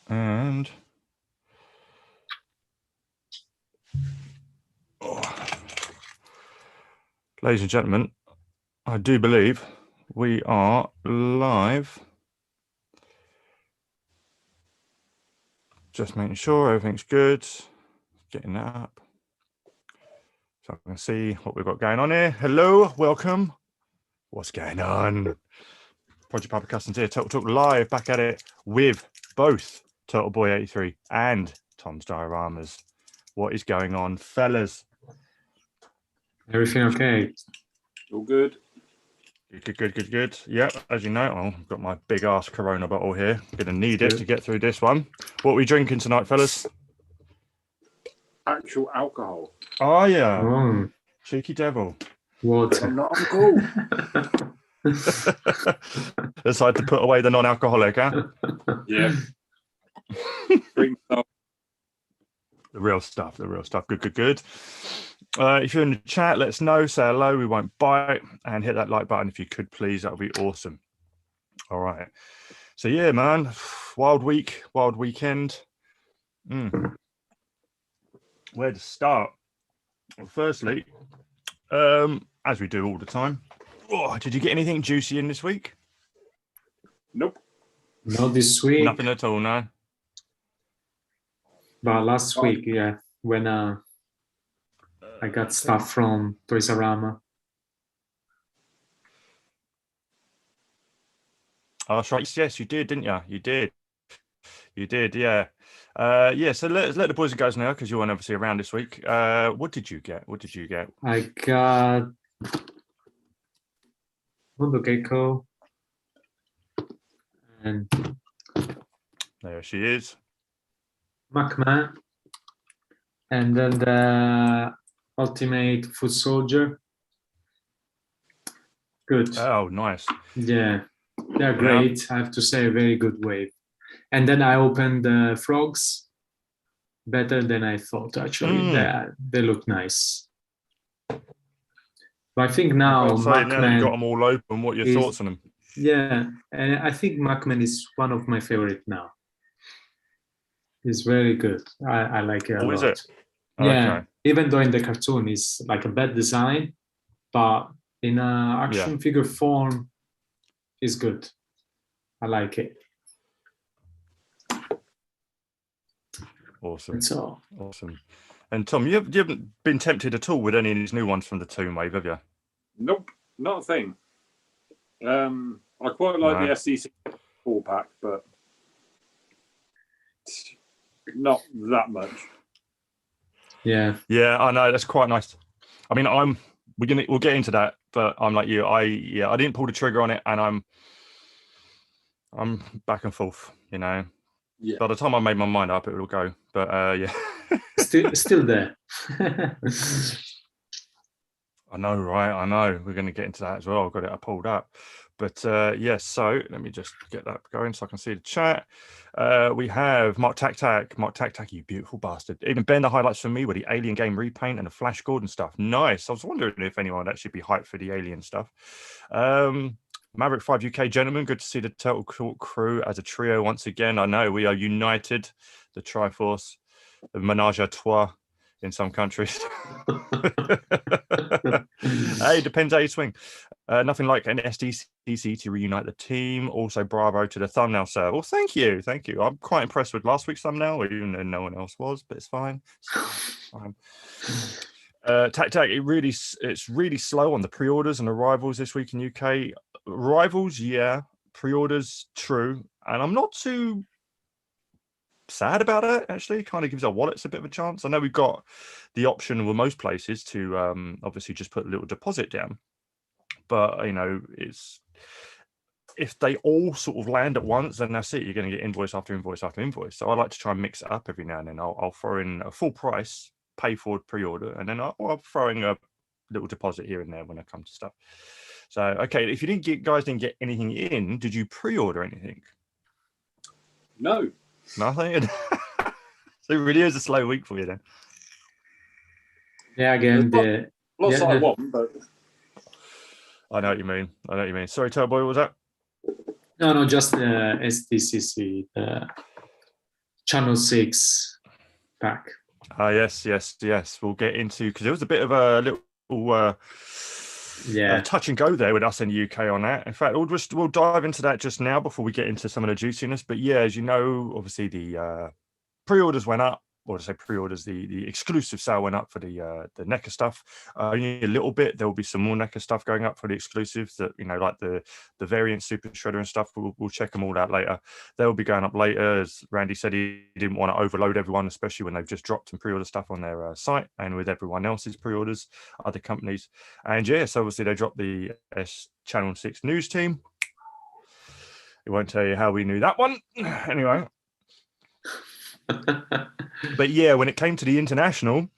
And ladies and gentlemen, I do believe we are live. Just making sure everything's good. Getting that up. So I can see what we've got going on here. Hello, welcome. What's going on? Project Public Customs here, Turtle Talk Live, back at it with both Turtle Boy 83 and Tom's Dioramas. What is going on, fellas? Everything okay? All good. Good. Yep, as you know, I've got my big ass Corona bottle here. Gonna need it to get through this one. What are we drinking tonight, fellas? Actual alcohol. Oh yeah. Oh, Cheeky devil. water. I'm not cool. Decide to put away the non-alcoholic, huh? Yeah. Drink stuff. The real stuff. Good. If you're in the chat, let us know. Say hello. We won't bite. And hit that like button if you could, please. That would be awesome. All right. So yeah, man. Wild week. Wild weekend. Where to start? Well, firstly, as we do all the time. Oh, did you get anything juicy in this week? Nope. Not this week. Nothing at all, no. But last week, yeah, when I got stuff from Toys R Us. Oh, that's right. Yes, you did, didn't you? You did, yeah. Yeah, so let the boys and girls know, because you weren't obviously around this week. What did you get? I got Mundo Gecko. And There she is. MacMan. And then the Ultimate Foot Soldier. Good. Oh, nice. Yeah, they're great. I have to say, very good wave. And then I opened the frogs. Better than I thought, actually. They look nice. But I think now MacMan, now that you got them all open, what are your thoughts on them? Yeah, and I think MacMan is one of my favorite now. It's very good. I like it a lot. Is it? Yeah, okay. Even though in the cartoon it's like a bad design, but in a action figure form, it's good. I like it. Awesome. So awesome. And Tom, you haven't been tempted at all with any of these new ones from the Toon Wave, have you? Nope, not a thing. I quite like the SDCC 4-pack, but not that much. Yeah, I know, that's quite nice. I mean, we'll get into that, but I'm like you. I didn't pull the trigger on it, and I'm back and forth. You know. Yeah. By the time I made my mind up, it will go. But yeah. still there. I know, right? I know. We're going to get into that as well. I've got it pulled up. But yes, so let me just get that going so I can see the chat. We have Mark Tac, you beautiful bastard. Even Ben, the highlights for me were the Alien game repaint and the Flash Gordon stuff. Nice. I was wondering if anyone would actually be hyped for the Alien stuff. Maverick 5 UK gentlemen, good to see the Turtle Talk crew as a trio once again. I know we are united, the Triforce, the Menage a Trois in some countries. Hey, depends how you swing. Nothing like an SDCC to reunite the team. Also, bravo to the thumbnail, sir. Well, thank you. I'm quite impressed with last week's thumbnail, even though no one else was, but it's fine. It's fine. Tac, it's really slow on the pre-orders and arrivals this week in UK. Arrivals, yeah. Pre-orders, true. And I'm not too sad about it, actually. Kind of gives our wallets a bit of a chance. I know we've got the option with most places to obviously just put a little deposit down, but you know, it's if they all sort of land at once, then that's it. You're going to get invoice after invoice after invoice. So I like to try and mix it up every now and then. I'll throw in a full price, pay for pre-order, and then I'll throw in a little deposit here and there when I come to stuff. So okay, if you guys didn't get anything in, did you pre-order anything? No. Nothing. So it really is a slow week for you then. Yeah, again, lots that I want, but I know what you mean. Sorry, Turbo, what was that? No, just the SDCC. Channel 6 pack. Yes. We'll get into, because there was a bit of a little touch and go there with us in the UK on that. In fact, we'll dive into that just now before we get into some of the juiciness. But yeah, as you know, obviously the pre-orders went up, or to say pre-orders, the exclusive sale went up for the NECA stuff. Only a little bit. There will be some more NECA stuff going up for the exclusives that, you know, like the variant Super Shredder and stuff. We'll check them all out later. They'll be going up later. As Randy said, he didn't want to overload everyone, especially when they've just dropped some pre-order stuff on their site and with everyone else's pre-orders, other companies. And yes, obviously they dropped the Channel 6 news team. It won't tell you how we knew that one. Anyway. But yeah, when it came to the international,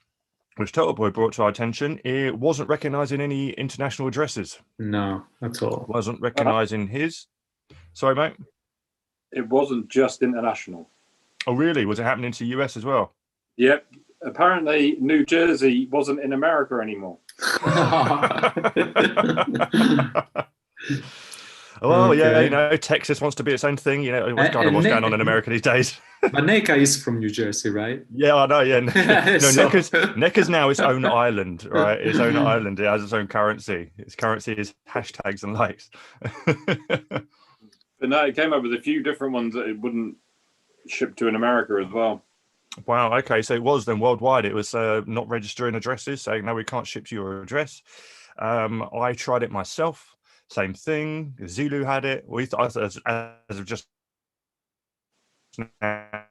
which Turtle Boy brought to our attention, it wasn't recognizing any international addresses. No, at all. Wasn't recognizing his. Sorry, mate. It wasn't just international. Oh, really? Was it happening to US as well? Yep. Apparently, New Jersey wasn't in America anymore. Well, okay. Yeah, you know, Texas wants to be its own thing. You know, what's going on in America these days? But NECA is from New Jersey, right? Yeah, I know. Yeah, no, NECA's now its own island, right? Its own island. It has its own currency. Its currency is hashtags and likes. But no, it came up with a few different ones that it wouldn't ship to in America as well. Wow. Okay, so it was then worldwide. It was not registering addresses, saying no, we can't ship to your address. I tried it myself. Same thing. Zulu had it. We thought, as of just now,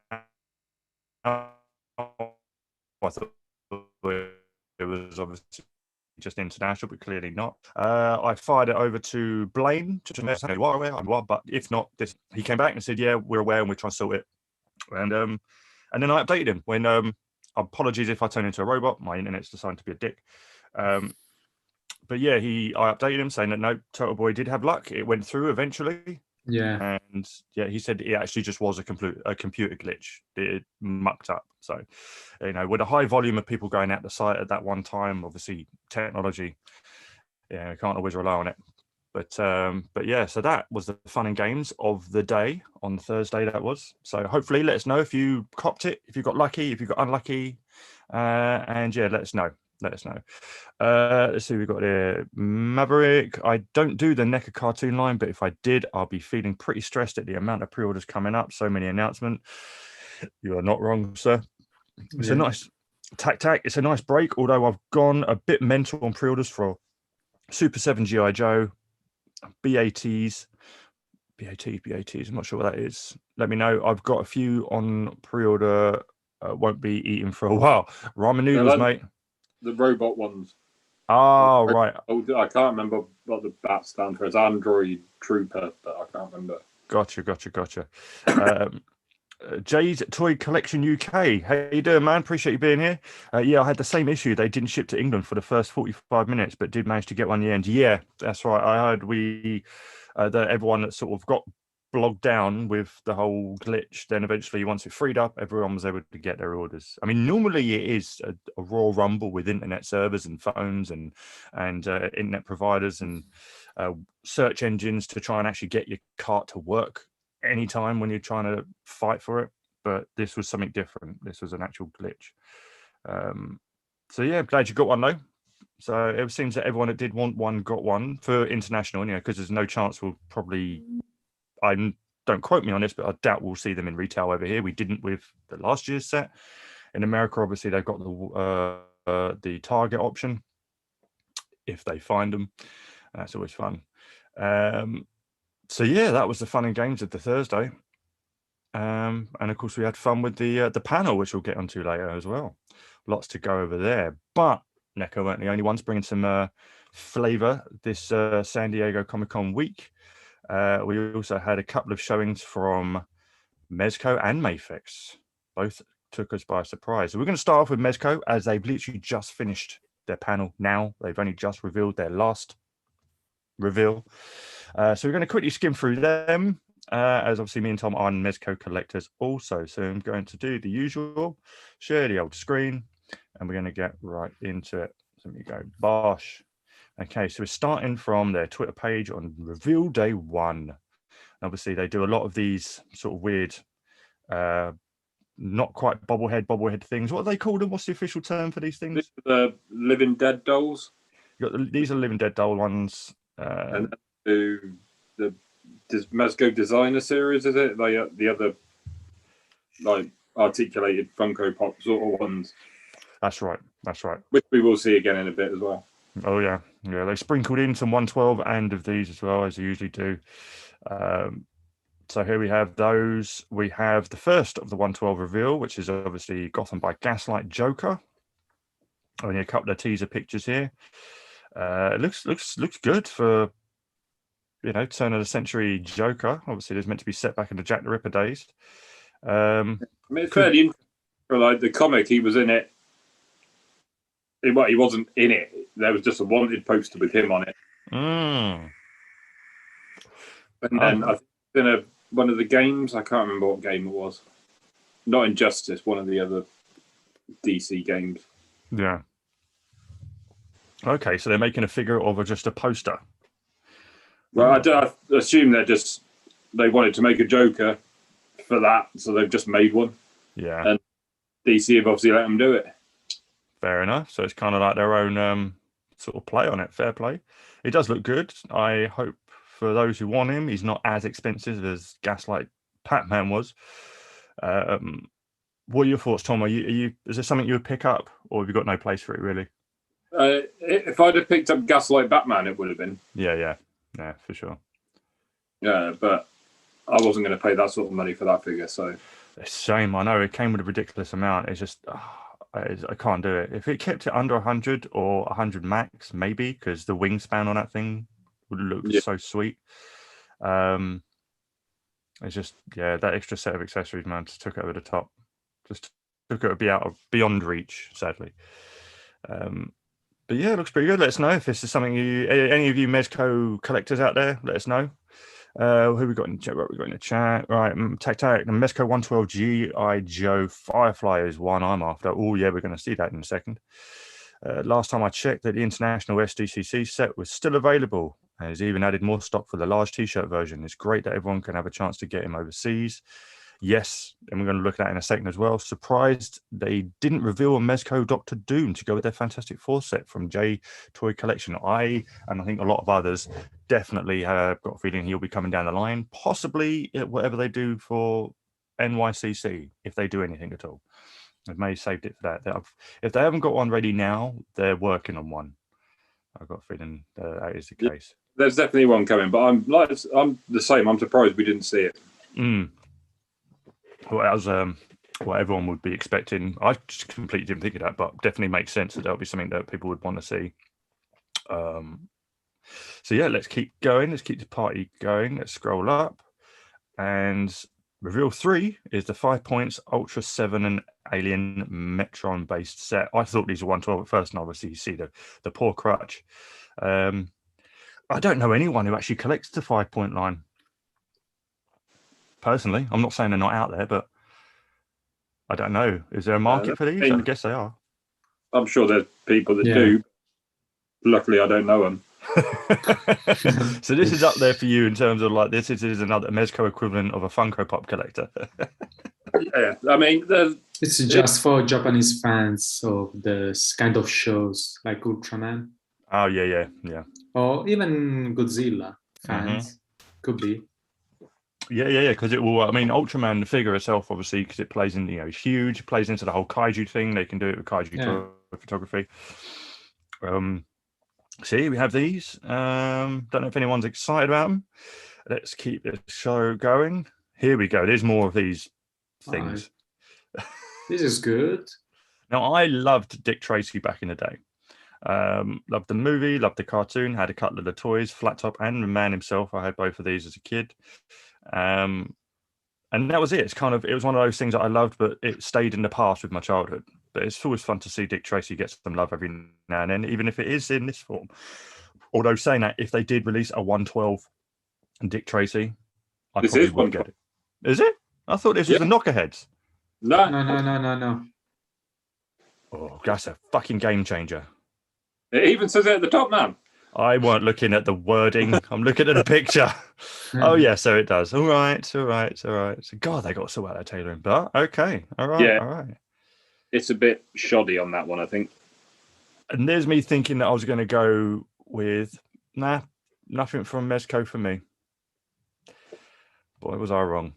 I thought it was obviously just international, but clearly not. I fired it over to Blaine to know what, but if not, he came back and said, "Yeah, we're aware and we're trying to sort it." And then I updated him when apologies if I turn into a robot. My internet's decided to be a dick. But yeah, I updated him saying that no, Turtle Boy did have luck. It went through eventually. Yeah. And yeah, he said it actually just was a computer glitch. It mucked up. So, you know, with a high volume of people going out the site at that one time, obviously technology, yeah, can't always rely on it. But yeah, so that was the fun and games of the day on Thursday. That was. So hopefully, let us know if you copped it, if you got lucky, if you got unlucky, and yeah, let us know. Let us know. Let's see, we've got here Maverick. I don't do the NECA cartoon line, but if I did, I'll be feeling pretty stressed at the amount of pre-orders coming up. So many announcements. You are not wrong, sir. It's a nice tac. It's a nice break, although I've gone a bit mental on pre-orders for Super 7 G.I. Joe, BATs. I'm not sure what that is. Let me know. I've got a few on pre-order. Won't be eating for a while. Ramen noodles, mate. The robot ones. Oh, right. I can't remember what the BAT stand for. It's Android Trooper, but I can't remember. Gotcha. Jay's Toy Collection UK. How you doing, man? Appreciate you being here. Yeah, I had the same issue. They didn't ship to England for the first 45 minutes, but did manage to get one in the end. Yeah, that's right. I heard that everyone that sort of got bogged down with the whole glitch, then eventually once it freed up, everyone was able to get their orders. I mean, normally it is a raw rumble with internet servers and phones and internet providers and search engines to try and actually get your cart to work anytime when you're trying to fight for it. But this was something different. This was an actual glitch. So yeah, glad you got one though. So it seems that everyone that did want one got one for international, you know, because there's no chance we'll probably, don't quote me on this, but I doubt we'll see them in retail over here. We didn't with the last year's set. In America, obviously, they've got the Target option if they find them. That's always fun. So yeah, that was the fun and games of the Thursday. And of course, we had fun with the panel, which we'll get onto later as well. Lots to go over there. But NECA weren't the only ones bringing some flavor this San Diego Comic-Con week. We also had a couple of showings from Mezco and Mafex. Both took us by surprise. So we're going to start off with Mezco, as they've literally just finished their panel now. They've only just revealed their last reveal. So we're going to quickly skim through them, as obviously me and Tom are Mezco collectors also. So I'm going to do the usual, share the old screen, and we're going to get right into it. So we go, bosh. Okay, so we're starting from their Twitter page on reveal day 1. Obviously, they do a lot of these sort of weird not quite bobblehead things. What are they called? What's the official term for these things? The Living Dead dolls. These are Living Dead doll ones. And the Mezco Designer series, is it? The other like articulated Funko Pop sort of ones. That's right. That's right. Which we will see again in a bit as well. Oh yeah, yeah. They sprinkled in some 112 and of these as well, as they usually do. So here we have those. We have the first of the 112 reveal, which is obviously Gotham by Gaslight Joker. Only a couple of teaser pictures here. It looks good for, you know, turn of the century Joker. Obviously, there's meant to be set back in the Jack the Ripper days. I mean, it's fairly interesting. For like the comic, he was in it. Well, he wasn't in it. There was just a wanted poster with him on it. Mm. And then I think in one of the games, I can't remember what game it was. Not Injustice, one of the other DC games. Yeah. Okay, so they're making a figure of just a poster. Well, I assume they wanted to make a Joker for that, so they've just made one. Yeah. And DC have obviously let them do it. Fair enough. So it's kind of like their own sort of play on it. Fair play. It does look good. I hope for those who want him, he's not as expensive as Gaslight Batman was. What are your thoughts, Tom? Is there something you would pick up, or have you got no place for it really? If I'd have picked up Gaslight Batman, it would have been. Yeah, for sure. Yeah, but I wasn't going to pay that sort of money for that figure. So it's a shame. I know it came with a ridiculous amount. It's just I can't do it. If it kept it under 100 or 100 max, maybe, because the wingspan on that thing would look so sweet. It's just that extra set of accessories, man, just took it over the top. Just took it beyond reach, sadly. But yeah, it looks pretty good. Let us know if this is something any of you Mezco collectors out there. Let us know. Who we got in the chat? Right, we got in the chat. Right, Tac. The Mezco 112 G.I. Joe Firefly is one I'm after. Oh yeah, we're going to see that in a second. Last time I checked, that the international SDCC set was still available, and has even added more stock for the large T-shirt version. It's great that everyone can have a chance to get him overseas. Yes, and we're going to look at that in a second as well. Surprised they didn't reveal a Mezco Doctor Doom to go with their Fantastic Four set from J Toy Collection. I think a lot of others definitely have got a feeling he'll be coming down the line, possibly whatever they do for NYCC, if they do anything at all. They may have saved it for that. If they haven't got one ready now, they're working on one. I've got a feeling that is the case. There's definitely one coming, but I'm the same. I'm surprised we didn't see it. Well, that was what everyone would be expecting. I just completely didn't think of that, but definitely makes sense that that'll be something that people would want to see. So yeah, let's keep going. Let's keep the party going. Let's scroll up. And reveal 3 is the 5 points Ultra 7 and Alien Metron based set. I thought these were 112 at first, and obviously you see the poor crutch. I don't know anyone who actually collects the 5 point line. Personally, I'm not saying they're not out there, but I don't know. Is there a market for these? I guess they are. I'm sure there's people that do. Luckily, I don't know them. So this is up there for you in terms of like this is another Mezco equivalent of a Funko Pop collector. Yeah, I mean, it's just for Japanese fans of this kind of shows like Ultraman. Oh yeah. Or even Godzilla fans could be. Yeah, because it will. I mean, Ultraman, the figure itself, obviously, because it plays in, it's huge. It plays into the whole kaiju thing. They can do it with kaiju photography. See, we have these. Don't know if anyone's excited about them. Let's keep the show going. Here we go. There's more of these things. This is good. Now, I loved Dick Tracy back in the day. Loved the movie, loved the cartoon, had a couple of the toys, Flat Top and the man himself. I had both of these as a kid. And that was it. It was one of those things that I loved, but it stayed in the past with my childhood. But it's always fun to see Dick Tracy get some love every now and then, even if it is in this form. Although saying that, if they did release a 112 Dick Tracy, I probably would get it. Is it? I thought this was the Knockerheads. No. Oh, that's a fucking game changer. It even says it at the top, man. I weren't looking at the wording. I'm looking at the picture. Oh yeah, so it does. All right. So God, they got so well at tailoring, but okay. All right. It's a bit shoddy on that one, I think. And there's me thinking that I was going to go with nothing from Mezco for me. Boy, was I wrong.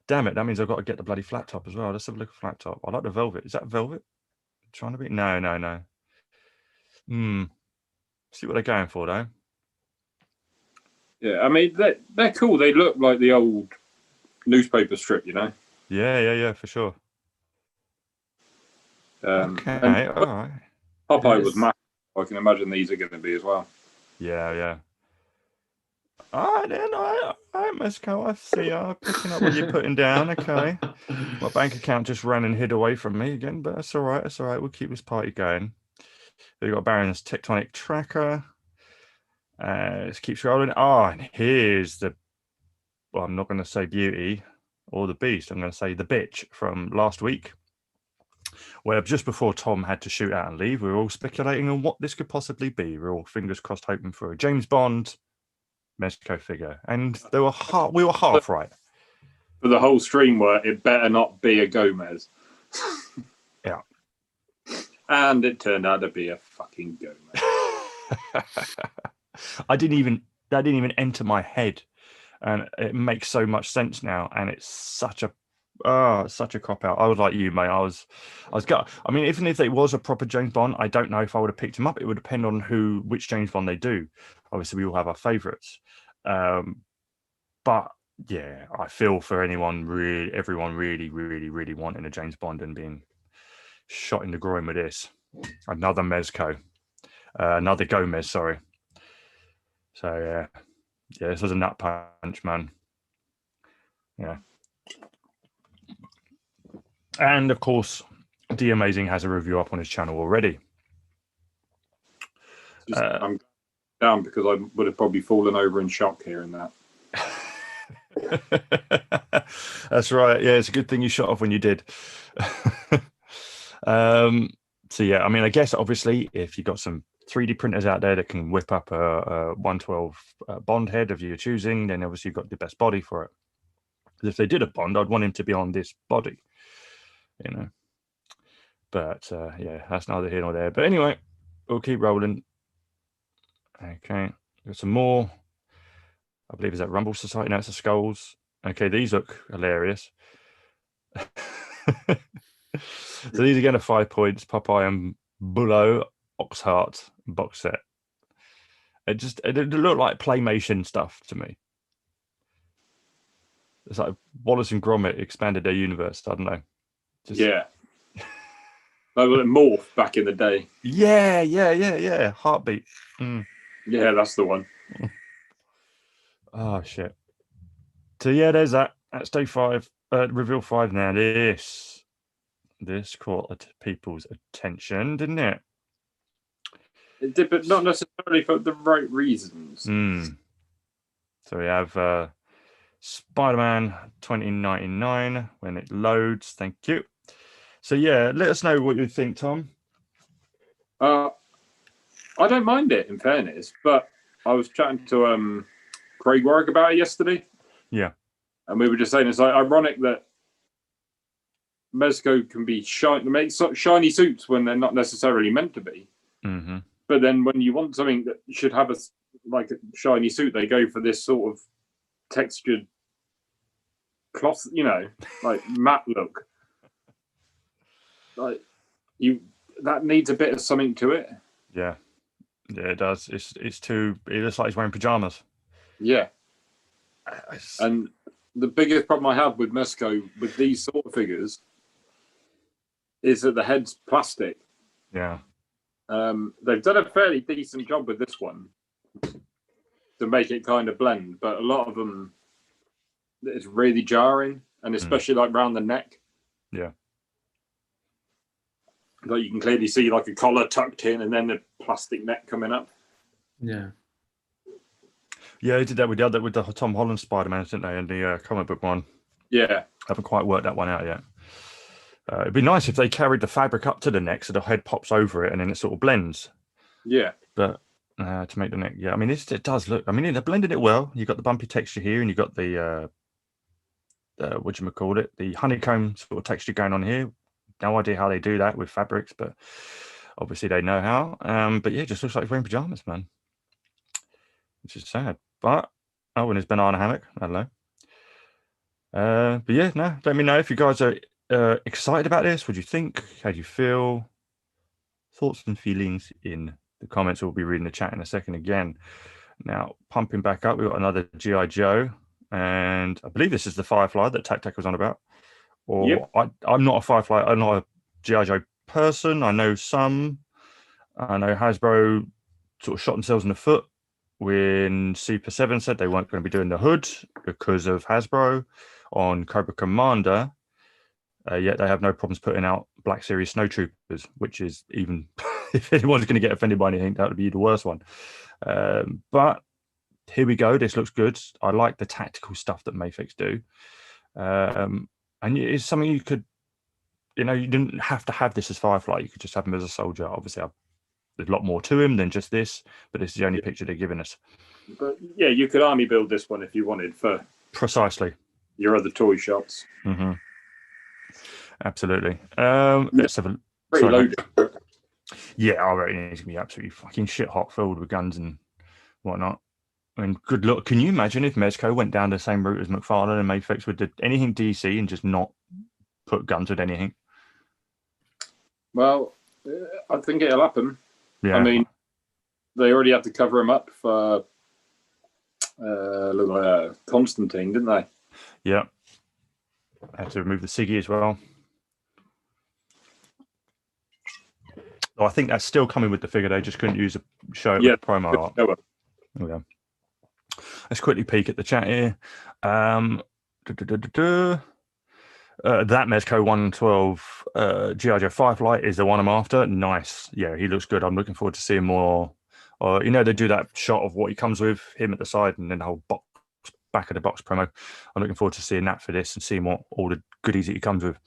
Damn it, that means I've got to get the bloody flat top as well. Let's have a look at flat top. I like the velvet. Is that velvet? Trying to be? No. See what they're going for though. Yeah, I mean they're cool. They look like the old newspaper strip, you know. Yeah, for sure. Okay, all right. Popeye was massive. I can imagine these are going to be as well. Yeah. All right, then. All right, Mezco. I see you picking up what you're putting down. Okay. My bank account just ran and hid away from me again, but that's all right. We'll keep this party going. We've got Baron's Tectonic Tracker. Let's keep scrolling. And here's well, I'm not going to say beauty or the beast. I'm going to say the bitch from last week, where just before Tom had to shoot out and leave, we were all speculating on what this could possibly be. We're all fingers crossed hoping for a James Bond Mezco figure, and we were half right. For the whole stream were, it better not be a Gomez. Yeah. And it turned out to be a fucking Gomez. I'm down because I would have probably fallen over in shock hearing that. That's right. Yeah, it's a good thing you shot off when you did. So yeah, I mean, I guess obviously if you've got some 3D printers out there that can whip up a 112 Bond head of your choosing, then obviously you've got the best body for it. Because if they did a Bond, I'd want him to be on this body, you know. But yeah, that's neither here nor there. But anyway, we'll keep rolling. Okay, got some more. I believe is that Rumble Society. No, it's the skulls. Okay, these look hilarious. So these again are 5 points. Popeye and Bullo Oxheart box set. It looked like Playmation stuff to me. It's like Wallace and Gromit expanded their universe. I don't know. Yeah. They were Morph back in the day. Yeah. Heartbeat. Yeah, that's the one. Oh shit. So yeah, there's that. That's day 5. Reveal 5 now. This caught people's attention, didn't it? It did, but not necessarily for the right reasons. So we have Spider-Man 2099 when it loads. Thank you. So yeah, let us know what you think, Tom. I don't mind it, in fairness, but I was chatting to Craig Warwick about it yesterday. Yeah. And we were just saying it's like ironic that Mezco can be make shiny suits when they're not necessarily meant to be. Mm-hmm. But then when you want something that should have a shiny suit, they go for this sort of textured cloth, you know, like matte look. Like that needs a bit of something to it. Yeah, it does. It looks like he's wearing pajamas. Yeah. And the biggest problem I have with Mezco with these sort of figures is that the head's plastic. Yeah. They've done a fairly decent job with this one to make it kind of blend, but a lot of them, it's really jarring, and especially like around the neck. Yeah. Like you can clearly see like a collar tucked in and then the plastic neck coming up. Yeah. Yeah, they did that with the Tom Holland Spider-Man, didn't they, in the comic book one? Yeah. Haven't quite worked that one out yet. It'd be nice if they carried the fabric up to the neck so the head pops over it and then it sort of blends. Yeah. But to make the neck, yeah, I mean, it does look. I mean, they're blending it well. You've got the bumpy texture here, and you've got the whatchamacallit, the honeycomb sort of texture going on here. No idea how they do that with fabrics, but obviously they know how. But yeah, it just looks like wearing pajamas, man. Which is sad. But oh, and his banana hammock. Hello. But yeah, no. Let me know if you guys are excited about this. What do you think? How do you feel? Thoughts and feelings in the comments. We'll be reading the chat in a second again. Now, pumping back up, we've got another G.I. Joe, and I believe this is the Firefly that Tac was on about. Or Yep. I'm not a Firefly, I'm not a G.I. Joe person. I know some. I know Hasbro sort of shot themselves in the foot when Super 7 said they weren't going to be doing the hood because of Hasbro on Cobra Commander. Yet they have no problems putting out Black Series Snowtroopers, which is even, if anyone's going to get offended by anything, that would be the worst one. But here we go. This looks good. I like the tactical stuff that Mayfix do. And it's something you could, you didn't have to have this as Firefly. You could just have him as a soldier. Obviously, there's a lot more to him than just this, but this is the only picture they're giving us. But yeah, you could army build this one if you wanted for precisely your other toy shops. Mm-hmm. Absolutely. Let's have a pretty loaded. Yeah, I reckon it's gonna be absolutely fucking shit hot, filled with guns and whatnot. I mean, good luck. Can you imagine if Mezco went down the same route as McFarlane and Mayfix with anything DC and just not put guns with anything? Well, I think it'll happen. Yeah. I mean, they already had to cover him up for Constantine, didn't they? Yeah. Had to remove the Siggy as well. Oh, I think that's still coming with the figure. They just couldn't use a show it with promo art. Oh, yeah. Let's quickly peek at the chat here. That Mezco 112 G.I. Joe Firefly is the one I'm after. Nice. Yeah, he looks good. I'm looking forward to seeing more. They do that shot of what he comes with, him at the side, and then the whole box, back of the box promo. I'm looking forward to seeing that for this and seeing what all the goodies that he comes with.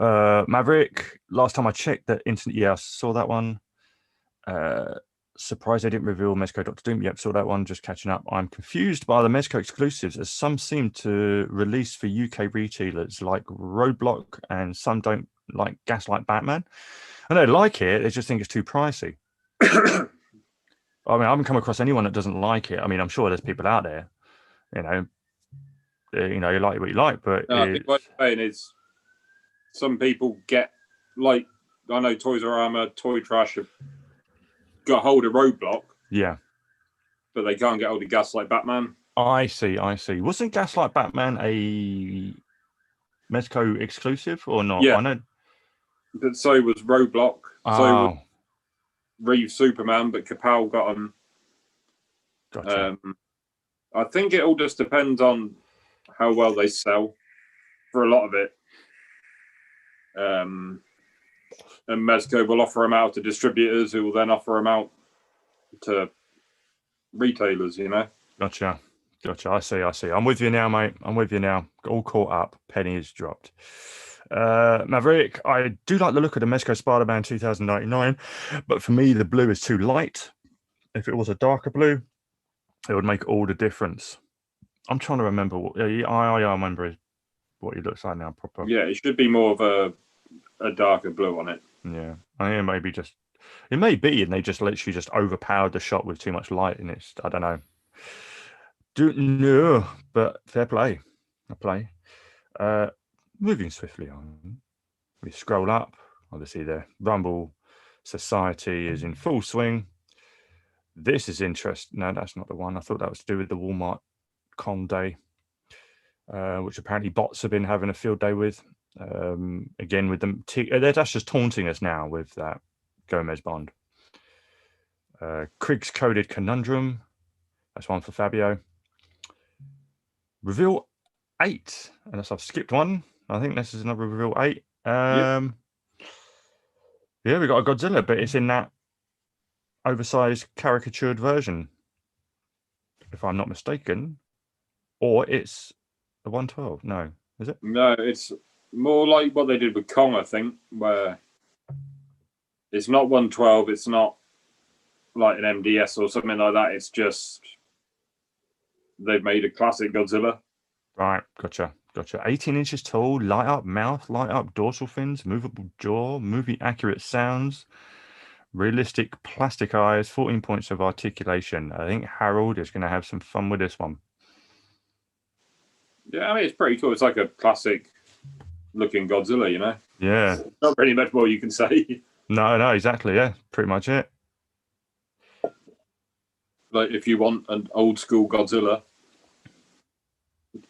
Maverick, last time I checked that instant, I saw that one. Surprised they didn't reveal Mezco Dr. Doom. Yep, saw that one, just catching up. I'm confused by the Mezco exclusives, as some seem to release for UK retailers like Roadblock and some don't like Gaslight Batman. And they like it, they just think it's too pricey. I mean, I haven't come across anyone that doesn't like it. I mean, I'm sure there's people out there, you like what you like, but I think what I'm saying is some people get, like, I know Toys R Us, Toy Trash have got hold of Roadblock. Yeah. But they can't get hold of Gaslight Batman. I see. Wasn't Gaslight Batman a Mezco exclusive or not? Yeah. I know. But so was Roadblock. Oh. So was Reeve Superman, but Kapow got them. Gotcha. I think it all just depends on how well they sell for a lot of it. And Mezco will offer them out to distributors who will then offer them out to retailers, Gotcha. I see. I'm with you now, mate. I'm with you now. All caught up. Penny is dropped. Maverick, I do like the look of the Mezco Spider-Man 2099, but for me, the blue is too light. If it was a darker blue, it would make all the difference. I'm trying to remember what I remember what he looks like now, proper. Yeah, it should be more of a darker blue on it. Yeah, I mean, it may be, and they just literally just overpowered the shot with too much light, and it's, I don't know. No, but fair play. Moving swiftly on, we scroll up. Obviously, the Rumble Society is in full swing. This is interesting. No, that's not the one. I thought that was to do with the Walmart Con Day, which apparently bots have been having a field day with. Again, with them, that's just taunting us now with that Gomez Bond. Krieg's Coded Conundrum. That's one for Fabio. Reveal 8, unless I've skipped one. I think this is another Reveal 8. Yeah, we got a Godzilla, but it's in that oversized caricatured version, if I'm not mistaken. Or it's the 112. No, is it? No, it's more like what they did with Kong, I think, where it's not 112, it's not like an MDS or something like that. It's just they've made a classic Godzilla. Right, gotcha. 18 inches tall, light up mouth, light up dorsal fins, movable jaw, movie accurate sounds, realistic plastic eyes, 14 points of articulation. I think Harold is going to have some fun with this one. Yeah, I mean, it's pretty cool. It's like a classic looking Godzilla, you know? Yeah. Not really much more you can say. No, exactly. Yeah, pretty much it. Like, if you want an old school Godzilla,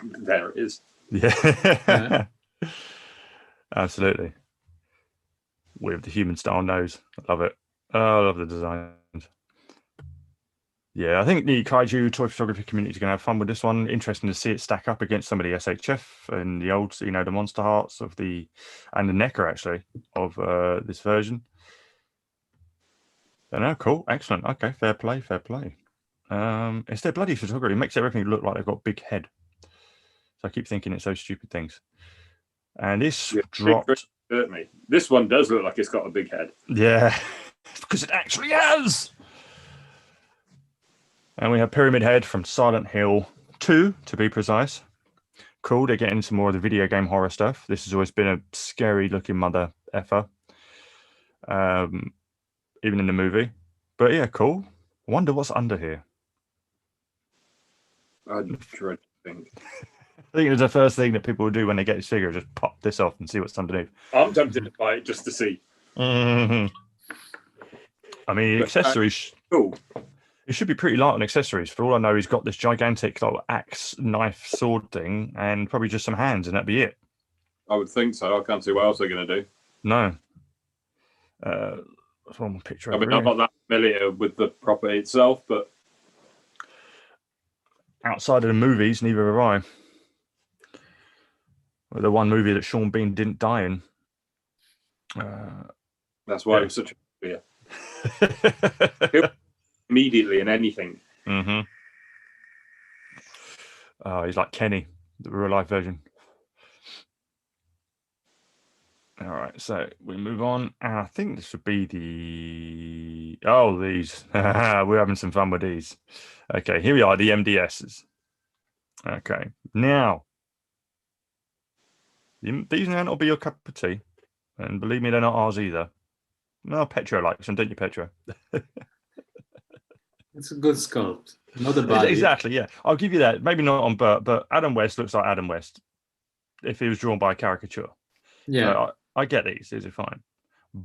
there it is. Yeah. Absolutely. With the human style nose. I love it. Oh, I love the designs. Yeah, I think the kaiju toy photography community is going to have fun with this one. Interesting to see it stack up against some of the SHF and the old, you know, the Monster Hearts of the, and the NECA actually of this version. And no, cool, excellent. Okay, fair play. It's their bloody photography. It makes everything look like they've got a big head. So I keep thinking it's those stupid things. And this dropped. Certainly, this one does look like it's got a big head. Yeah, because it actually has. And we have Pyramid Head from Silent Hill 2, to be precise. Cool, they're getting some more of the video game horror stuff. This has always been a scary-looking mother effer, even in the movie. But yeah, cool. I wonder what's under here. I dread to think. I think it's the first thing that people will do when they get this figure, just pop this off and see what's underneath. I'm tempted to buy it just to see. Mm-hmm. I mean, accessories. Cool. It should be pretty light on accessories. For all I know, he's got this gigantic little axe, knife, sword thing, and probably just some hands, and that'd be it. I would think so. I can't see what else they're going to do. No. That's one more picture. I mean, I'm not that familiar with the property itself, but outside of the movies, neither have I. Well, the one movie that Sean Bean didn't die in. That's why it was such a fear. Immediately in anything. Mm-hmm. Oh, he's like Kenny, the real life version. All right, so we move on, and I think this would be the these. We're having some fun with these. Okay, here we are, the MDSs. Okay, now these may not be your cup of tea, and believe me, they're not ours either. No, Pietro likes them, don't you, Pietro? It's a good sculpt, not a body. Exactly, yeah. I'll give you that. Maybe not on Bert, but Adam West looks like Adam West if he was drawn by a caricature. Yeah. So I get these are fine.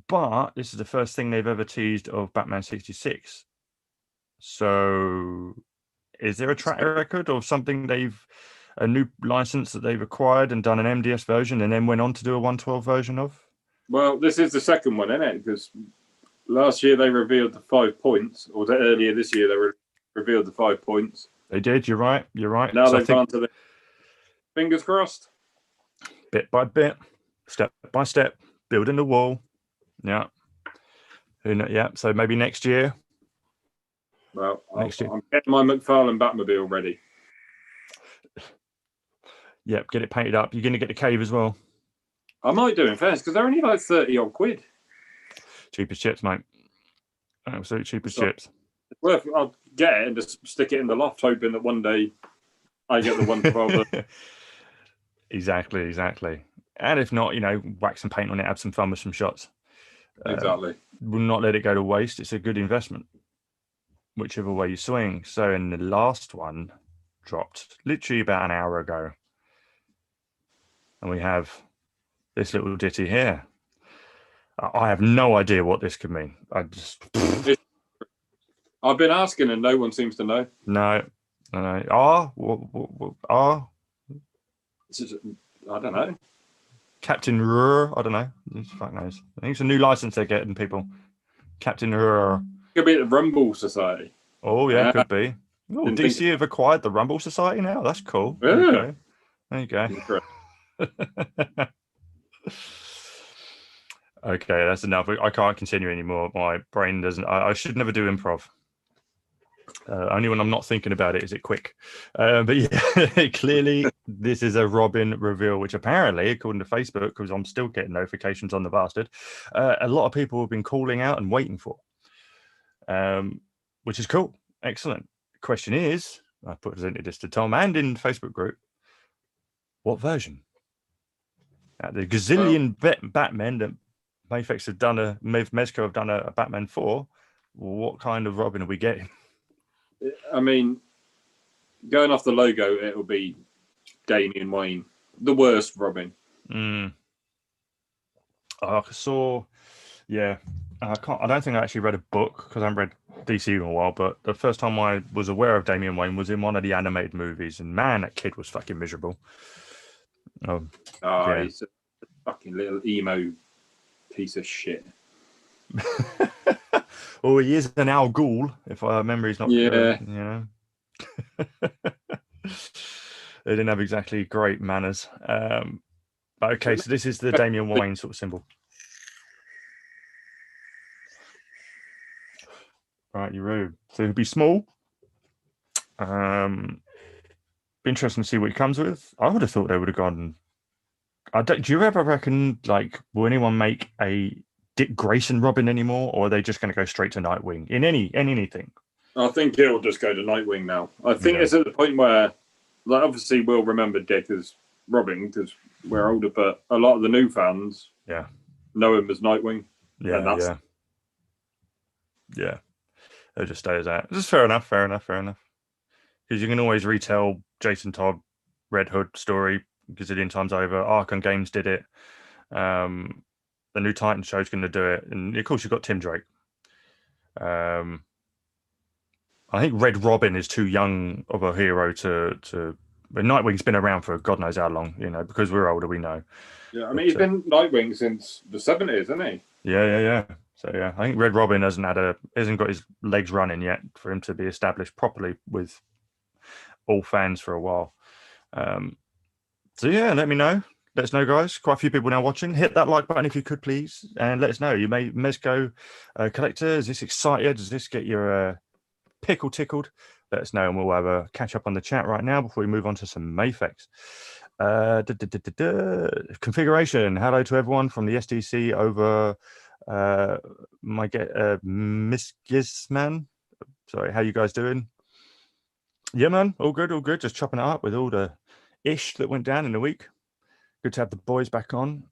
But this is the first thing they've ever teased of Batman 66. So is there a track record of something a new license that they've acquired and done an MDS version and then went on to do a 112 version of? Well, this is the second one, isn't it? Because last year they revealed the 5 points, or earlier this year they revealed the 5 points. They did. You're right. Now they've gone to the fingers crossed. Bit by bit, step by step, building the wall. Yeah. Yeah. So maybe next year. Well, I'm getting my McFarlane Batmobile ready. Yep, get it painted up. You're going to get the cave as well. I might do, in fairness, because they're only like 30 odd quid. Cheap as chips, mate. Absolutely cheap as chips. I'll get it and just stick it in the loft, hoping that one day I get the 112. Exactly. And if not, whack some paint on it, have some fun with some shots. Exactly. Will not let it go to waste. It's a good investment, whichever way you swing. So in the last one, dropped literally about an hour ago. And we have this little ditty here. I have no idea what this could mean. I've been asking and no one seems to know. No. I don't know. Captain Rur. I don't know. Fuck knows. I think it's a new license they're getting, people. Captain Rur. Could be the Rumble Society. Oh, yeah, could be. Oh, DC have acquired the Rumble Society now. That's cool. Yeah. There you go. Okay, that's enough. I can't continue anymore. My brain doesn't. I should never do improv. Only when I'm not thinking about it is it quick. But yeah, clearly this is a Robin reveal, which apparently, according to Facebook, because I'm still getting notifications on the bastard, a lot of people have been calling out and waiting for. which is cool. Excellent. Question is, I presented this to Tom and in Facebook group. What version? The gazillion Batman that Mafex have done Mezco have done a Batman 4. What kind of Robin are we getting? I mean, going off the logo, it'll be Damian Wayne, the worst Robin. I saw, yeah. I don't think I actually read a book because I haven't read DC in a while. But the first time I was aware of Damian Wayne was in one of the animated movies, and man, that kid was fucking miserable. Yeah. He's a fucking little emo piece of shit. Oh, he is an Al Ghul, if my memory's not good. You know. They didn't have exactly great manners. But okay, so this is the Damian Wayne sort of symbol. Right, you're rude. So he'll be small. Be interesting to see what he comes with. I would have thought they would have gone. Do you ever reckon, like, will anyone make a Dick Grayson Robin anymore, or are they just going to go straight to Nightwing in anything? I think it'll just go to Nightwing now. I think it's at the point where, like, obviously we'll remember Dick as Robin because we're older, but a lot of the new fans, know him as Nightwing. Yeah. They'll just stay as that. Just fair enough. Because you can always retell Jason Todd Red Hood story gazillion times over. Arkham Games did it. The new Titan show's going to do it, and of course you've got Tim Drake. I think Red Robin is too young of a hero to. But Nightwing's been around for God knows how long, you know, because we're older, we know. Yeah, I mean, he's been Nightwing since the 70s, hasn't he? Yeah. So yeah, I think Red Robin hasn't got his legs running yet for him to be established properly with all fans for a while. So yeah, let me know. Let us know, guys. Quite a few people now watching. Hit that like button if you could, please, and let us know. You may Mezco collector. Is this excited? Does this get your pickle tickled? Let us know, and we'll have a catch up on the chat right now before we move on to some Mafex. Configuration. Hello to everyone from the SDC over. Miss Gizman. Sorry, how you guys doing? Yeah, man, all good. Just chopping it up with all the ish that went down in the week. Good to have the boys back on.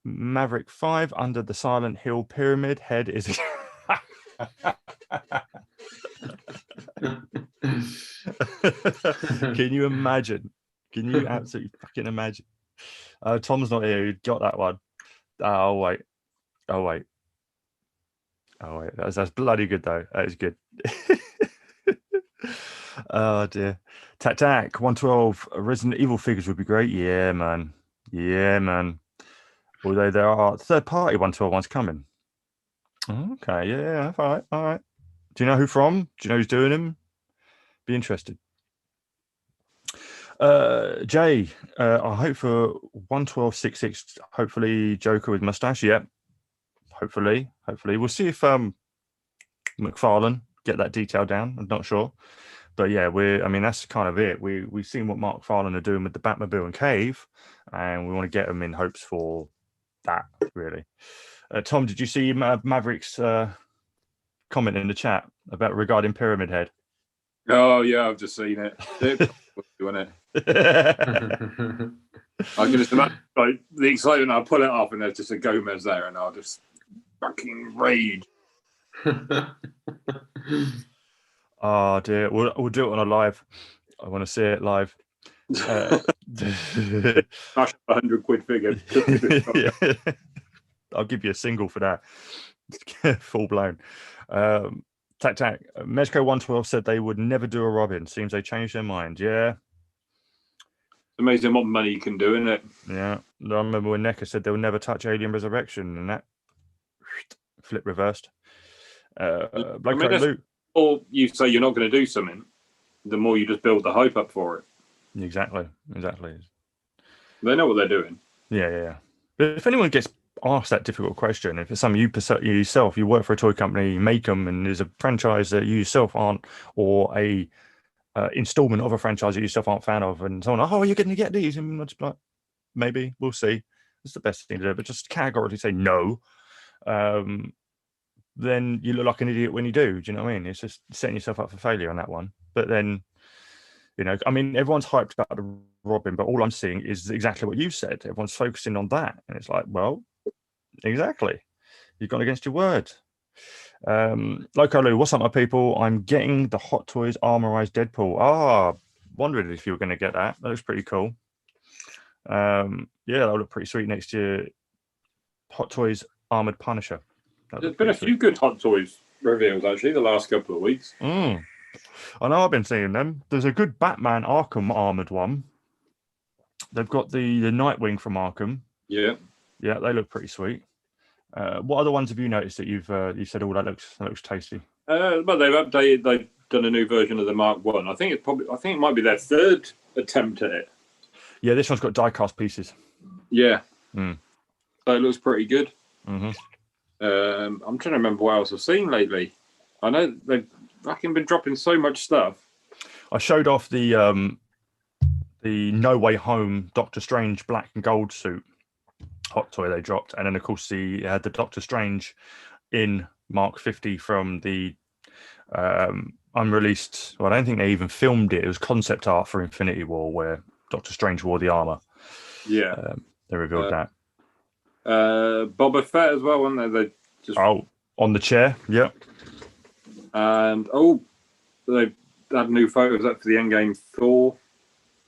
Maverick 5 under the Silent Hill pyramid head is. Can you imagine? Can you absolutely fucking imagine? Tom's not here. He got that one. Oh wait. That's bloody good though. That is good. Oh dear. Tac 112 Resident Evil figures would be great. Yeah, man. Although there are third-party 112 ones coming. Okay, yeah. All right. Do you know who from? Do you know who's doing them? Be interested. Jay, I hope for 112.66. Hopefully, Joker with mustache. Yep. Hopefully. We'll see if McFarlane get that detail down. I'm not sure. But yeah, that's kind of it. We've seen what Mark Farland are doing with the Batmobile and Cave, and we want to get them in hopes for that, really. Tom, did you see Maverick's comment in the chat regarding Pyramid Head? Oh yeah, I've just seen it. Doing it. I can just imagine like the excitement. I'll pull it off, and there's just a Gomez there, and I'll just fucking rage. Oh dear, we'll do it on a live. I want to see it live. Smash up £100 figure. Yeah. I'll give you a single for that. Full blown. Tac. Mezco 112 said they would never do a Robin. Seems they changed their mind. Yeah. It's amazing what money you can do, isn't it? Yeah. I remember when NECA said they would never touch Alien Resurrection, and that flip reversed. Or you say you're not going to do something, the more you just build the hype up for it. Exactly. They know what they're doing. Yeah. But if anyone gets asked that difficult question, if it's something you yourself, you work for a toy company, you make them, and there's a franchise that you yourself aren't, or a installment of a franchise that you yourself aren't a fan of, and someone, you're going to get these, and I'm just like, maybe, we'll see. It's the best thing to do, but just categorically say no. then you look like an idiot when you do. Do you know what I mean? It's just setting yourself up for failure on that one. But then, you know, I mean, everyone's hyped about the Robin, but all I'm seeing is exactly what you said. Everyone's focusing on that. And it's like, well, exactly. You've gone against your word. Loco Lou, what's up, my people? I'm getting the Hot Toys Armorized Deadpool. Ah, wondered if you were going to get that. That looks pretty cool. Yeah, that'll look pretty sweet next year. Hot Toys Armored Punisher. There's been a few good Hot Toys reveals, actually, the last couple of weeks. I know I've been seeing them. There's a good Batman Arkham armored one. They've got the Nightwing from Arkham. Yeah. Yeah, they look pretty sweet. What other ones have you noticed that you've said, oh, that looks tasty? Well, they've done a new version of the Mark 1. I think it might be their third attempt at it. Yeah, this one's got die-cast pieces. Yeah. So it looks pretty good. Mm-hmm. I'm trying to remember what else I've seen lately. I know they've fucking been dropping so much stuff. I showed off the No Way Home Doctor Strange black and gold suit Hot Toy they dropped, and then of course the Doctor Strange in Mark 50 from the unreleased. Well, I don't think they even filmed it. It was concept art for Infinity War where Doctor Strange wore the armor. Yeah, they revealed that. Boba Fett as well, weren't they? They just on the chair. Yep. And they had new photos up for the Endgame Thor.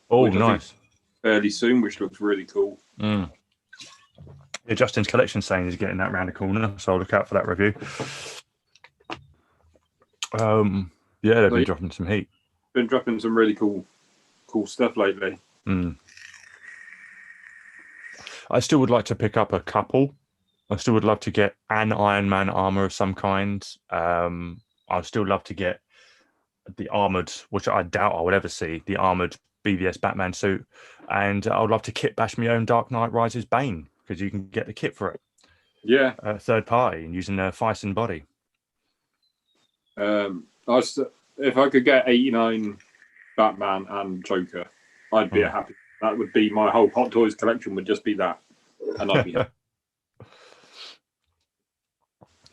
Oh, nice. Fairly soon, which looks really cool. Yeah, Justin's collection saying he's getting that round the corner, so I'll look out for that review. Yeah, they've been dropping some heat. Been dropping some really cool stuff lately. I still would like to pick up a couple. I still would love to get an Iron Man armor of some kind. I'd still love to get the armored, which I doubt I would ever see, the armored BVS Batman suit. And I would love to kit bash my own Dark Knight Rises Bane, because you can get the kit for it. Yeah. Third party and using a Fison body. If I could get 89 Batman and Joker, I'd be happy. That would be my whole Hot Toys collection, would just be that. And I'd be happy.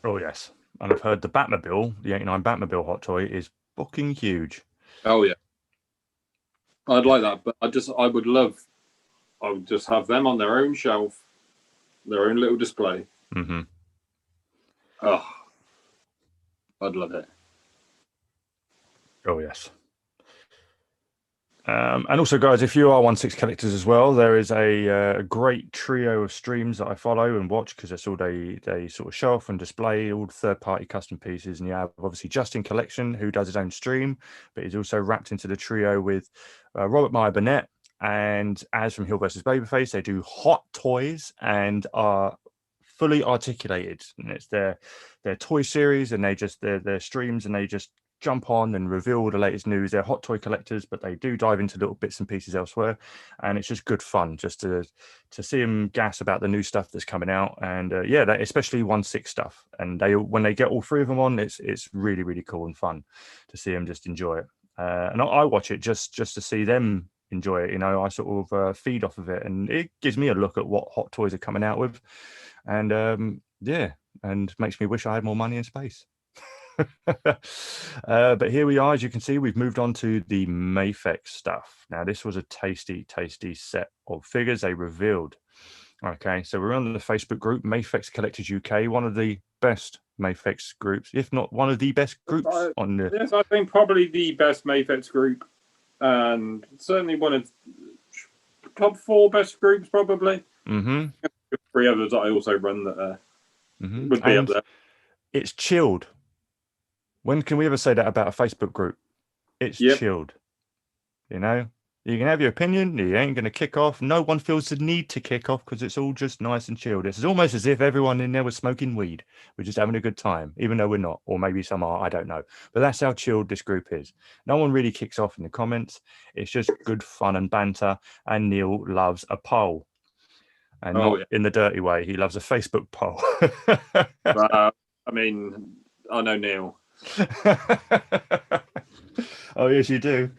Oh, yes. And I've heard the Batmobile, the 89 Batmobile Hot Toy, is fucking huge. Oh, yeah. I'd like that, but I would just have them on their own shelf, their own little display. Oh, I'd love it. Oh, yes. And also, guys, if you are 1/6 collectors as well, there is a great trio of streams that I follow and watch, because that's all they sort of show off and display all the third-party custom pieces. And you have obviously Justin Collection, who does his own stream, but he's also wrapped into the trio with Robert Meyer Burnett and Az from Hill vs. Babyface. They do Hot Toys and are fully articulated, and it's their toy series, and their streams, and they just jump on and reveal the latest news. They're Hot Toy collectors, but they do dive into little bits and pieces elsewhere, and it's just good fun just to see them gas about the new stuff that's coming out. And especially 1/6 stuff, and when they get all three of them on, it's really, really cool and fun to see them just enjoy it. And I watch it just to see them enjoy it. You know, I sort of feed off of it, and it gives me a look at what Hot Toys are coming out with, and and makes me wish I had more money and space. But here we are. As you can see, we've moved on to the Mafex stuff. Now, this was a tasty set of figures they revealed. Okay, so we're on the Facebook group, Mafex Collectors UK, one of the best Mafex groups, if not one of the best groups on the... Yes, I think probably the best Mafex group, and certainly one of the top 4 best groups, probably. Mm-hmm. 3 others that I also run that would be up there. It's chilled. When can we ever say that about a Facebook group? It's chilled. You know, you can have your opinion. You ain't going to kick off. No one feels the need to kick off because it's all just nice and chilled. It's almost as if everyone in there was smoking weed. We're just having a good time, even though we're not. Or maybe some are, I don't know. But that's how chilled this group is. No one really kicks off in the comments. It's just good fun and banter. And Neil loves a poll. And not in the dirty way. He loves a Facebook poll. I mean, I know Neil. Oh yes you do.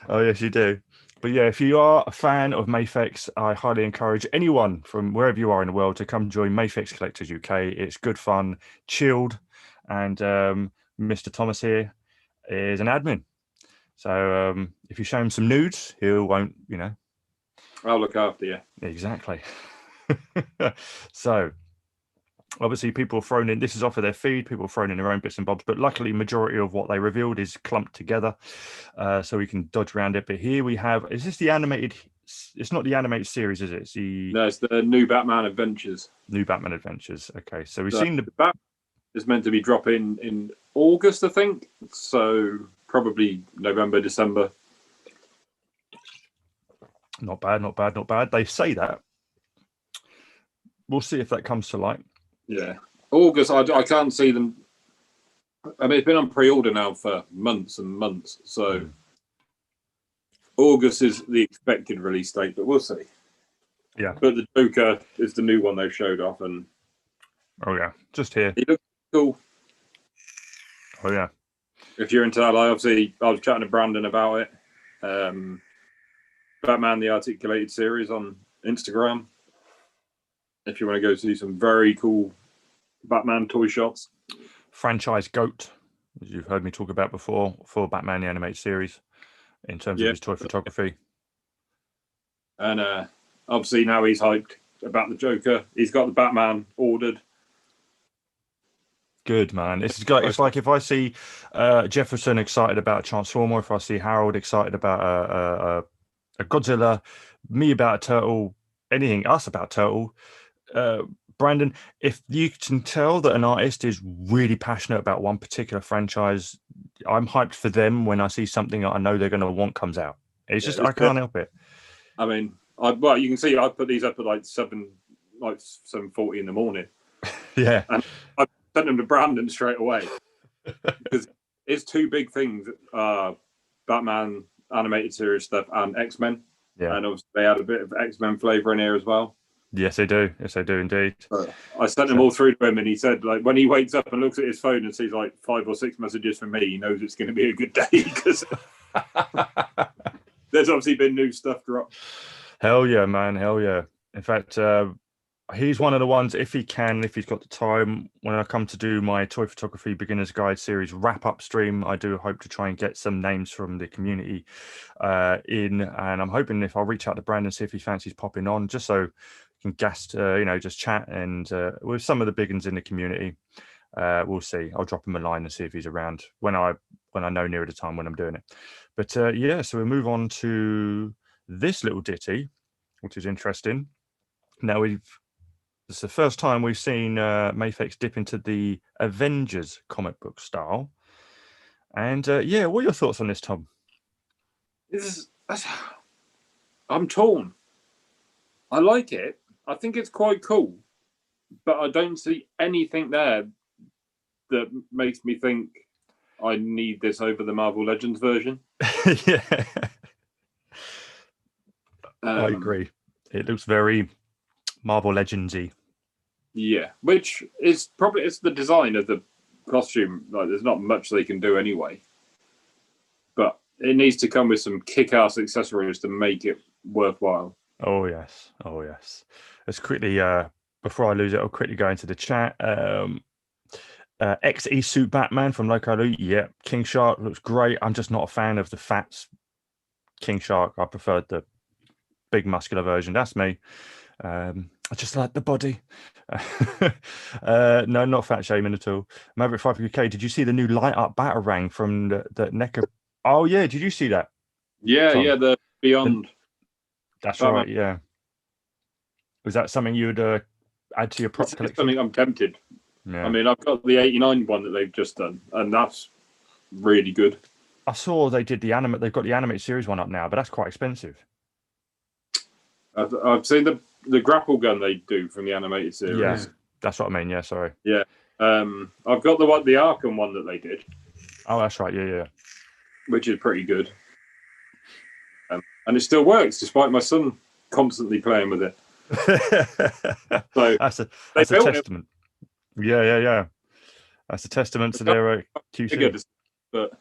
But yeah, if you are a fan of Mafex, I highly encourage anyone from wherever you are in the world to come join Mafex Collectors UK. It's good fun, chilled, and Mr. Thomas here is an admin. So if you show him some nudes, he won't, you know. I'll look after you. Exactly. So obviously people have thrown in, this is off of their feed, people have thrown in their own bits and bobs, but luckily majority of what they revealed is clumped together, so we can dodge around it. But here we have, is this the animated, it's not the animated series, is it? No, it's the new Batman Adventures. New Batman Adventures. Okay, so we've seen the Batman is meant to be dropping in August, I think, so probably November, December. Not bad, not bad, not bad. They say that. We'll see if that comes to light. Yeah, August. I can't see them. I mean, it's been on pre-order now for months and months. So August is the expected release date, but we'll see. Yeah. But the Joker is the new one they showed off, and oh yeah, just here. He looks cool. Oh yeah. If you're into that, I was chatting to Brandon about it. Batman the Articulated series on Instagram. If you want to go see some very cool Batman toy shots. Franchise GOAT, as you've heard me talk about before, for Batman the Animated Series, in terms of his toy photography. And obviously now he's hyped about the Joker. He's got the Batman ordered. Good, man. It's like if I see Jefferson excited about a Transformer, if I see Harold excited about a Godzilla, me about a Turtle, anything, us about Turtle, Brandon, if you can tell that an artist is really passionate about one particular franchise, I'm hyped for them when I see something that I know they're going to want comes out. It's just, I can't help it. I mean, well, you can see I put these up at like 7:40 in the morning. Yeah. And I sent them to Brandon straight away because it's two big things: Batman animated series stuff and X-Men. Yeah, and obviously they had a bit of X-Men flavor in here as well. Yes, they do. Yes, they do indeed. I sent them all through to him, and he said, like, when he wakes up and looks at his phone and sees like 5 or 6 messages from me, he knows it's going to be a good day because there's obviously been new stuff dropped. Hell yeah, man! Hell yeah! In fact, he's one of the ones, if he can, if he's got the time, when I come to do my Toy Photography Beginner's Guide series wrap-up stream, I do hope to try and get some names from the community in, and I'm hoping if I'll reach out to Brandon, see if he fancies popping on, just so we can just chat and with some of the big ones in the community. We'll see. I'll drop him a line and see if he's around when I know nearer the time when I'm doing it. But yeah, so we'll move on to this little ditty, which is interesting. Now it's the first time we've seen Mafex dip into the Avengers comic book style. And yeah, what are your thoughts on this, Tom? I'm torn. I like it. I think it's quite cool, but I don't see anything there that makes me think I need this over the Marvel Legends version. Yeah, I agree. It looks very Marvel Legends-y. Yeah, which is probably it's the design of the costume. Like, there's not much they can do anyway, but it needs to come with some kick-ass accessories to make it worthwhile. Oh yes, oh yes. Let's quickly, before I lose it, I'll quickly go into the chat. XE Suit Batman from Loco Loot. Yeah, King Shark looks great. I'm just not a fan of the fat King Shark. I preferred the big muscular version. That's me. I just like the body. No, not fat shaming at all. Maverick 5K, did you see the new light up Batarang from the NECA? Oh yeah, did you see that? Yeah, Tom? Yeah, the Beyond. That's right. Yeah. Was that something you would add to your prop collection? It's something I'm tempted. Yeah. I mean, I've got the 89 one that they've just done, and that's really good. I saw they did they've got the animated series one up now, but that's quite expensive. I've seen the grapple gun they do from the animated series. Yeah, that's what I mean. Yeah, sorry. Yeah, I've got the Arkham one that they did. Oh, that's right. Yeah. Which is pretty good, and it still works despite my son constantly playing with it. So that's a testament. Yeah. That's a testament to their QC. But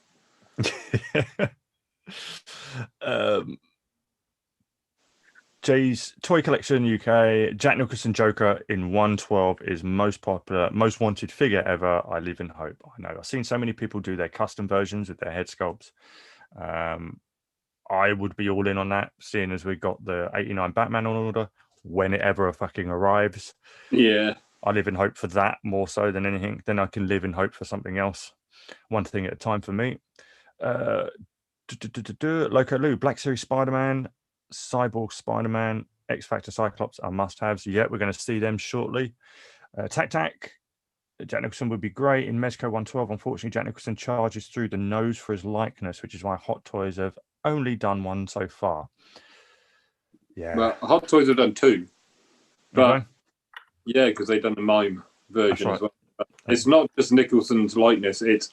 Jay's Toy Collection UK, Jack Nicholson Joker in 112 is most popular, most wanted figure ever. I live in hope. I know. I've seen so many people do their custom versions with their head sculpts. I would be all in on that, seeing as we got the 89 Batman on order when it ever fucking arrives. Yeah. I live in hope for that more so than anything. Then I can live in hope for something else. One thing at a time for me. Loco Lou, Black Series Spider-Man, Cyborg Spider-Man, X-Factor Cyclops are must-haves. Yeah, we're going to see them shortly. Tac Tac, Jack Nicholson would be great. In Mezco 112, unfortunately, Jack Nicholson charges through the nose for his likeness, which is why Hot Toys have only done one so far. Yeah. Well, Hot Toys have done two. But okay. Yeah, because they've done the mime version right. as well. It's not just Nicholson's likeness, it's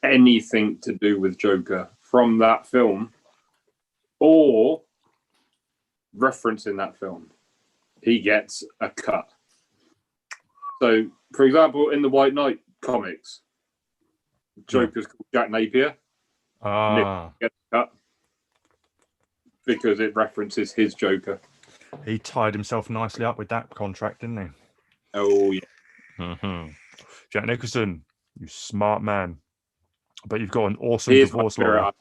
anything to do with Joker from that film or referencing that film. He gets a cut. So, for example, in the White Knight comics, Joker's called Jack Napier. Nick gets a cut because it references his Joker. He tied himself nicely up with that contract, didn't he? Oh, yeah. Mm-hmm. Jack Nicholson, you smart man. But you've got an awesome divorce lawyer. I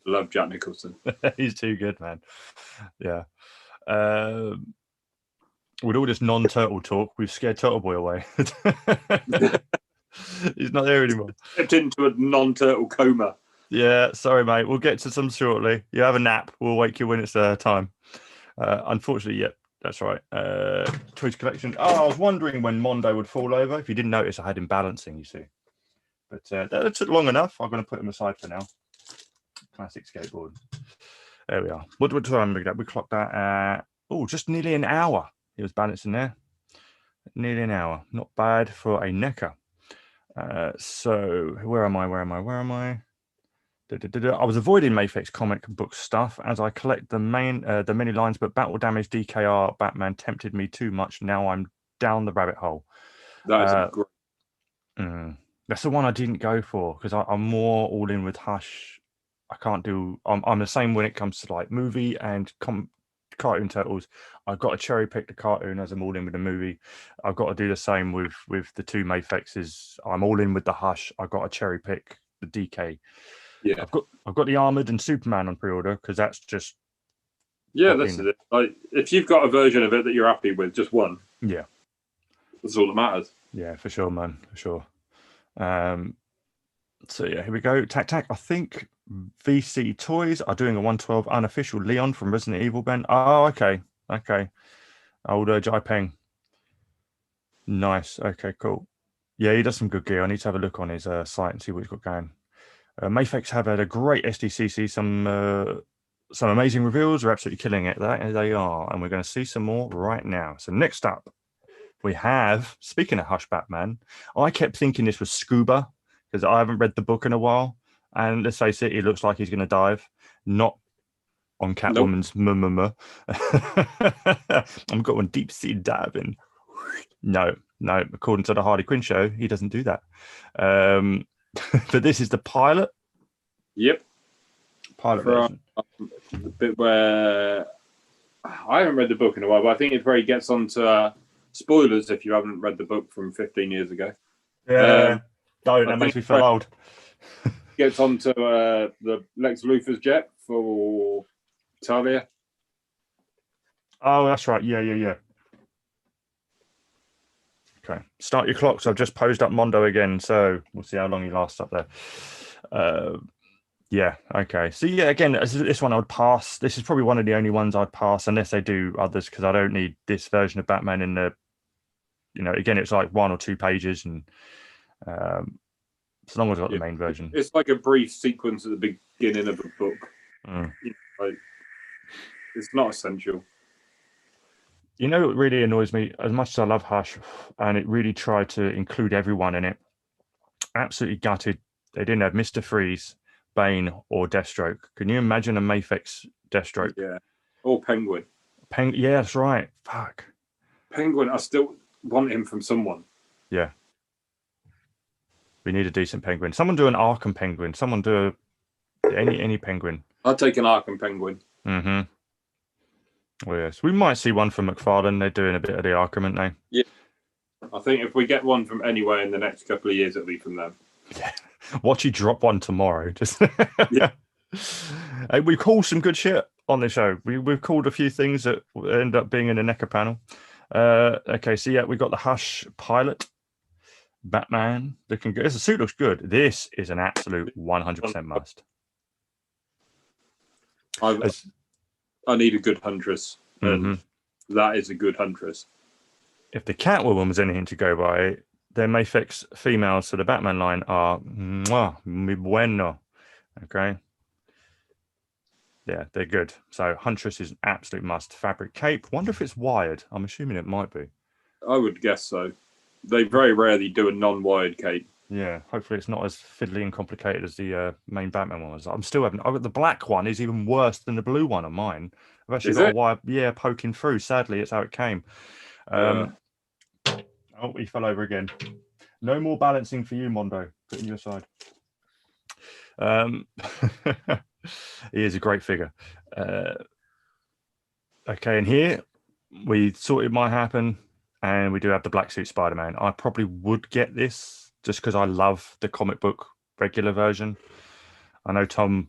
love Jack Nicholson. He's too good, man. Yeah. With all this non-turtle talk, we've scared Turtle Boy away. He's not there anymore. Stepped into a non-turtle coma. Yeah, sorry, mate. We'll get to some shortly. You have a nap. We'll wake you when it's time. Unfortunately, yep, that's right. Toys Collection. Oh, I was wondering when Mondo would fall over. If you didn't notice, I had him balancing, you see. But that took long enough. I'm going to put him aside for now. Classic skateboard. There we are. What time did we clocked that at? Oh, just nearly an hour. He was balancing there. Nearly an hour. Not bad for a NECA. So where am I? I was avoiding Mayfix comic book stuff as I collect the many lines, but Battle Damage DKR Batman tempted me too much. Now I'm down the rabbit hole. That is a great. That's the one I didn't go for because I'm more all in with Hush. I can't do. I'm the same when it comes to like movie and cartoon turtles. I've got to cherry pick the cartoon as I'm all in with the movie. I've got to do the same with the two Mayfixes. I'm all in with the Hush. I've got to cherry pick the DK. Yeah, I've got the Armored and Superman on pre-order because that's just. Yeah, that's it. Like if you've got a version of it that you're happy with, just one. Yeah, that's all that matters. Yeah, for sure, man, for sure. So yeah, here we go. Tac Tac. I think VC Toys are doing a 112 unofficial Leon from Resident Evil Ben. Oh, okay. Old Jai Peng. Nice. Okay, cool. Yeah, he does some good gear. I need to have a look on his site and see what he's got going. Mayfix have had a great SDCC. Some amazing reveals. They're absolutely killing it. They are, and we're going to see some more right now. So next up, we have, speaking of Hush Batman, I kept thinking this was Scuba because I haven't read the book in a while. And let's face it, he looks like he's going to dive. Not on Catwoman's I'm going deep sea diving. No. According to the Harley Quinn show, he doesn't do that. But this is the pilot. Yep. Pilot version. The bit where I haven't read the book in a while, but I think it's where he gets onto spoilers if you haven't read the book from 15 years ago. Yeah. That makes me feel old. Gets onto the Lex Luthor's jet for Talia. Oh, that's right. Yeah. Okay. Start your clocks. I've just posed up Mondo again, so we'll see how long he lasts up there. Yeah. Okay. So yeah, again, this one I would pass. This is probably one of the only ones I'd pass unless they do others because I don't need this version of Batman in the. Again, it's like 1 or 2 pages, and as long as I've got the main version. It's like a brief sequence at the beginning of a book. It's not essential. What really annoys me, as much as I love Hush, and it really tried to include everyone in it, absolutely gutted. They didn't have Mr. Freeze, Bane, or Deathstroke. Can you imagine a Mayfix Deathstroke? Yeah. Or Penguin. Yeah, that's right. Fuck. Penguin, I still want him from someone. Yeah. We need a decent Penguin. Someone do an Arkham Penguin. Someone do any Penguin. I'll take an Arkham Penguin. Mm-hmm. Well, yes, we might see one from McFarlane. They're doing a bit of the Arkham, aren't they? Yeah. I think if we get one from anywhere in the next couple of years, it'll be from them. Yeah. Watch you drop one tomorrow. Just Yeah. Hey, we called some good shit on the show. We've called a few things that end up being in the NECA panel. Okay, so yeah, we got the Hush pilot. Batman looking good. The suit looks good. This is an absolute 100% must. I need a good Huntress, and that is a good Huntress. If the Catwoman was anything to go by, their Mafex females for the Batman line are muy bueno. Okay. Yeah, they're good. So Huntress is an absolute must. Fabric cape. Wonder if it's wired. I'm assuming it might be. I would guess so. They very rarely do a non-wired cape. Yeah, hopefully it's not as fiddly and complicated as the main Batman one was. I'm still having. The black one is even worse than the blue one on mine. I've actually got a wire, poking through. Sadly, it's how it came. Oh, he fell over again. No more balancing for you, Mondo. Put in your side. He is a great figure. Okay, and here we thought it might happen, and we do have the black suit Spider-Man. I probably would get this just because I love the comic book regular version. I know Tom.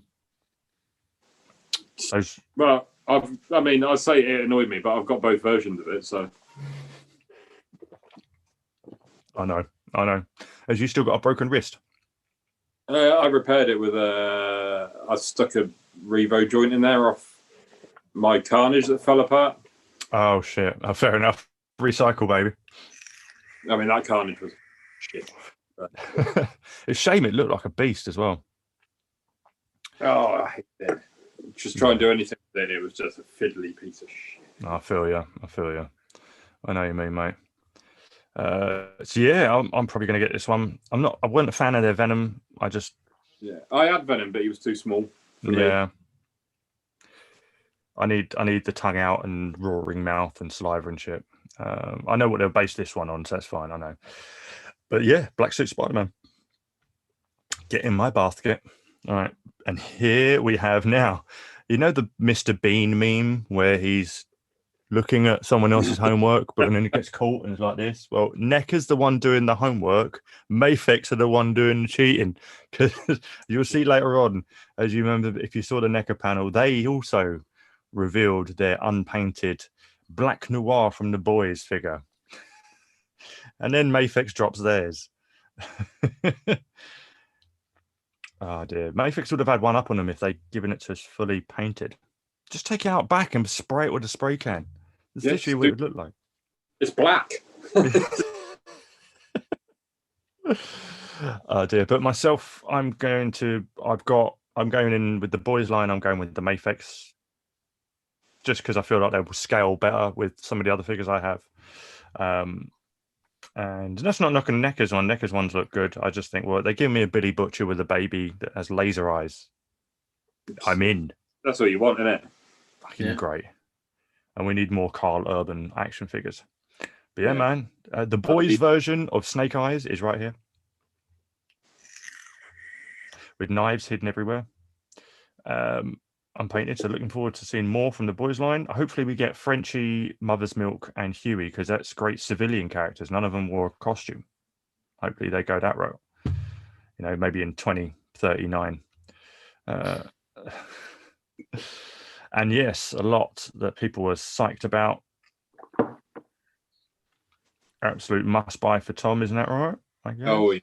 Well, I say it annoyed me, but I've got both versions of it, so. I know. Has you still got a broken wrist? I repaired it with I stuck a Revo joint in there off my Carnage that fell apart. Oh shit! Fair enough. Recycle, baby. I mean, that Carnage was shit. It's a shame it looked like a beast as well. Oh, I hate it. Just try and do anything with it. It was just a fiddly piece of shit. I feel you. I know you mean, mate. So yeah, I'm probably going to get this one. I wasn't a fan of their Venom. I had Venom, but he was too small for me. I need the tongue out and roaring mouth and saliva and shit. I know what they'll base this one on, so that's fine. I know. But yeah, Black Suit Spider-Man. Get in my basket. All right. And here we have now, you know, the Mr. Bean meme where he's looking at someone else's homework, but then he gets caught and it's like this. Well, NECA's the one doing the homework. Mafex are the one doing the cheating. Because you'll see later on, as you remember, if you saw the NECA panel, they also revealed their unpainted Black Noir from the Boys figure. And then Mafex drops theirs. Oh dear. Mafex would have had one up on them if they'd given it to us fully painted. Just take it out back and spray it with a spray can. That's literally what it would look like. It's black. Oh dear. But myself, I'm going in with the Boys line, I'm going with the Mafex. Just because I feel like they will scale better with some of the other figures I have. And that's not knocking NECA's on. NECA's ones look good. I just think, well, they give me a Billy Butcher with a baby that has laser eyes. I'm in. That's what you want, isn't it? Fucking great. And we need more Carl Urban action figures. But yeah, man, the Boys version of Snake Eyes is right here. With knives hidden everywhere. Unpainted, so looking forward to seeing more from the Boys line. Hopefully we get Frenchie, Mother's Milk, and Huey, because that's great civilian characters. None of them wore a costume. Hopefully they go that route. You know, maybe in 2039. And yes, a lot that people were psyched about. Absolute must buy for Tom, isn't that right? I guess. Oh, yeah.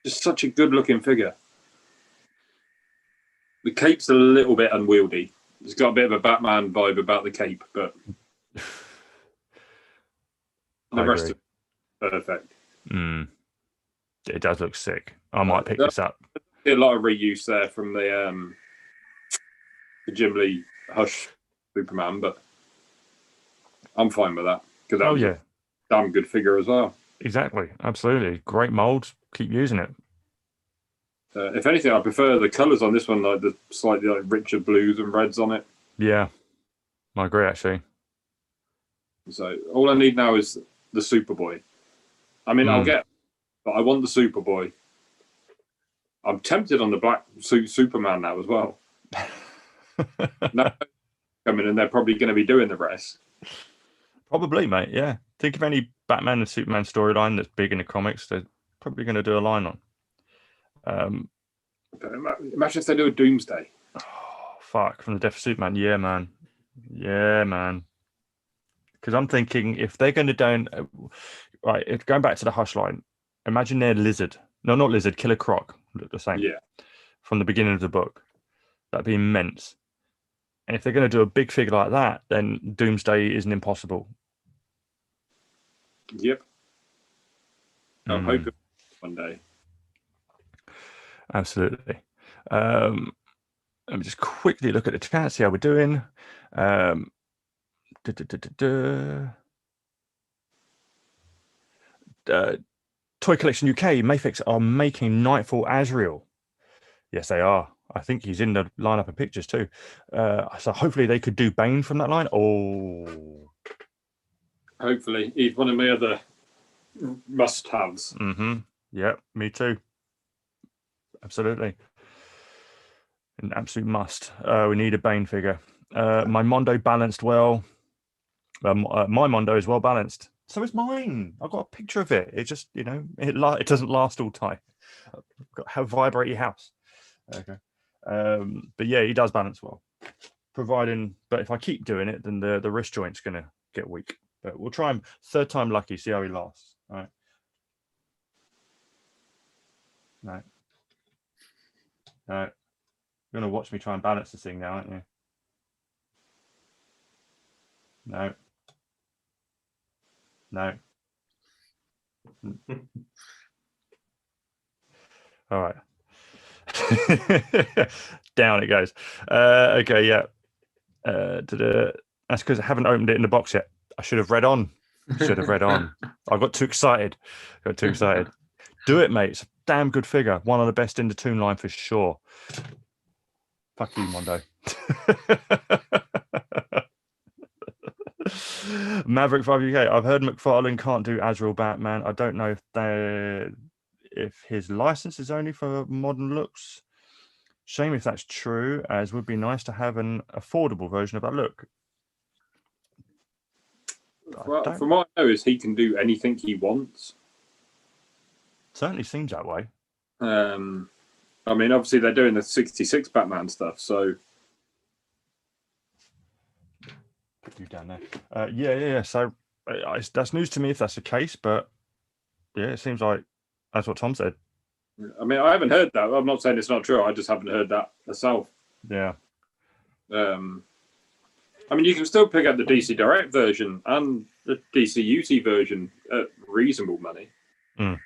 Just such a good looking figure. The cape's a little bit unwieldy. It's got a bit of a Batman vibe about the cape, but the rest of it perfect. It does look sick. I might pick this up. A lot of reuse there from the Jim Lee Hush Superman, but I'm fine with that because that was a damn good figure as well. Exactly, absolutely, great mold. Keep using it. If anything, I prefer the colours on this one, like the slightly richer blues and reds on it. Yeah, I agree actually. So all I need now is the Superboy. I mean, I'll get, but I want the Superboy. I'm tempted on the black suit Superman now as well. No, coming and they're probably going to be doing the rest. Probably, mate. Yeah. Think of any Batman and Superman storyline that's big in the comics. They're probably going to do a line on. But imagine if they do a Doomsday. Oh, fuck! From the Death of Superman. Yeah, man. Yeah, man. Because I'm thinking if they're going to do right, going back to the Hush line. Imagine they're Lizard. No, not Lizard. Killer Croc. Look the same. Yeah. From the beginning of the book, that'd be immense. And if they're going to do a big figure like that, then Doomsday isn't impossible. Yep. I'm hoping one day. Absolutely. Let me just quickly look at the chat, see how we're doing. Toy Collection UK, Mayfix are making Nightfall Azrael. Yes, they are. I think he's in the lineup of pictures too. So hopefully they could do Bane from that line. Oh. Hopefully. He's one of my other must-haves. Mm-hmm. Yeah, me too. Absolutely. An absolute must. We need a Bane figure. My Mondo balanced well. My Mondo is well balanced. So is mine. I've got a picture of it. It just, you know, it doesn't last all time. I've got a vibrating house. Okay. But yeah, he does balance well. But if I keep doing it, then the wrist joint's going to get weak. But we'll try him third time lucky, see how he lasts. All right. No. No. You're going to watch me try and balance this thing now, aren't you? No. No. All right. Down it goes. Okay, yeah. That's because I haven't opened it in the box yet. I should have read on. I got too excited. Do it, mate. It's a damn good figure. One of the best in the Toon line for sure. Fuck you, Mondo. Maverick 5 UK. I've heard McFarlane can't do Azrael Batman. I don't know if his license is only for modern looks. Shame if that's true, as would be nice to have an affordable version of that look. Well, from what I know is he can do anything he wants. Certainly seems that way. I mean, obviously they're doing the 66 Batman stuff, so put you down there. Yeah. So that's news to me if that's the case, but yeah, it seems like that's what Tom said. I mean, I haven't heard that. I'm not saying it's not true. I just haven't heard that myself. Yeah. I mean, you can still pick up the DC Direct version and the DC UC version at reasonable money. Mm.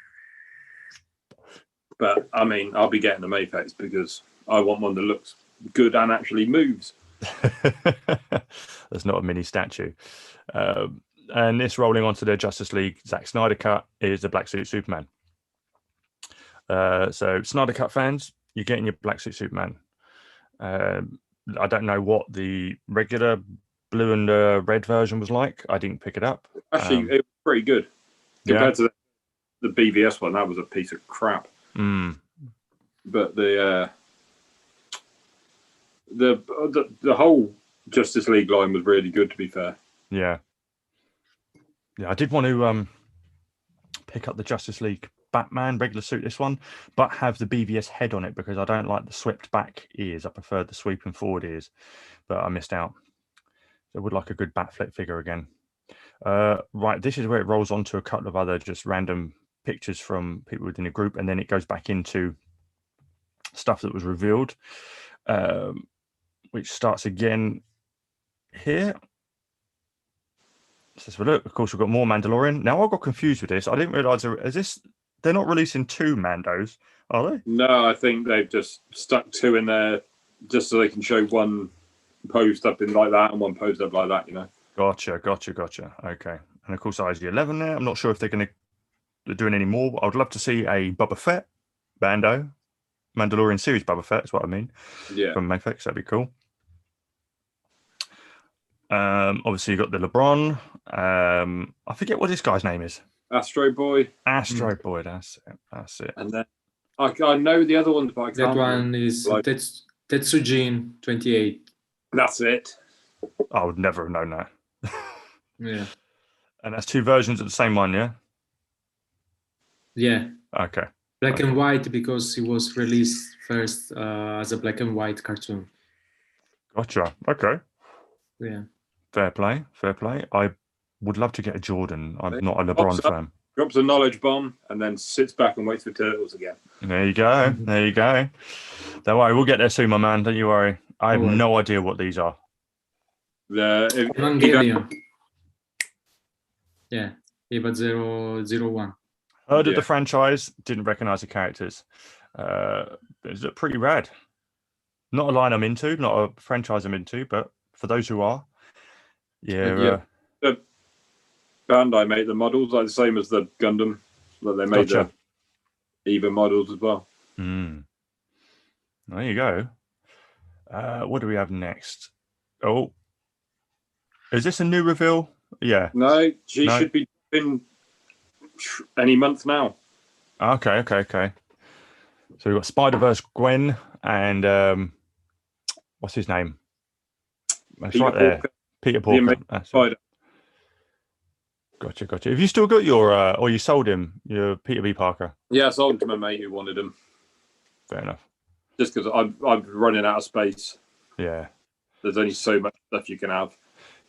But, I mean, I'll be getting the Mayfix because I want one that looks good and actually moves. There's not a mini statue. And this rolling onto their Justice League Zack Snyder cut is the Black Suit Superman. So Snyder Cut fans, you're getting your Black Suit Superman. I don't know what the regular blue and red version was like. I didn't pick it up. Actually, it was pretty good compared to the BVS one. That was a piece of crap. Mm. But the whole Justice League line was really good, to be fair. Yeah. I did want to pick up the Justice League Batman regular suit, this one, but have the BVS head on it because I don't like the swept back ears. I prefer the sweeping forward ears, but I missed out. So I would like a good Batfleck figure again. Right, this is where it rolls on to a couple of other just random pictures from people within the group, and then it goes back into stuff that was revealed, which starts again here. Says, well, look, of course, we've got more Mandalorian. Now, I got confused with this. I didn't realize they're not releasing 2 Mandos, are they? No, I think they've just stuck 2 in there just so they can show one post up in like that and one post up like that, you know. Gotcha. Okay. And of course, IG-11 there. I'm not sure if they're doing any more. I would love to see a Boba Fett Bando. Mandalorian series Boba Fett is what I mean. Yeah. From Mayfix, that'd be cool. Obviously, you got the LeBron. I forget what this guy's name is. Astro Boy. Astro Boy, that's it. And then I know the other ones, but I can't. That one is Tetsujin 28. That's it. I would never have known that. Yeah. And that's 2 versions of the same one, yeah? Yeah. Okay. Black and white because it was released first as a black and white cartoon. Gotcha. Okay. Yeah. Fair play. Fair play. I would love to get a Jordan. I'm not a LeBron fan. Drops a knowledge bomb and then sits back and waits for turtles again. There you go. There you go. Don't worry, we'll get there soon, my man. Don't you worry. I have no idea what these are. Evangelion. Yeah. Eva 001. Heard of the franchise, didn't recognize the characters. It's pretty rad. Not a line I'm into, not a franchise I'm into, but for those who are, the Bandai made the models like the same as the Gundam. Like they made the Eva models as well. There you go. What do we have next? Oh, is this a new reveal? Yeah. No, she should be in any month now. Okay. So we've got Spider-Verse Gwen and what's his name? That's Peter right there. Porker. Peter Porker. Spider. Gotcha. Have you still got your, or you sold him, your Peter B. Parker? Yeah, I sold him to my mate who wanted him. Fair enough. Just because I'm running out of space. Yeah. There's only so much stuff you can have.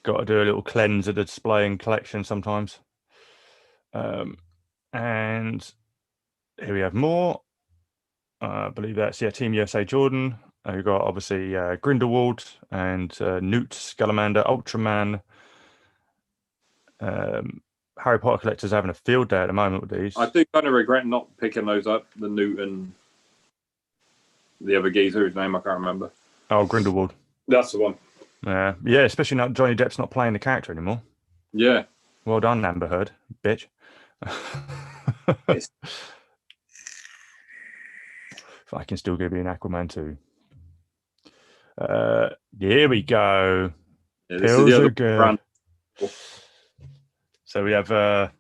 Got to do a little cleanse of the display and collection sometimes. And here we have more. I believe that's, Team USA Jordan. We've got, obviously, Grindelwald and Newt Scamander, Ultraman. Harry Potter collectors are having a field day at the moment with these. I do kind of regret not picking those up. The Newt and the other geezer, whose name I can't remember. Oh, Grindelwald. That's the one. Yeah, especially now Johnny Depp's not playing the character anymore. Yeah. Well done, Amber Heard, bitch. If I can still give you an Aquaman too. Here we go. Yeah, this is the other brand. So we have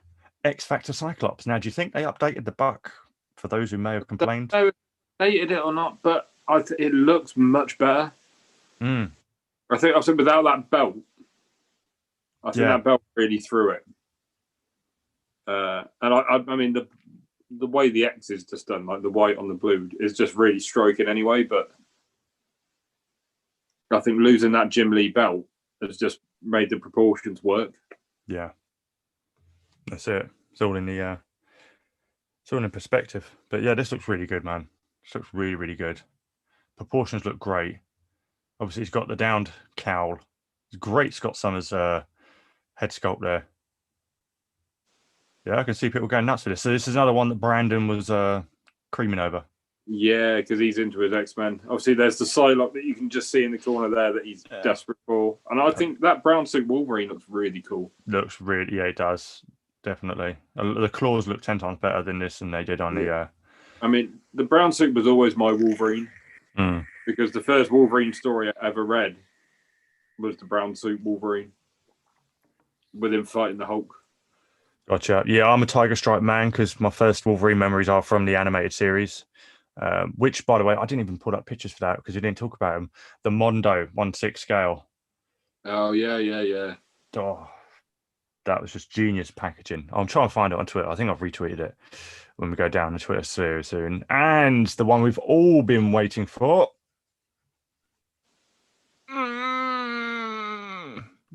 X Factor Cyclops. Now, do you think they updated the buck for those who may have complained? I don't know if they updated it or not, but it looks much better. I think without that belt, I think that belt really threw it. And I mean the way the X is just done, like the white on the blue, is just really striking anyway. But I think losing that Jim Lee belt has just made the proportions work. Yeah, that's it. It's all in the it's all in perspective. But yeah, this looks really good, man. This looks really, really good. Proportions look great. Obviously, he's got the downed cowl. It's great Scott Summers head sculpt there. Yeah, I can see people going nuts with this. So this is another one that Brandon was creaming over. Yeah, because he's into his X-Men. Obviously, there's the Psylocke that you can just see in the corner there that he's desperate for. And I think that brown suit Wolverine looks really cool. Looks really, it does. Definitely. The claws look 10 times better than this than they did on the... I mean, the brown suit was always my Wolverine. Because the first Wolverine story I ever read was the brown suit Wolverine with him fighting the Hulk. Gotcha. Yeah, I'm a Tiger Stripe man because my first Wolverine memories are from the animated series, which, by the way, I didn't even put up pictures for that because you didn't talk about them. The Mondo 1/6 scale. Oh, yeah. Oh, that was just genius packaging. I'm trying to find it on Twitter. I think I've retweeted it when we go down the Twitter sphere soon. And the one we've all been waiting for.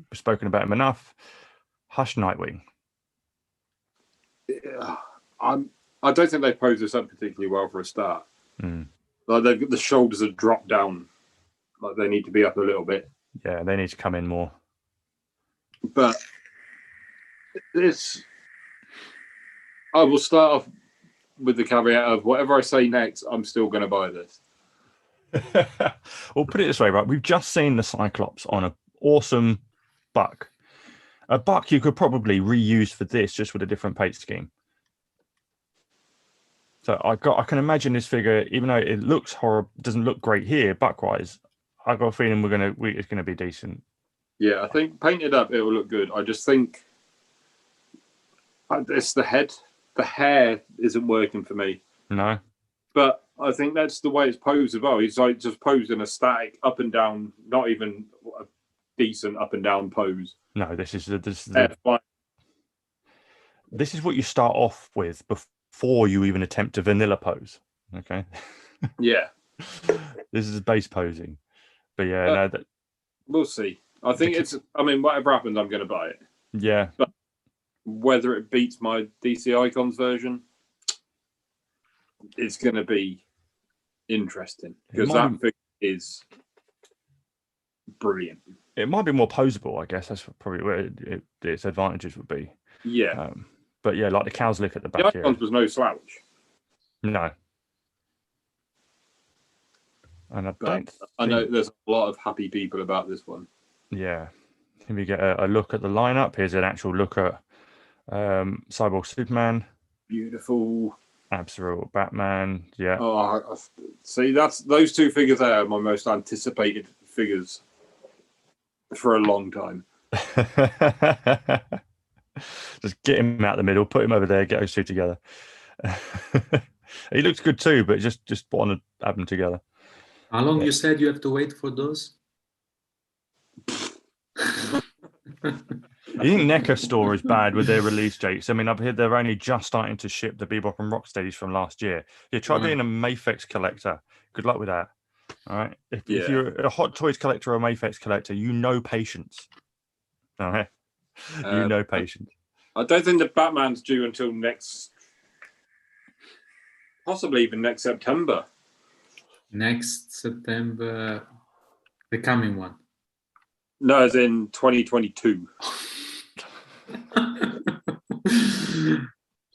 We've spoken about him enough. Hush Nightwing. I don't think they pose this up particularly well for a start. Like the shoulders are dropped down. Like they need to be up a little bit. Yeah, they need to come in more. But I will start off with the caveat of whatever I say next, I'm still going to buy this. Well, put it this way, right? We've just seen the Cyclops on an awesome buck. A buck you could probably reuse for this, just with a different paint scheme. So I can imagine this figure, even though it looks horrible, doesn't look great here, buck-wise. I've got a feeling it's gonna be decent. Yeah, I think painted up it will look good. I just think it's the head. The hair isn't working for me. No. But I think that's the way it's posed as well. He's like just posed in a static up and down, not even a decent up and down pose. No, this is what you start off with before you even attempt a vanilla pose. Okay. Yeah. This is base posing. But yeah, we'll see. I think I mean, whatever happens, I'm going to buy it. Yeah. But whether it beats my DC Icons version, it's going to be interesting because that figure is brilliant. It might be more posable, I guess. That's probably where its advantages would be. Yeah. But yeah, like the cow's lick at the back here. The Icons was no slouch. No. And I know there's a lot of happy people about this one. Yeah. If we get a look at the lineup, here's an actual look at Cyborg Superman. Beautiful. Absolute Batman. Yeah. Oh, see, those two figures there are my most anticipated figures for a long time. Just get him out the middle, put him over there, get those two together. He looks good too, but just want to have them together. How long you said you have to wait for those? You think NECA store is bad with their release dates? I mean, I've heard they're only just starting to ship the Bebop and Rocksteadies from last year. Yeah, try being a Mafex collector. Good luck with that. All right. If you're a Hot Toys collector or a Mafex collector, you know patience. All right. You know patience. I don't think the Batman's due until possibly even next September. Next September, the coming one. No, as in 2022.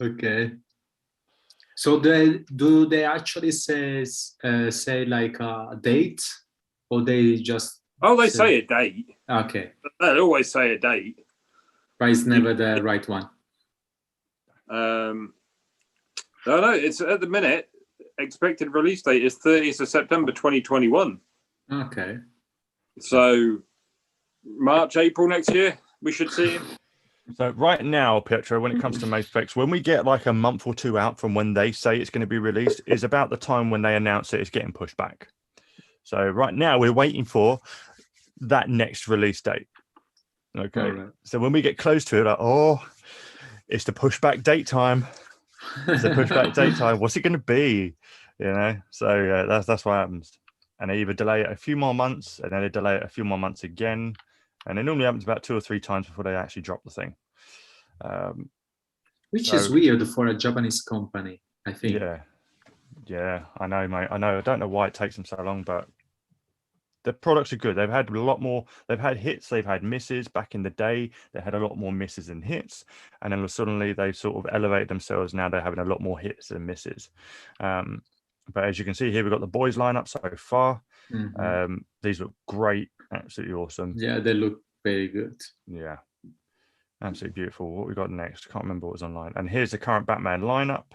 Okay. So do they actually say like a date, or they just? Oh, they say a date. Okay. They always say a date. But it's never the right one. No, it's at the minute. Expected release date is 30th of September 2021. Okay. So March, April next year, we should see him. So right now, Pietro, when it comes to Mafex, when we get like a month or two out from when they say it's going to be released, is about the time when they announce it's getting pushed back. So right now we're waiting for that next release date. Okay. Right. So when we get close to it, like, oh, it's the pushback date time. It's the pushback date time. What's it going to be? You know. So that's what happens. And they either delay it a few more months, and then they delay it a few more months again, and it normally happens about 2 or 3 times before they actually drop the thing. Which is weird for a Japanese company, I think. Yeah, I know, mate. I know. I don't know why it takes them so long, but the products are good. They've had a lot more. They've had hits. They've had misses. Back in the day, they had a lot more misses than hits, and then suddenly they sort of elevated themselves. Now they're having a lot more hits than misses. But as you can see here, we've got the boys lineup so far. Mm-hmm. These look great, absolutely awesome. Yeah, they look very good. Yeah, absolutely beautiful. What we got next? Can't remember what was online. And here's the current Batman lineup.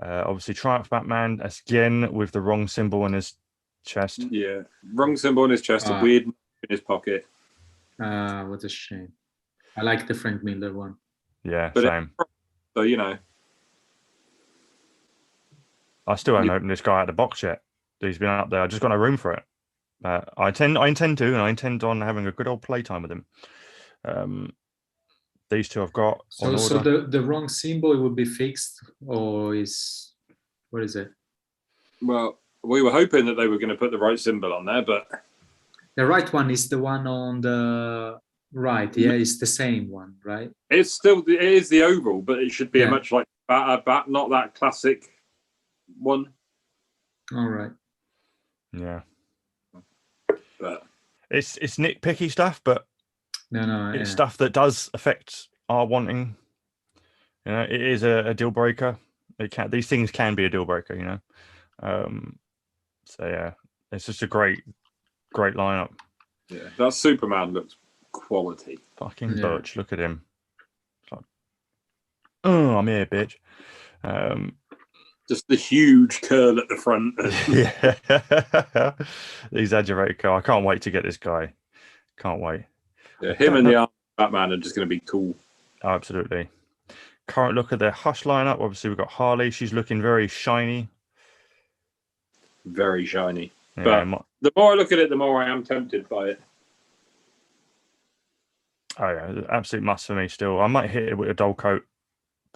Obviously, Triumph Batman again with the wrong symbol in his chest. Yeah, wrong symbol in his chest, a weird in his pocket. What a shame. I like the Frank Miller one. Yeah, but same. So you know. I still haven't opened this guy out of the box yet. He's been up there. I just got no room for it. I intend to, and I intend on having a good old playtime with him. These two I've got. So the wrong symbol would be fixed, or what is it? Well, we were hoping that they were going to put the right symbol on there, but the right one is the one on the right. Yeah, it's the same one, right? It is the oval, but it should be a much like bat, not that classic one. All right. Yeah. But it's nitpicky stuff, but it's stuff that does affect our wanting. You know, it is a deal breaker. These things can be a deal breaker, you know. So yeah, it's just a great lineup. Yeah, that Superman looks quality. Fucking Butch, look at him. Like, oh, I'm here, bitch. Just the huge curl at the front. Yeah, the exaggerated curl. I can't wait to get this guy. Can't wait. Yeah, him and the Batman are just going to be cool. Oh, absolutely. Current look at their Hush lineup. Obviously, we've got Harley. She's looking very shiny. very shiny. Yeah, but the more I look at it, the more I am tempted by it. Oh yeah, absolute must for me still. I might hit it with a dull coat,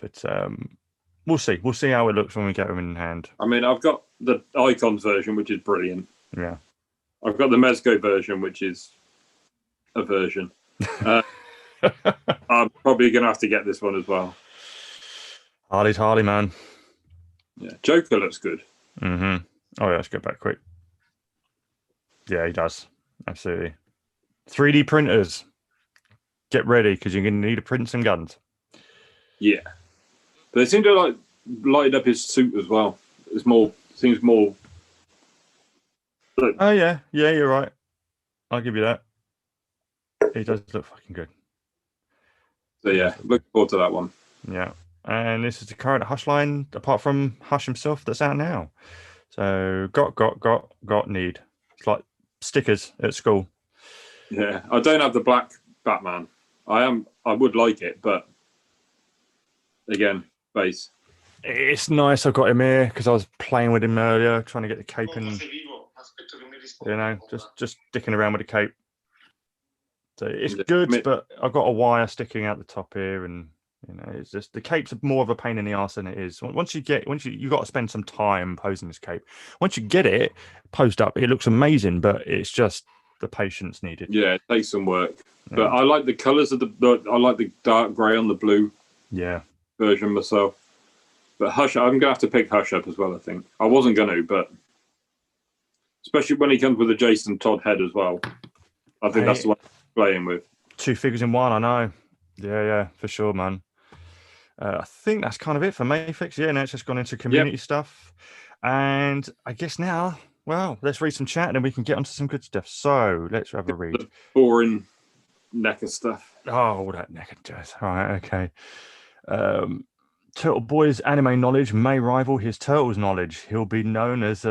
but we'll see. We'll see how it looks when we get them in hand. I mean, I've got the Icons version, which is brilliant. Yeah. I've got the Mezco version, which is a version. I'm probably going to have to get this one as well. Harley's Harley, man. Yeah, Joker looks good. Mm-hmm. Oh yeah, let's go back quick. Yeah, he does. Absolutely. 3D printers. Get ready, because you're going to need to print some guns. Yeah. But they seem to like lighten up his suit as well. It's more, seems more. Oh yeah, yeah, you're right. I'll give you that. He does look fucking good. So yeah, looking forward to that one. Yeah, and this is the current Hush line, apart from Hush himself, that's out now. So got need. It's like stickers at school. Yeah, I don't have the black Batman. I would like it, but again, base. It's nice I've got him here because I was playing with him earlier, trying to get the cape and, you know, just sticking around with the cape. So it's good, but I've got a wire sticking out the top here, and you know, it's just the cape's more of a pain in the ass than it is. Once you got to spend some time posing this cape. Once you get it posed up, it looks amazing, but it's just the patience needed. Yeah, it takes some work. Yeah. But I like the colours of I like the dark grey on the blue. Yeah. Version myself. But Hush, I'm gonna have to pick Hush up as well. I think I wasn't gonna, but especially when he comes with a Jason Todd head as well. I think that's the one I'm playing with. 2 figures in one. I know. Yeah, for sure, man. I think that's kind of it for Mayfix. Yeah, now it's just gone into community stuff, and I guess now, well, let's read some chat and then we can get onto some good stuff. So let's have a read. The boring NECA stuff. Oh, all that NECA jazz. All right, okay. Turtle Boy's anime knowledge may rival his Turtles knowledge. He'll be known as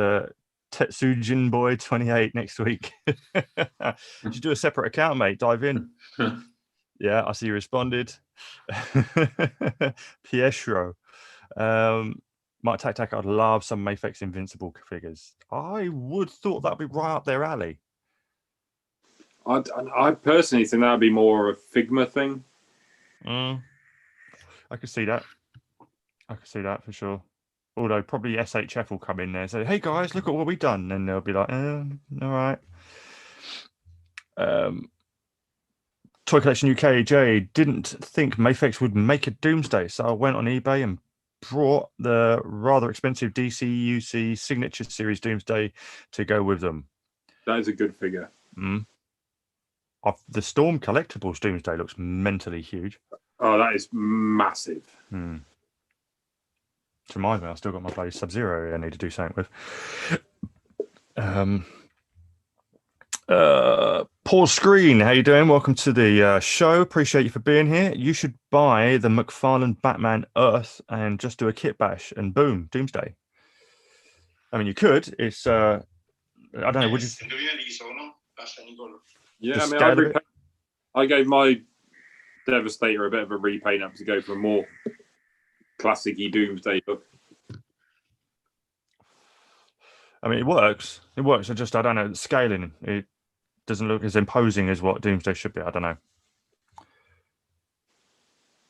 Tetsujin Boy 28 next week. Did you do a separate account, mate? Dive in. Yeah, I see you responded. Pietro. Mike Tac, I'd love some Mayfix Invincible figures. I would thought that'd be right up their alley. I personally think that'd be more a Figma thing. I could see that. I could see that for sure. Although probably SHF will come in there and say, "Hey guys, look at what we've done," and they'll be like, "All right." Toy Collection UK, Jay didn't think Mayfix would make a Doomsday, so I went on eBay and brought the rather expensive DCUC Signature Series Doomsday to go with them. That is a good figure. The Storm Collectibles Doomsday looks mentally huge. Oh, that is massive. To remind me, I still got my bloody Sub-Zero I need to do something with. Paul Screen, how you doing? Welcome to the show. Appreciate you for being here. You should buy the McFarlane Batman Earth and just do a kit bash and boom, Doomsday. I mean, you could. It's I don't know. Would you? Yeah, I mean, I gave my Devastator a bit of a repaint up to go for a more classic-y Doomsday look. I mean, it works. It works. I don't know. The scaling, it doesn't look as imposing as what Doomsday should be. I don't know.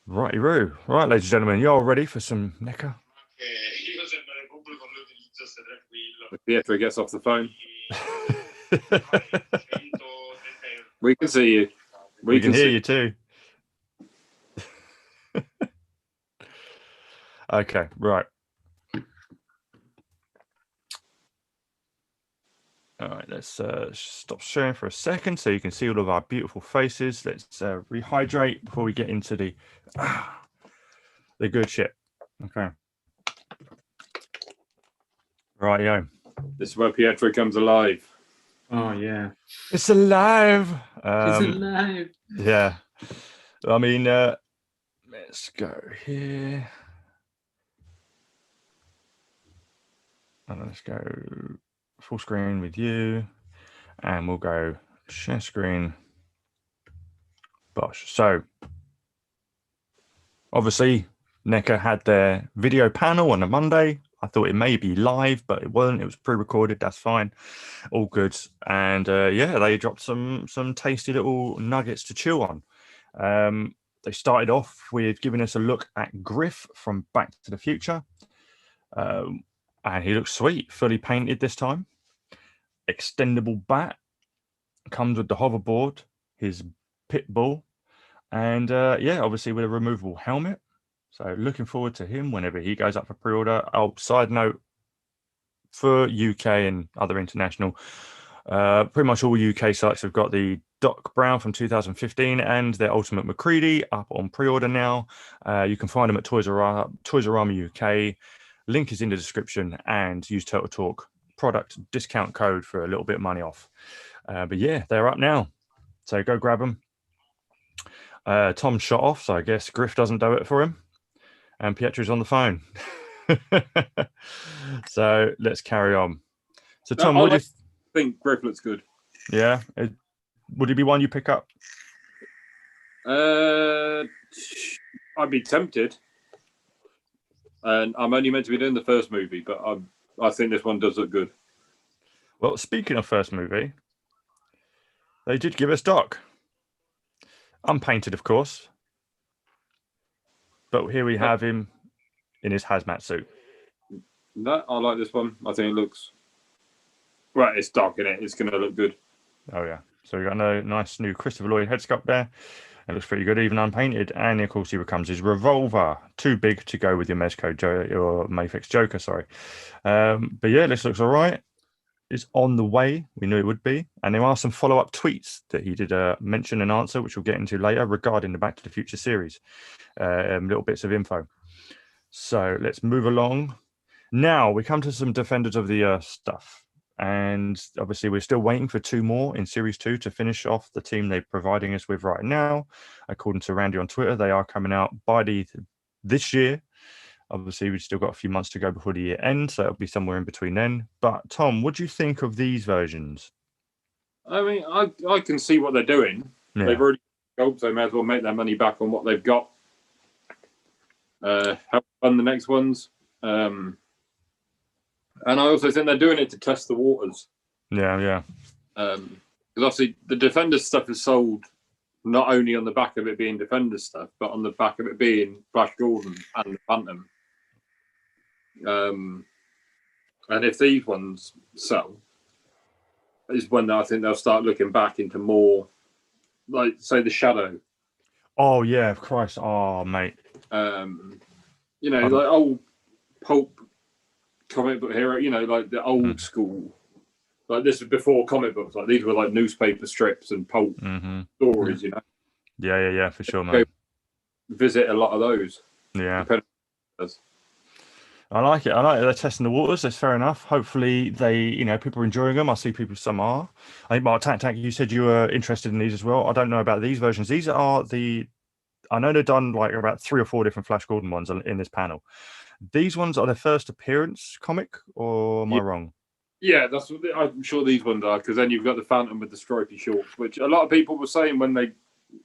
Righty-roo. Right, ladies and gentlemen, you're all ready for some NECA? Pietro gets off the phone. We can see you. We can hear you too. Okay, right. All right, let's stop sharing for a second so you can see all of our beautiful faces. Let's rehydrate before we get into the good shit. Okay. Right, yo. This is where Pietro comes alive. Oh, yeah. It's alive. It's alive. Yeah. I mean, let's go here. And let's go full screen with you. And we'll go share screen. Bosh. So, obviously, NECA had their video panel on a Monday. I thought it may be live, but it wasn't. It was pre-recorded. That's fine. All good. And yeah, they dropped some tasty little nuggets to chew on. They started off with giving us a look at Griff from Back to the Future. And he looks sweet, fully painted this time. Extendable bat. Comes with the hoverboard, his pit bull, and yeah, obviously with a removable helmet. So looking forward to him whenever he goes up for pre-order. Oh, side note, for UK and other international, pretty much all UK sites have got the Doc Brown from 2015 and their Ultimate McCready up on pre-order now. You can find them at Toys R UK. Link is in the description, and use Turtle Talk product discount code for a little bit of money off. But yeah, they're up now. So go grab them. Tom shot off, so I guess Griff doesn't do it for him. And Pietro's on the phone. So let's carry on. So Tom, what do you think? Griff looks good. Yeah. Would it be one you pick up? I'd be tempted. And I'm only meant to be doing the first movie, but I think this one does look good. Well, speaking of first movie, they did give us Doc. Unpainted, of course. But here we have him in his hazmat suit. No, I like this one. I think it looks... Well, it's dark in it. It's going to look good. Oh, yeah. So we've got a nice new Christopher Lloyd head sculpt there. It looks pretty good, even unpainted. And, of course, he becomes his revolver. Too big to go with your Mezco or Mayfix Joker, sorry. But, yeah, this looks all right. It's on the way. We knew it would be. And there are some follow-up tweets that he did mention and answer, which we'll get into later, regarding the Back to the Future series. Little bits of info. So let's move along. Now we come to some Defenders of the Earth stuff. And obviously we're still waiting for 2 more in Series 2 to finish off the team they're providing us with right now. According to Randy on Twitter, they are coming out by this year. Obviously, we've still got a few months to go before the year ends, so it'll be somewhere in between then. But Tom, what do you think of these versions? I mean, I can see what they're doing. Yeah. They've already got, so they may as well make their money back on what they've got. Help fund the next ones. And I also think they're doing it to test the waters. Yeah, yeah. Because obviously the Defenders stuff is sold not only on the back of it being Defenders stuff, but on the back of it being Flash Gordon and the Phantom. And if these ones sell, is when I think they'll start looking back into more, like, say, the Shadow. Oh, yeah, of Christ. Oh, mate. You know, like old pulp comic book hero, you know, like the old school. Like, this was before comic books. Like, these were like newspaper strips and pulp stories, you know. Yeah, for sure, man. Visit a lot of those. Yeah. I like it. I like it. They're testing the waters. That's fair enough. Hopefully people are enjoying them. I see some are. I think, Mark Tack, you said you were interested in these as well. I don't know about these versions. These are I know they've done like about 3 or 4 different Flash Gordon ones in this panel. These ones are their first appearance comic, or am I wrong? Yeah, that's what I'm sure these ones are, because then you've got the Phantom with the stripy shorts, which a lot of people were saying when they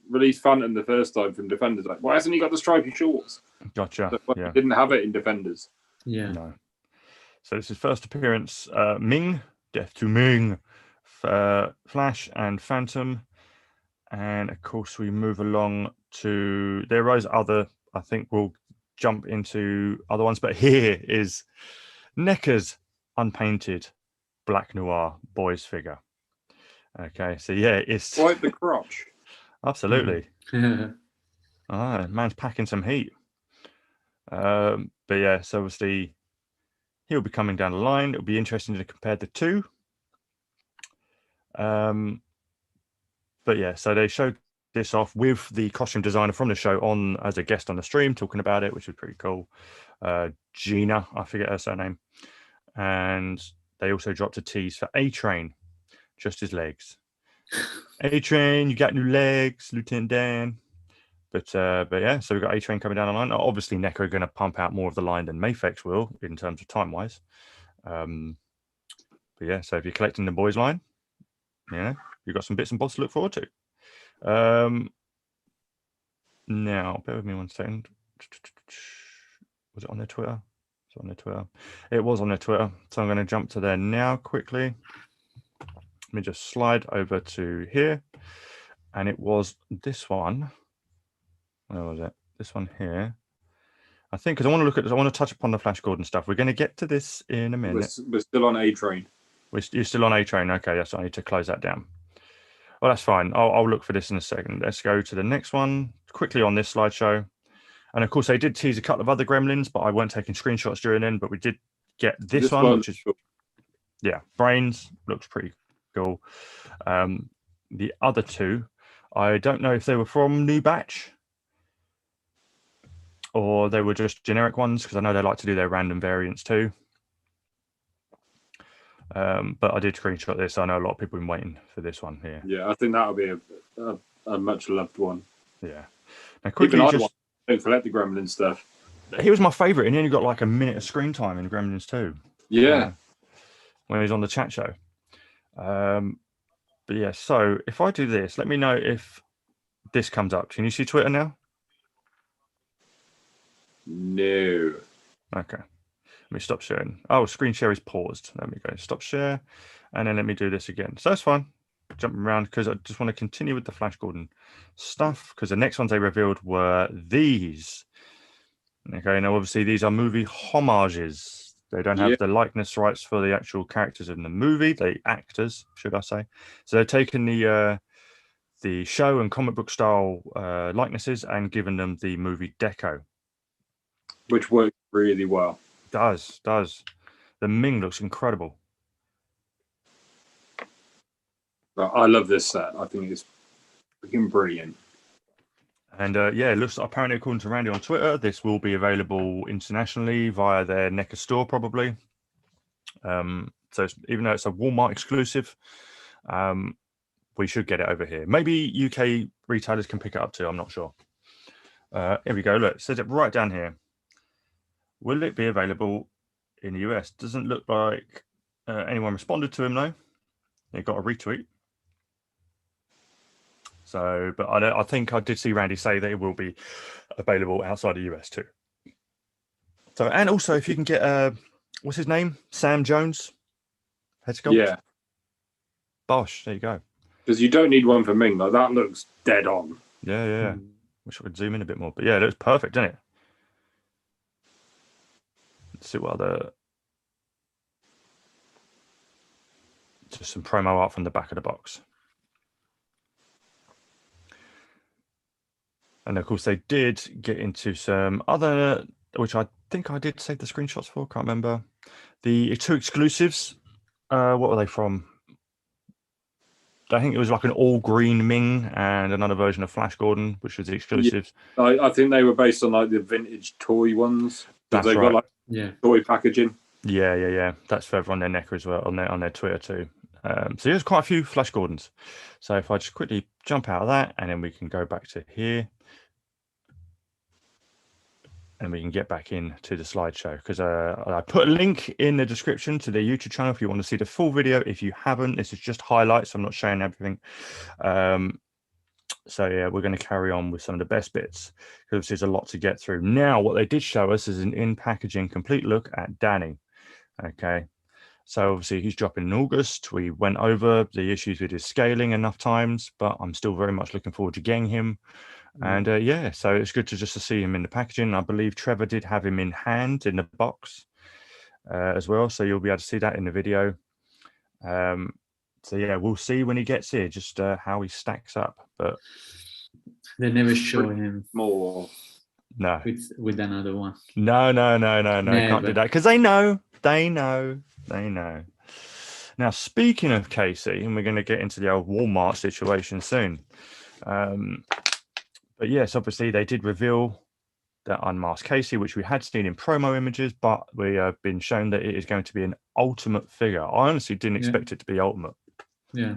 released Phantom the first time from Defenders, like, why hasn't he got the stripy shorts? Gotcha. So, he didn't have it in Defenders. Yeah. No. So this is first appearance, Ming, Death to Ming, Flash and Phantom. And of course we move along to, there is other, I think we'll jump into other ones, but here is NECA's unpainted Black Noir boys figure. Okay, so yeah, it's quite the crotch. Absolutely. Man's packing some heat. But yeah, so obviously he'll be coming down the line. It'll be interesting to compare the two. But yeah, so they showed this off with the costume designer from the show on as a guest on the stream, talking about it, which was pretty cool. Gina, I forget her surname. And they also dropped a tease for A-Train, just his legs. A-Train, you got new legs, Lieutenant Dan. But yeah, so we've got A-Train coming down the line. Obviously, NECA are going to pump out more of the line than Mayfix will in terms of time-wise. But yeah, so if you're collecting the boys line, yeah, you've got some bits and bobs to look forward to. Now, bear with me one second. Was it on their Twitter? It's on their Twitter. It was on their Twitter. So I'm going to jump to there now quickly. Let me just slide over to here. And it was this one. Where was it? This one here. I think because I want to look at this, I want to touch upon the Flash Gordon stuff. We're going to get to this in a minute. We're still on A train. You're still on A train. Okay, yes, I need to close that down. Well, that's fine. I'll look for this in a second. Let's go to the next one quickly on this slideshow. And of course, they did tease a couple of other gremlins, but I weren't taking screenshots during then. But we did get this one, which is, yeah, Brains. Looks pretty cool. The other two, I don't know if they were from New Batch or they were just generic ones, because I know they like to do their random variants too. But I did screenshot this. I know a lot of people have been waiting for this one here. Yeah, I think that'll be a much loved one. Yeah. Now, quickly, don't collect the Gremlin stuff. He was my favourite, and he only got like a minute of screen time in Gremlins 2. Yeah. When he was on the chat show. But yeah, so if I do this, let me know if this comes up. Can you see Twitter now? No. Okay. Let me stop sharing. Oh, screen share is paused. There we go. Stop share. And then let me do this again. So that's fine. Jumping around because I just want to continue with the Flash Gordon stuff, because the next ones they revealed were these. Okay, now obviously these are movie homages. They don't have the likeness rights for the actual characters in the movie, the actors, should I say. So they've taken the show and comic book style likenesses and given them the movie deco. Which works really well. Does. The Ming looks incredible. I love this set. I think it's freaking brilliant. And yeah, it looks, apparently according to Randy on Twitter, this will be available internationally via their NECA store probably. So even though it's a Walmart exclusive, we should get it over here. Maybe UK retailers can pick it up too, I'm not sure. Here we go, look, it says it right down here. Will it be available in the US? Doesn't look like anyone responded to him though. They got a retweet. So, but I think I did see Randy say that it will be available outside the US too. So, and also if you can get, what's his name? Sam Jones, head sculpt. Yeah. Bosh, there you go. Because you don't need one for Ming. Like that looks dead on. Yeah. Wish I could zoom in a bit more, but yeah, it looks perfect, doesn't it? Let's see what other. Just some promo art from the back of the box. And of course, they did get into some other, which I think I did save the screenshots for, can't remember. The two exclusives, what were they from? I think it was like an all green Ming and another version of Flash Gordon, which was the exclusives. Yeah, I think they were based on like the vintage toy ones. That's they right. got like toy packaging. Yeah. That's further on their NECA as well, on their Twitter too. So there's quite a few Flash Gordons. So if I just quickly jump out of that, and then we can go back to here. And we can get back into the slideshow, because I put a link in the description to their YouTube channel if you want to see the full video. If you haven't, this is just highlights. I'm not showing everything. So yeah, we're going to carry on with some of the best bits, because there's a lot to get through. Now, what they did show us is an in-packaging complete look at Danny. Okay. So obviously he's dropping in August. We went over the issues with his scaling enough times, but I'm still very much looking forward to getting him. And yeah, so it's good to see him in the packaging. I believe Trevor did have him in hand in the box as well, so you'll be able to see that in the video. So yeah, we'll see when he gets here just how he stacks up. But they never show him more. No, with another one. No, can't do that, because they know. Now, speaking of Casey, and we're going to get into the old Walmart situation soon. But yes, obviously they did reveal that unmasked Casey, which we had seen in promo images, but we have been shown that it is going to be an ultimate figure. I honestly didn't expect it to be ultimate. Yeah.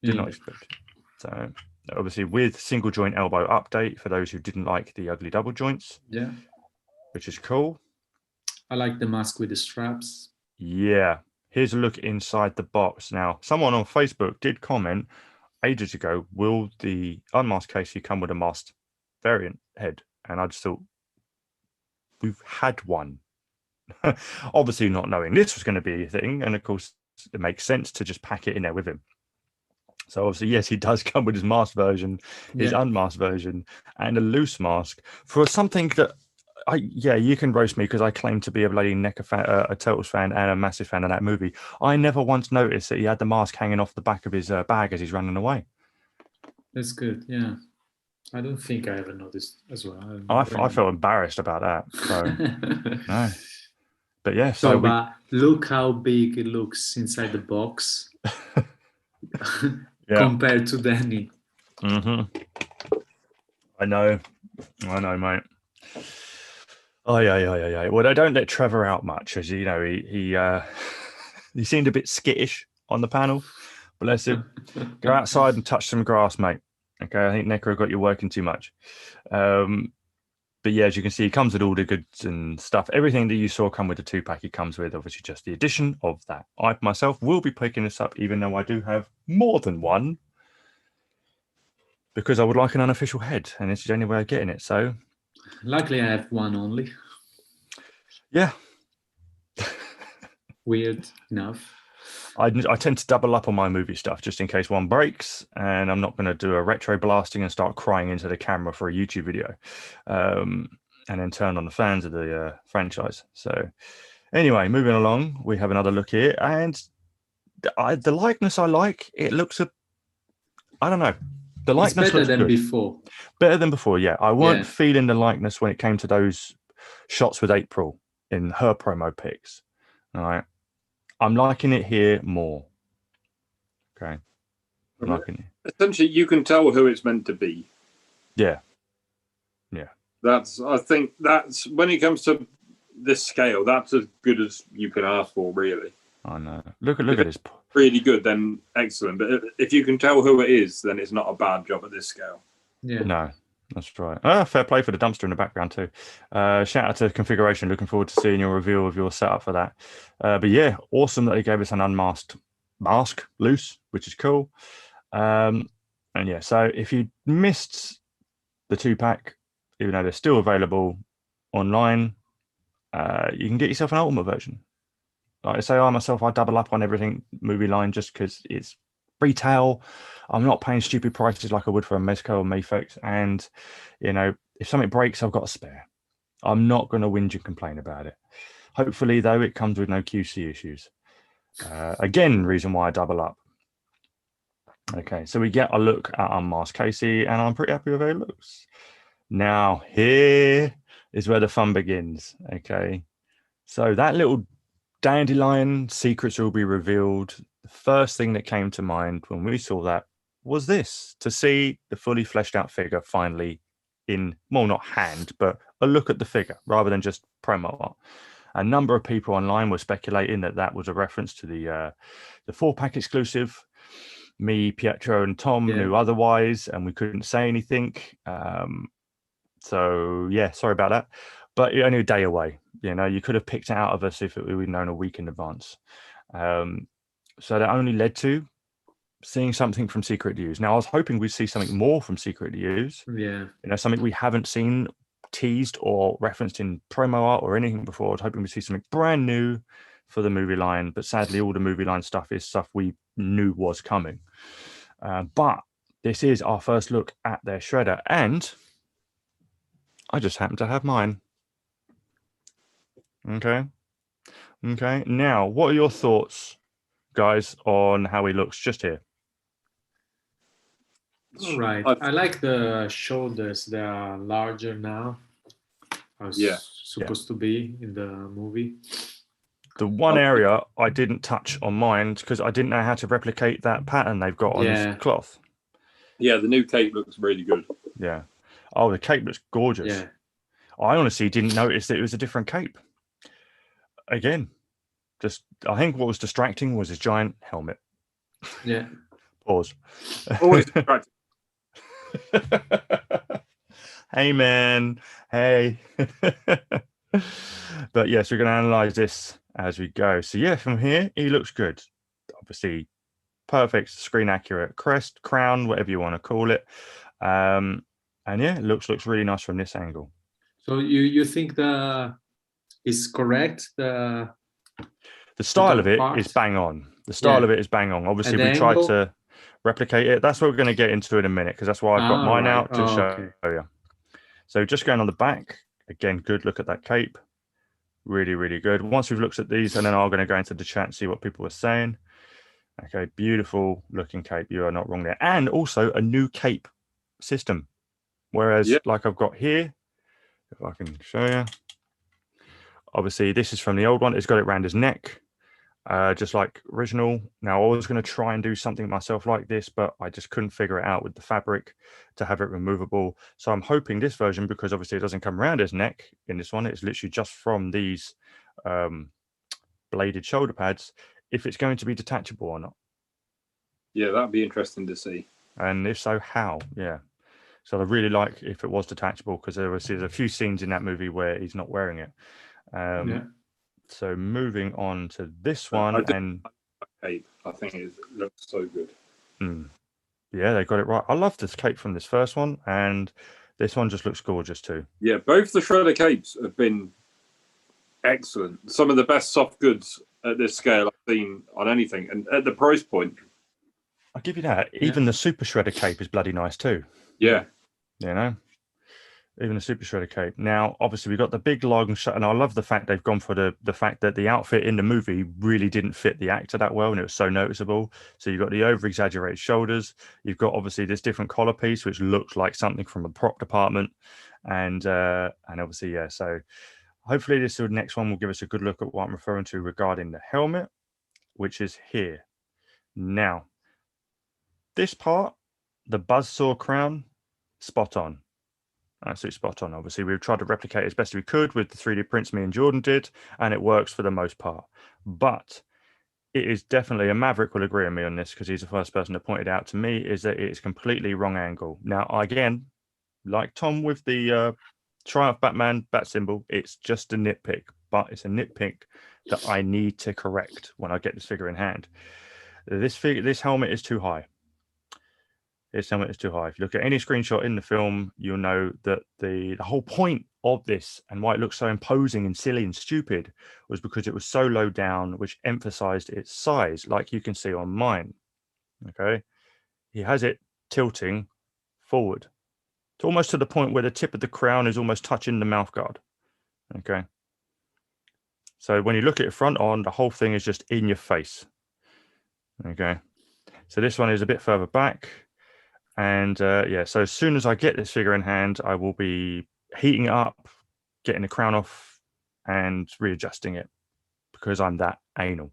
Did not expect it. So obviously with single joint elbow update for those who didn't like the ugly double joints. Yeah. Which is cool. I like the mask with the straps. Yeah. Here's a look inside the box. Now, someone on Facebook did comment ages ago, will the unmasked Casey come with a masked variant head? And I just thought, we've had one. Obviously not knowing this was going to be a thing, and of course it makes sense to just pack it in there with him. So obviously, yes, he does come with his masked version, his unmasked version, and a loose mask for something that you can roast me because I claim to be a bloody NECA fan, a Turtles fan, and a massive fan of that movie. I never once noticed that he had the mask hanging off the back of his bag as he's running away. That's good. Yeah, I don't think I ever noticed as well. I felt embarrassed about that. So no, but yeah. But look how big it looks inside the box compared to Danny. I know, mate. Oh yeah. Well, I don't let Trevor out much, as you know. He seemed a bit skittish on the panel. Bless him. Go outside and touch some grass, mate. Okay, I think NECA got you working too much. But yeah, as you can see, he comes with all the goods and stuff. Everything that you saw come with the 2-pack, he comes with obviously just the addition of that. I myself will be picking this up, even though I do have more than one, because I would like an unofficial head, and it's the only way of getting it. So luckily I have one only. Yeah. Weird enough. I tend to double up on my movie stuff just in case one breaks, and I'm not going to do a retro blasting and start crying into the camera for a YouTube video, and then turn on the fans of the franchise. So anyway, moving along, we have another look here, and the likeness I like. It looks I don't know. The likeness it's better than good. Before. Better than before, yeah. I weren't feeling the likeness when it came to those shots with April in her promo pics. All right. I'm liking it here more. Okay. I'm liking it. Essentially, you can tell who it's meant to be. Yeah. I think that's when it comes to this scale, that's as good as you can ask for, really. I know. Look at this. Really good, then excellent. But if you can tell who it is, then it's not a bad job at this scale. Yeah. No, that's right. Fair play for the dumpster in the background too. Shout out to Configuration. Looking forward to seeing your reveal of your setup for that. But yeah, awesome that he gave us an unmasked mask loose, which is cool. And yeah, so if you missed the 2-pack, even though they're still available online, you can get yourself an ultimate version. Like I say, I double up on everything movie line just because it's retail. I'm not paying stupid prices like I would for a Mezco or Mayfix. And, you know, if something breaks, I've got a spare. I'm not going to whinge and complain about it. Hopefully, though, it comes with no QC issues. Again, reason why I double up. Okay, so we get a look at unmasked Casey, and I'm pretty happy with how it looks. Now, here is where the fun begins. Okay, so that little dandelion secrets will be revealed. The first thing that came to mind when we saw that was this, to see the fully fleshed out figure finally in, well, not hand, but a look at the figure rather than just promo art. A number of people online were speculating that that was a reference to the 4-pack exclusive. Me, Pietro, and Tom knew otherwise, and we couldn't say anything. So yeah, sorry about that. But you're only a day away. You know, you could have picked it out of us if we'd known a week in advance. So that only led to seeing something from Secret Use. Now, I was hoping we'd see something more from Secret Use. Yeah. You know, something we haven't seen teased or referenced in promo art or anything before. I was hoping we'd see something brand new for the movie line. But sadly, all the movie line stuff is stuff we knew was coming. But this is our first look at their shredder. And I just happen to have mine. Okay. Now, what are your thoughts, guys, on how he looks just here? All right. I like the shoulders. They are larger now. Supposed to be in the movie. The one area I didn't touch on mine because I didn't know how to replicate that pattern they've got on this cloth. Yeah, the new cape looks really good. Yeah. Oh, the cape looks gorgeous. Yeah. I honestly didn't notice that it was a different cape. Again, just I think what was distracting was his giant helmet. Yeah. Pause. Always distracting. Hey, man. Hey. But yes, we're going to analyze this as we go. So yeah, from here, he looks good. Obviously, perfect screen accurate crest, crown, whatever you want to call it. And yeah, it looks really nice from this angle. So you think the is correct. The style of it is bang on. The style of it is bang on. Obviously, we tried to replicate it. That's what we're going to get into in a minute, because that's why I've got mine out to show you. So just going on the back, again, good look at that cape. Really, really good. Once we've looked at these, and then I'm going to go into the chat and see what people are saying. Okay, beautiful looking cape. You are not wrong there. And also a new cape system. Whereas, like I've got here, if I can show you. Obviously, this is from the old one. It's got it around his neck, just like original. Now, I was going to try and do something myself like this, but I just couldn't figure it out with the fabric to have it removable. So I'm hoping this version, because obviously it doesn't come around his neck in this one, it's literally just from these bladed shoulder pads, if it's going to be detachable or not. Yeah, that'd be interesting to see. And if so, how? Yeah. So I really like if it was detachable, because there's a few scenes in that movie where he's not wearing it. So moving on to this one, cape, I think it looks so good. Yeah, they got it right. I love this cape from this first one, and this one just looks gorgeous too. Yeah, both the Shredder capes have been excellent. Some of the best soft goods at this scale I've seen on anything, and at the price point. I'll give you that. Even the Super Shredder cape is bloody nice too. Yeah. You know? Even the Super Shredder cape. Now, obviously, we've got the big long shot, and I love the fact they've gone for the fact that the outfit in the movie really didn't fit the actor that well, and it was so noticeable. So you've got the over-exaggerated shoulders. You've got, obviously, this different collar piece, which looks like something from a prop department. And obviously, yeah, so hopefully this next one will give us a good look at what I'm referring to regarding the helmet, which is here. Now, this part, the buzzsaw crown, spot on. Absolutely spot on. Obviously, we've tried to replicate as best we could with the 3D prints me and Jordan did, and it works for the most part. But it is definitely, a Maverick will agree with me on this, because he's the first person that pointed out to me, is that it is completely wrong angle. Now, again, like Tom with the Triumph Batman bat symbol, it's just a nitpick, but it's a nitpick that I need to correct when I get this figure in hand. This helmet is too high. This helmet is too high. If you look at any screenshot in the film, you'll know that the whole point of this and why it looks so imposing and silly and stupid was because it was so low down, which emphasized its size, like you can see on mine. Okay. He has it tilting forward. It's almost to the point where the tip of the crown is almost touching the mouth guard. Okay. So when you look at it front on, the whole thing is just in your face. Okay. So this one is a bit further back. And yeah, so as soon as I get this figure in hand, I will be heating it up, getting the crown off, and readjusting it, because I'm that anal.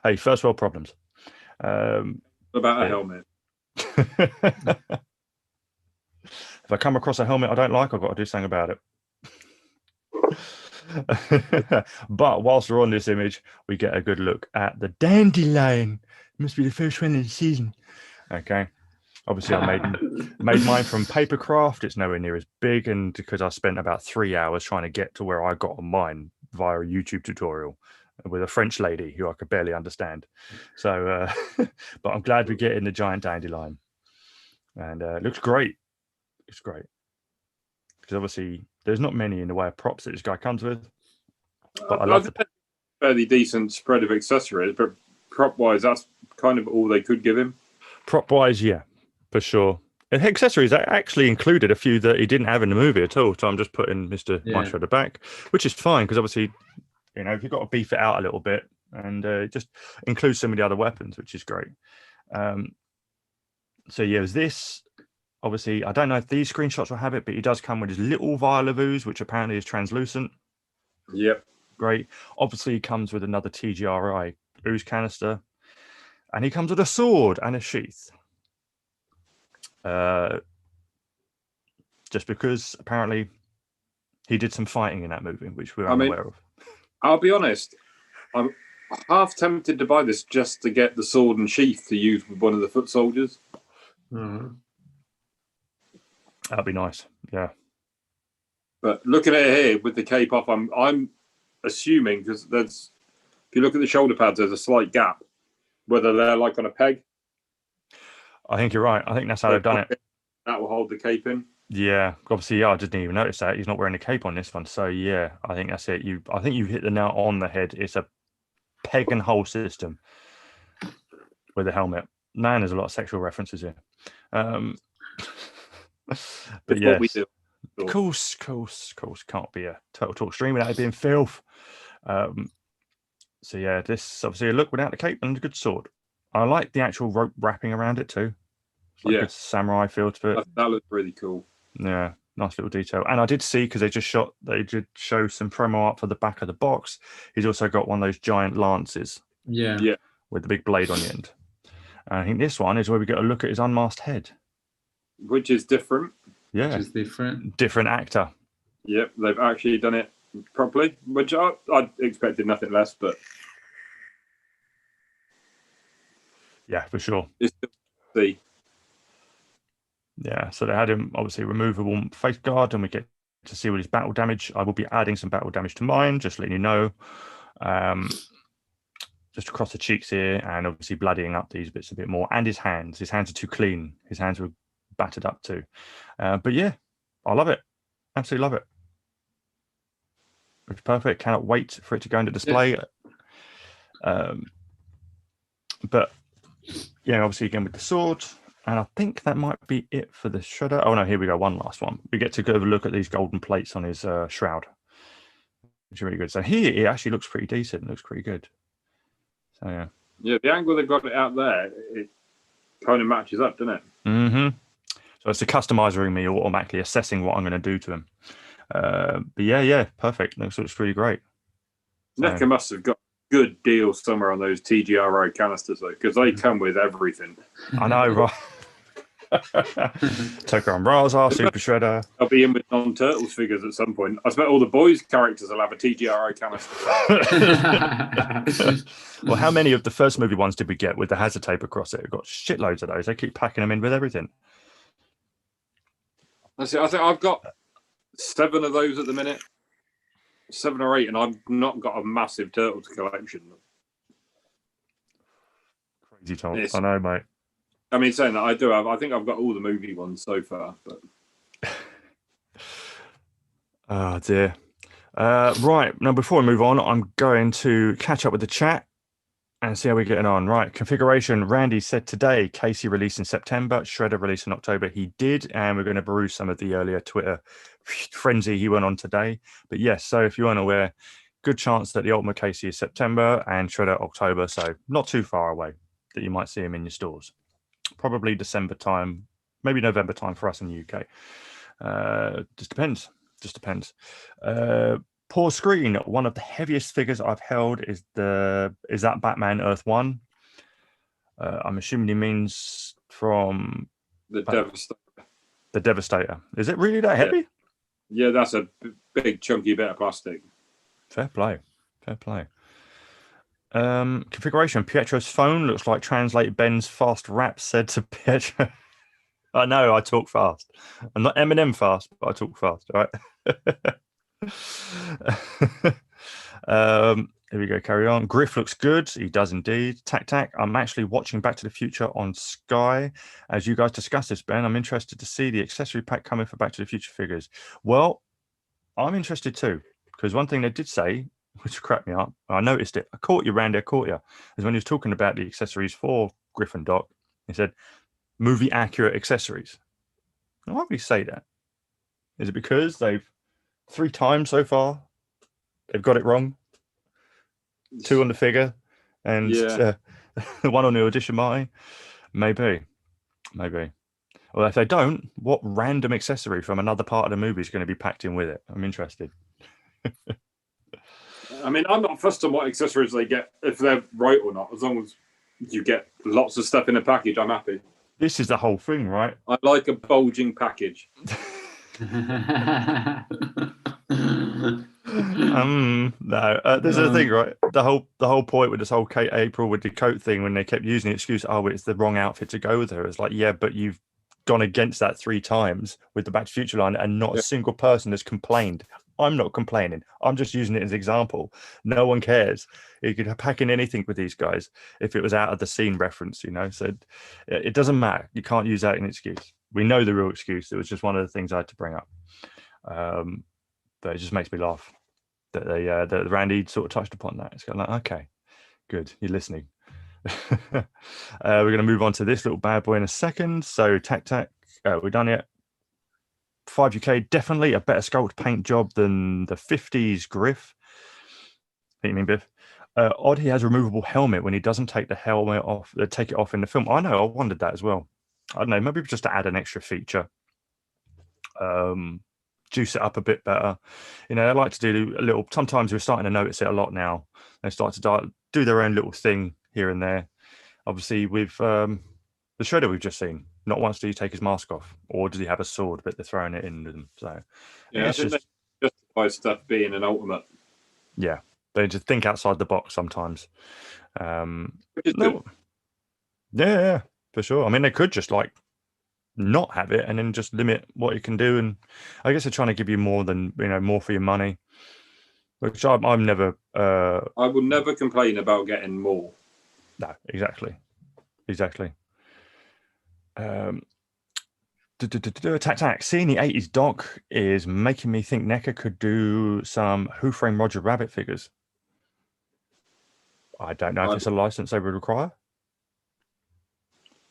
Hey, first world problems. About a helmet. If I come across a helmet I don't like, I've got to do something about it. But whilst we're on this image, we get a good look at the dandelion. It must be the first one of the season. Okay. Obviously, I made mine from paper craft. It's nowhere near as big, and because I spent about 3 hours trying to get to where I got on mine via a YouTube tutorial with a French lady who I could barely understand. So, but I'm glad we're getting the giant dandelion, and it looks great. It's great, because obviously there's not many in the way of props that this guy comes with. But I love the fairly decent spread of accessories, but prop-wise, that's kind of all they could give him. Prop-wise, yeah. For sure. And accessories actually included a few that he didn't have in the movie at all. So I'm just putting Mr. Mike Shredder back, which is fine, because obviously, you know, you've got to beef it out a little bit, and it just includes some of the other weapons, which is great. So yeah, this, obviously, I don't know if these screenshots will have it, but he does come with his little vial of ooze, which apparently is translucent. Yep. Great. Obviously, he comes with another TGRI ooze canister, and he comes with a sword and a sheath. Just because apparently he did some fighting in that movie, which we're unaware of. I'll be honest, I'm half tempted to buy this just to get the sword and sheath to use with one of the foot soldiers. That'd be nice, yeah. But looking at it here with the cape off, I'm assuming, because if you look at the shoulder pads, there's a slight gap, whether they're like on a peg. I think you're right. I think that's how they've done it. That will hold the cape in. Yeah, obviously, yeah, I didn't even notice that he's not wearing a cape on this one. So yeah, I think that's it. I think you hit the nail on the head. It's a peg and hole system with a helmet. Man, there's a lot of sexual references here. But yes, what we do. of course, can't be a Total Talk stream without it being filth. So yeah, this obviously a look without the cape and a good sword. I like the actual rope wrapping around it too. It's like a good samurai feel to it. That looks really cool. Yeah, nice little detail. And I did see, because they did show some promo art for the back of the box. He's also got one of those giant lances. Yeah. With the big blade on the end. And I think this one is where we get a look at his unmasked head. Which is different. Yeah. Which is different. Different actor. Yep, they've actually done it properly, which I expected nothing less, but yeah, for sure. It's the yeah, so they had him obviously removable face guard, and we get to see what his battle damage. I will be adding some battle damage to mine, just letting you know. Just across the cheeks here, and obviously bloodying up these bits a bit more. And his hands are too clean. His hands were battered up too. But yeah, I love it. Absolutely love it. It's perfect. Cannot wait for it to go into display. But yeah, obviously again with the sword. And I think that might be it for the shredder. Oh no, here we go. One last one. We get to go have a look at these golden plates on his shroud, which is really good. So here it actually looks pretty decent. It looks pretty good. So yeah. Yeah, the angle they've got it out there, it kind of matches up, doesn't it? Mm-hmm. So it's the customizer in me automatically assessing what I'm going to do to him. But yeah, perfect. Looks really great. So, NECA must have got good deal somewhere on those TGRO canisters though, because they come with everything. I know, right? Toker and Raza, Super Shredder. I'll be in with non-Turtles figures at some point. I bet all the boys' characters will have a TGRO canister. Well, how many of the first movie ones did we get with the hazard tape across it? We've got shitloads of those. They keep packing them in with everything. I think I've got 7 of those at the minute. 7 or 8, and I've not got a massive Turtles collection. Crazy Tom. I know, mate. I mean, saying that, I do have. I think I've got all the movie ones so far. But oh dear. Right now, before we move on, I'm going to catch up with the chat and see how we're getting on. Right, configuration. Randy said today, Casey released in September, Shredder released in October. He did, and we're going to peruse some of the earlier Twitter frenzy he went on today. But yes, so if you aren't aware, good chance that the Ultimate Casey is September and Shredder October, so not too far away that you might see him in your stores. Probably December time, maybe November time for us in the UK. Just depends. Poor screen. One of the heaviest figures I've held is that Batman Earth 1. I'm assuming he means from the Devastator. The Devastator. Is it really that heavy? Yeah, that's a big chunky bit of plastic. Fair play. Configuration. Pietro's phone looks like translate Ben's fast rap said to Pietro. I know, I talk fast. I'm not Eminem fast, but I talk fast, all right? Here we go, carry on. Griff looks good. He does indeed. Tac. I'm actually watching Back to the Future on Sky. As you guys discuss this, Ben, I'm interested to see the accessory pack coming for Back to the Future figures. Well, I'm interested too, because one thing they did say, which cracked me up, I noticed it. I caught you, Randy, is when he was talking about the accessories for Griff and Doc. He said, movie accurate accessories. Now, why would he say that? Is it because they've 3 times so far they've got it wrong? 2 on the figure and 1 on the audition Marty? Maybe. Well, if they don't, what random accessory from another part of the movie is going to be packed in with it? I'm interested. I mean, I'm not fussed on what accessories they get, if they're right or not. As long as you get lots of stuff in a package, I'm happy. This is the whole thing, right? I like a bulging package. No, this is the thing, right? The whole point with this whole Kate April with the coat thing, when they kept using the excuse, oh, it's the wrong outfit to go with her. It's like, yeah, but you've gone against that 3 times with the Back to the Future line, and not a single person has complained I'm not complaining. I'm just using it as an example. No one cares. You could pack in anything with these guys if it was out of the scene reference, you know. So it doesn't matter. You can't use that as an excuse. We know the real excuse. It was just one of the things I had to bring up. But it just makes me laugh that that Randy sort of touched upon that. It's kind of like, okay, good, you're listening. We're going to move on to this little bad boy in a second. So tac, we're done yet. 5UK, definitely a better sculpt paint job than the 50s Griff. I think you mean Biff. Odd he has a removable helmet when he doesn't take the helmet off, take it off in the film. I know, I wondered that as well. I don't know, maybe just to add an extra feature. Juice it up a bit better. You know, I like to do a little, sometimes we're starting to notice it a lot now. They start to do their own little thing here and there. Obviously, with the Shredder we've just seen, not once did he take his mask off, or does he have a sword, but they're throwing it in with him. So, yeah, it's just justify stuff being an ultimate. Yeah, they just think outside the box sometimes. Which is no, good. yeah, for sure. I mean, they could just like not have it and then just limit what you can do, and I guess they're trying to give you more than, you know, more for your money, which I'm never I will never complain about getting more. No, exactly Tac, seeing the 80s doc is making me think NECA could do some Who Framed Roger Rabbit figures. I don't know if it's a license they would require.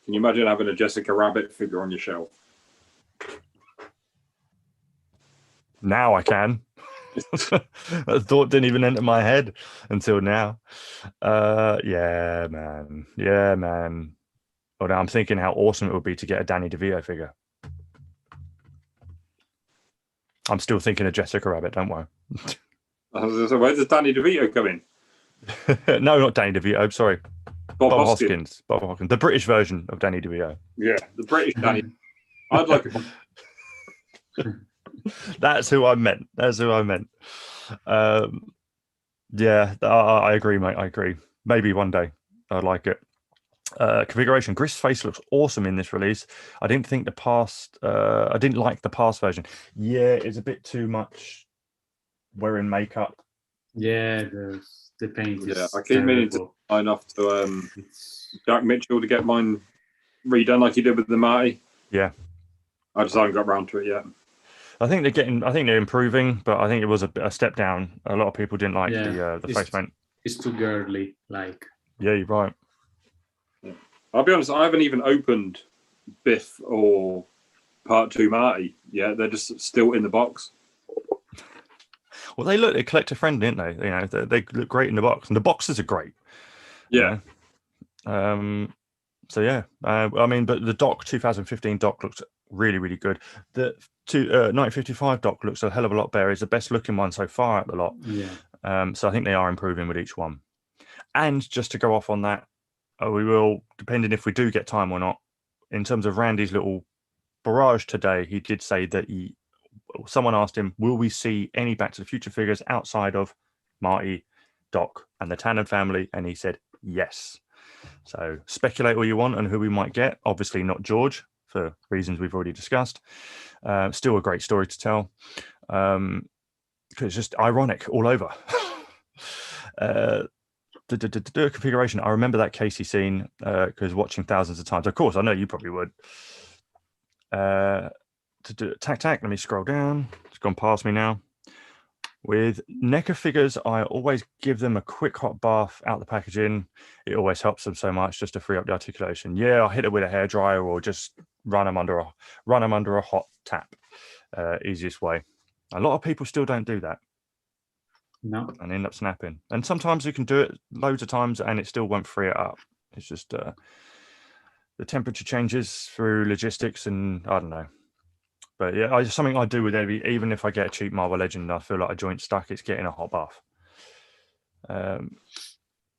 Can you imagine having a Jessica Rabbit figure on your shelf? Now I can. That thought didn't even enter my head until now. Yeah, man. Well, now I'm thinking how awesome it would be to get a Danny DeVito figure. I'm still thinking of Jessica Rabbit, don't worry. So where does Danny DeVito come in? No, not Danny DeVito. Sorry, Bob Hoskins. Bob Hoskins, the British version of Danny DeVito. Yeah, the British Danny. I'd like it. That's who I meant. Yeah, I agree, mate. I agree. Maybe one day I'd like it. Configuration. Griff's face looks awesome in this release. I didn't like the past version. Yeah, it's a bit too much wearing makeup. Yeah, the paint is I keep meaning to sign off to Jack Mitchell to get mine redone like he did with the Marty. Yeah. I just haven't got around to it yet. I think they're improving, but I think it was a step down. A lot of people didn't like the face paint. It's too girly, like. Yeah, you're right. Yeah. I'll be honest, I haven't even opened Biff or Part 2 Marty yet. They're just still in the box. Well, they're collector friendly, aren't they? You know, they look great in the box, and the boxes are great. Yeah. You know? So yeah, I mean, but the doc 2015 doc looks really, really good. The 1955 doc looks a hell of a lot better. It's the best looking one so far out the lot. Yeah. So I think they are improving with each one. And just to go off on that, we will, depending if we do get time or not, in terms of Randy's little barrage today, he did say that someone asked him, will we see any Back to the Future figures outside of Marty, Doc, and the Tannen family? And he said yes. So speculate all you want on who we might get. Obviously not George, for reasons we've already discussed. Still a great story to tell. Because it's just ironic all over. The configuration. I remember that Casey scene because watching thousands of times. Of course, I know you probably would. To do tac, let me scroll down. It's gone past me now. With NECA figures, I always give them a quick hot bath out the packaging. It always helps them so much just to free up the articulation. Yeah, I'll hit it with a hairdryer or just run them under a hot tap. Easiest way. A lot of people still don't do that. No. And end up snapping. And sometimes you can do it loads of times and it still won't free it up. It's just the temperature changes through logistics and I don't know. But yeah, something I do with even if I get a cheap Marvel Legend and I feel like a joint's stuck, it's getting a hot bath.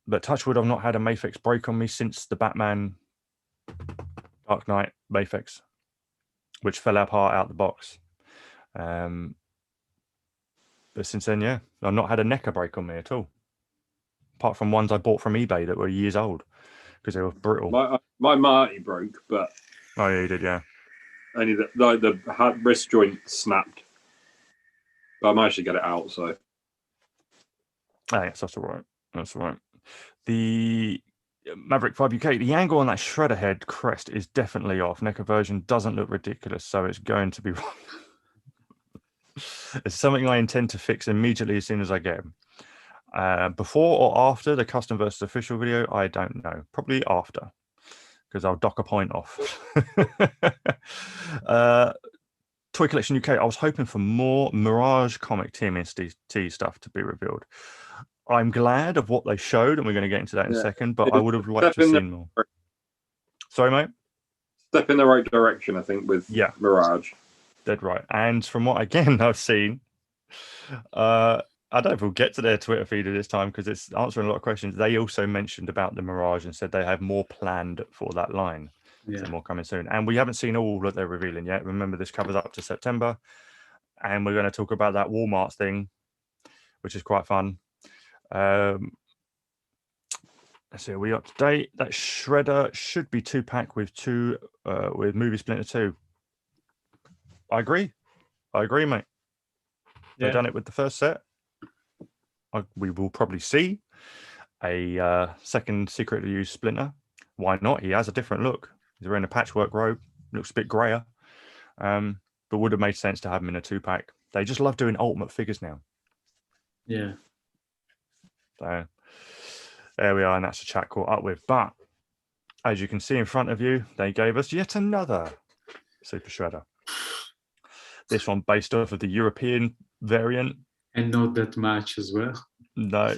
But touch wood, I've not had a Mafex break on me since the Batman Dark Knight Mafex, which fell apart out the box. But since then, yeah, I've not had a NECA break on me at all. Apart from ones I bought from eBay that were years old because they were brittle. My Marty broke, but... Oh, yeah, you did, yeah. Only the wrist joint snapped. But I managed to get it out, so. Oh, yes, that's all right. That's all right. The Maverick 5 UK, the angle on that shredder head crest is definitely off. NECA version doesn't look ridiculous, so it's going to be wrong. It's something I intend to fix immediately as soon as I get them. Before or after the custom versus official video, I don't know. Probably after, because I'll dock a point off. Toy Collection UK, I was hoping for more Mirage comic TMNT stuff to be revealed. I'm glad of what they showed, and we're going to get into that in a second, but I would have liked to have seen more. Sorry, mate? Step in the right direction, I think, with Mirage. Dead right. And from what, again, I've seen, I don't know if we'll get to their Twitter feed at this time because it's answering a lot of questions. They also mentioned about the Mirage and said they have more planned for that line. So more coming soon. And we haven't seen all that they're revealing yet. Remember, this covers up to September. And we're going to talk about that Walmart thing, which is quite fun. Let's see, are we up to date? That shredder should be 2-pack with with Movie Splinter 2. I agree, mate. They've done it with the first set. We will probably see a second secretly used Splinter. Why not? He has a different look. He's wearing a patchwork robe. Looks a bit grayer. But would have made sense to have him in a 2-pack. They just love doing ultimate figures now. Yeah. So there we are, and that's the chat caught up with. But as you can see in front of you, they gave us yet another Super Shredder. This one based off of the European variant. And not that much as well. No.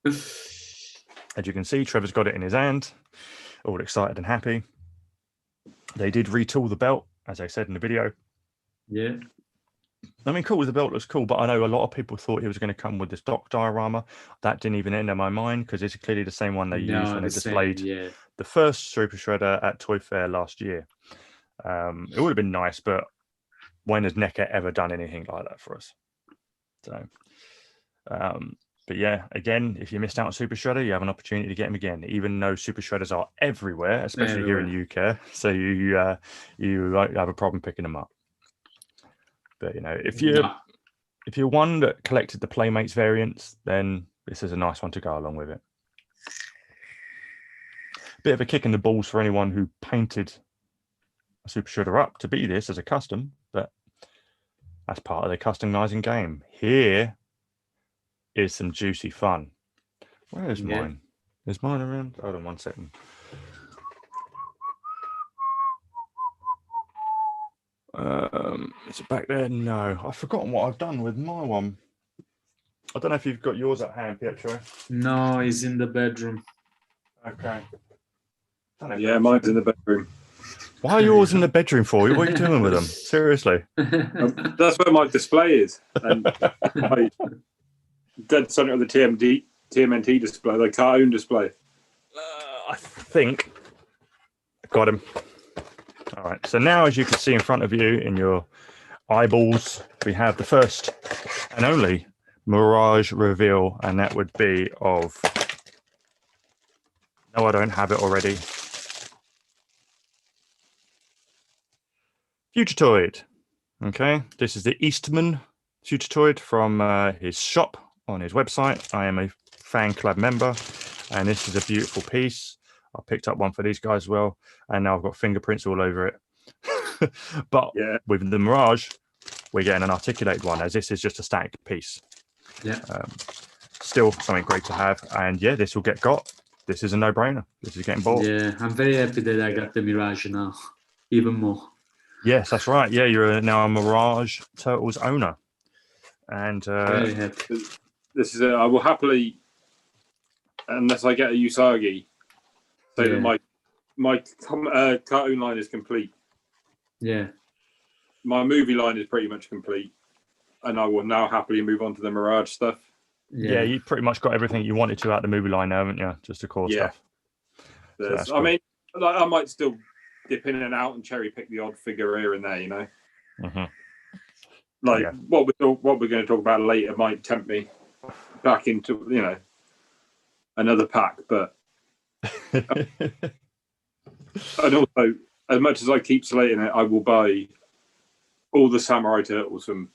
As you can see, Trevor's got it in his hand, all excited and happy. They did retool the belt, as I said in the video. Yeah. I mean, cool, the belt looks cool, but I know a lot of people thought it was going to come with this stock diorama. That didn't even enter my mind because it's clearly the same one they used when they displayed the first Super Shredder at Toy Fair last year. It would have been nice, but when has NECA ever done anything like that for us? So, but yeah, again, if you missed out on Super Shredder, you have an opportunity to get them again, even though Super Shredders are everywhere, especially here in the UK. So you won't have a problem picking them up. But you know, if you're one that collected the Playmates variants, then this is a nice one to go along with it. Bit of a kick in the balls for anyone who painted a Super Shredder up to be this as a custom, but that's part of the customizing game. Here is some juicy fun. Where is mine? Is mine around? Hold on 1 second. Is it back there? No, I've forgotten what I've done with my one. I don't know if you've got yours at hand, Pietro. No, he's in the bedroom. Okay. Yeah, mine's in the bedroom. Why are yours in the bedroom for? What are you doing with them? Seriously. That's where my display is. And my dead center of the TMNT display, the cartoon display. I think got him. All right. So now, as you can see in front of you in your eyeballs, we have the first and only Mirage reveal, and that would be of. No, I don't have it already. Fugitoid. Okay, this is the Eastman Fugitoid from his shop on his website. I am a fan club member, and this is a beautiful piece. I picked up one for these guys as well, and now I've got fingerprints all over it. But with the Mirage, we're getting an articulated one, as this is just a static piece. Yeah. Still something great to have, and yeah, this will get got. This is a no-brainer. This is getting bought. Yeah, I'm very happy that I got the Mirage now, even more. Yes, that's right. Yeah, you're now a Mirage Turtles owner, and very happy. This is I will happily, unless I get a Usagi, say that my cartoon line is complete. Yeah, my movie line is pretty much complete, and I will now happily move on to the Mirage stuff. Yeah, you pretty much got everything you wanted to out the movie line now, haven't you? Just the core stuff. So I mean, like, I might still dip in and out and cherry pick the odd figure here and there, you know. Like what we're going to talk about later might tempt me back into, you know, another pack, but and also, as much as I keep slating it, I will buy all the Samurai Turtles from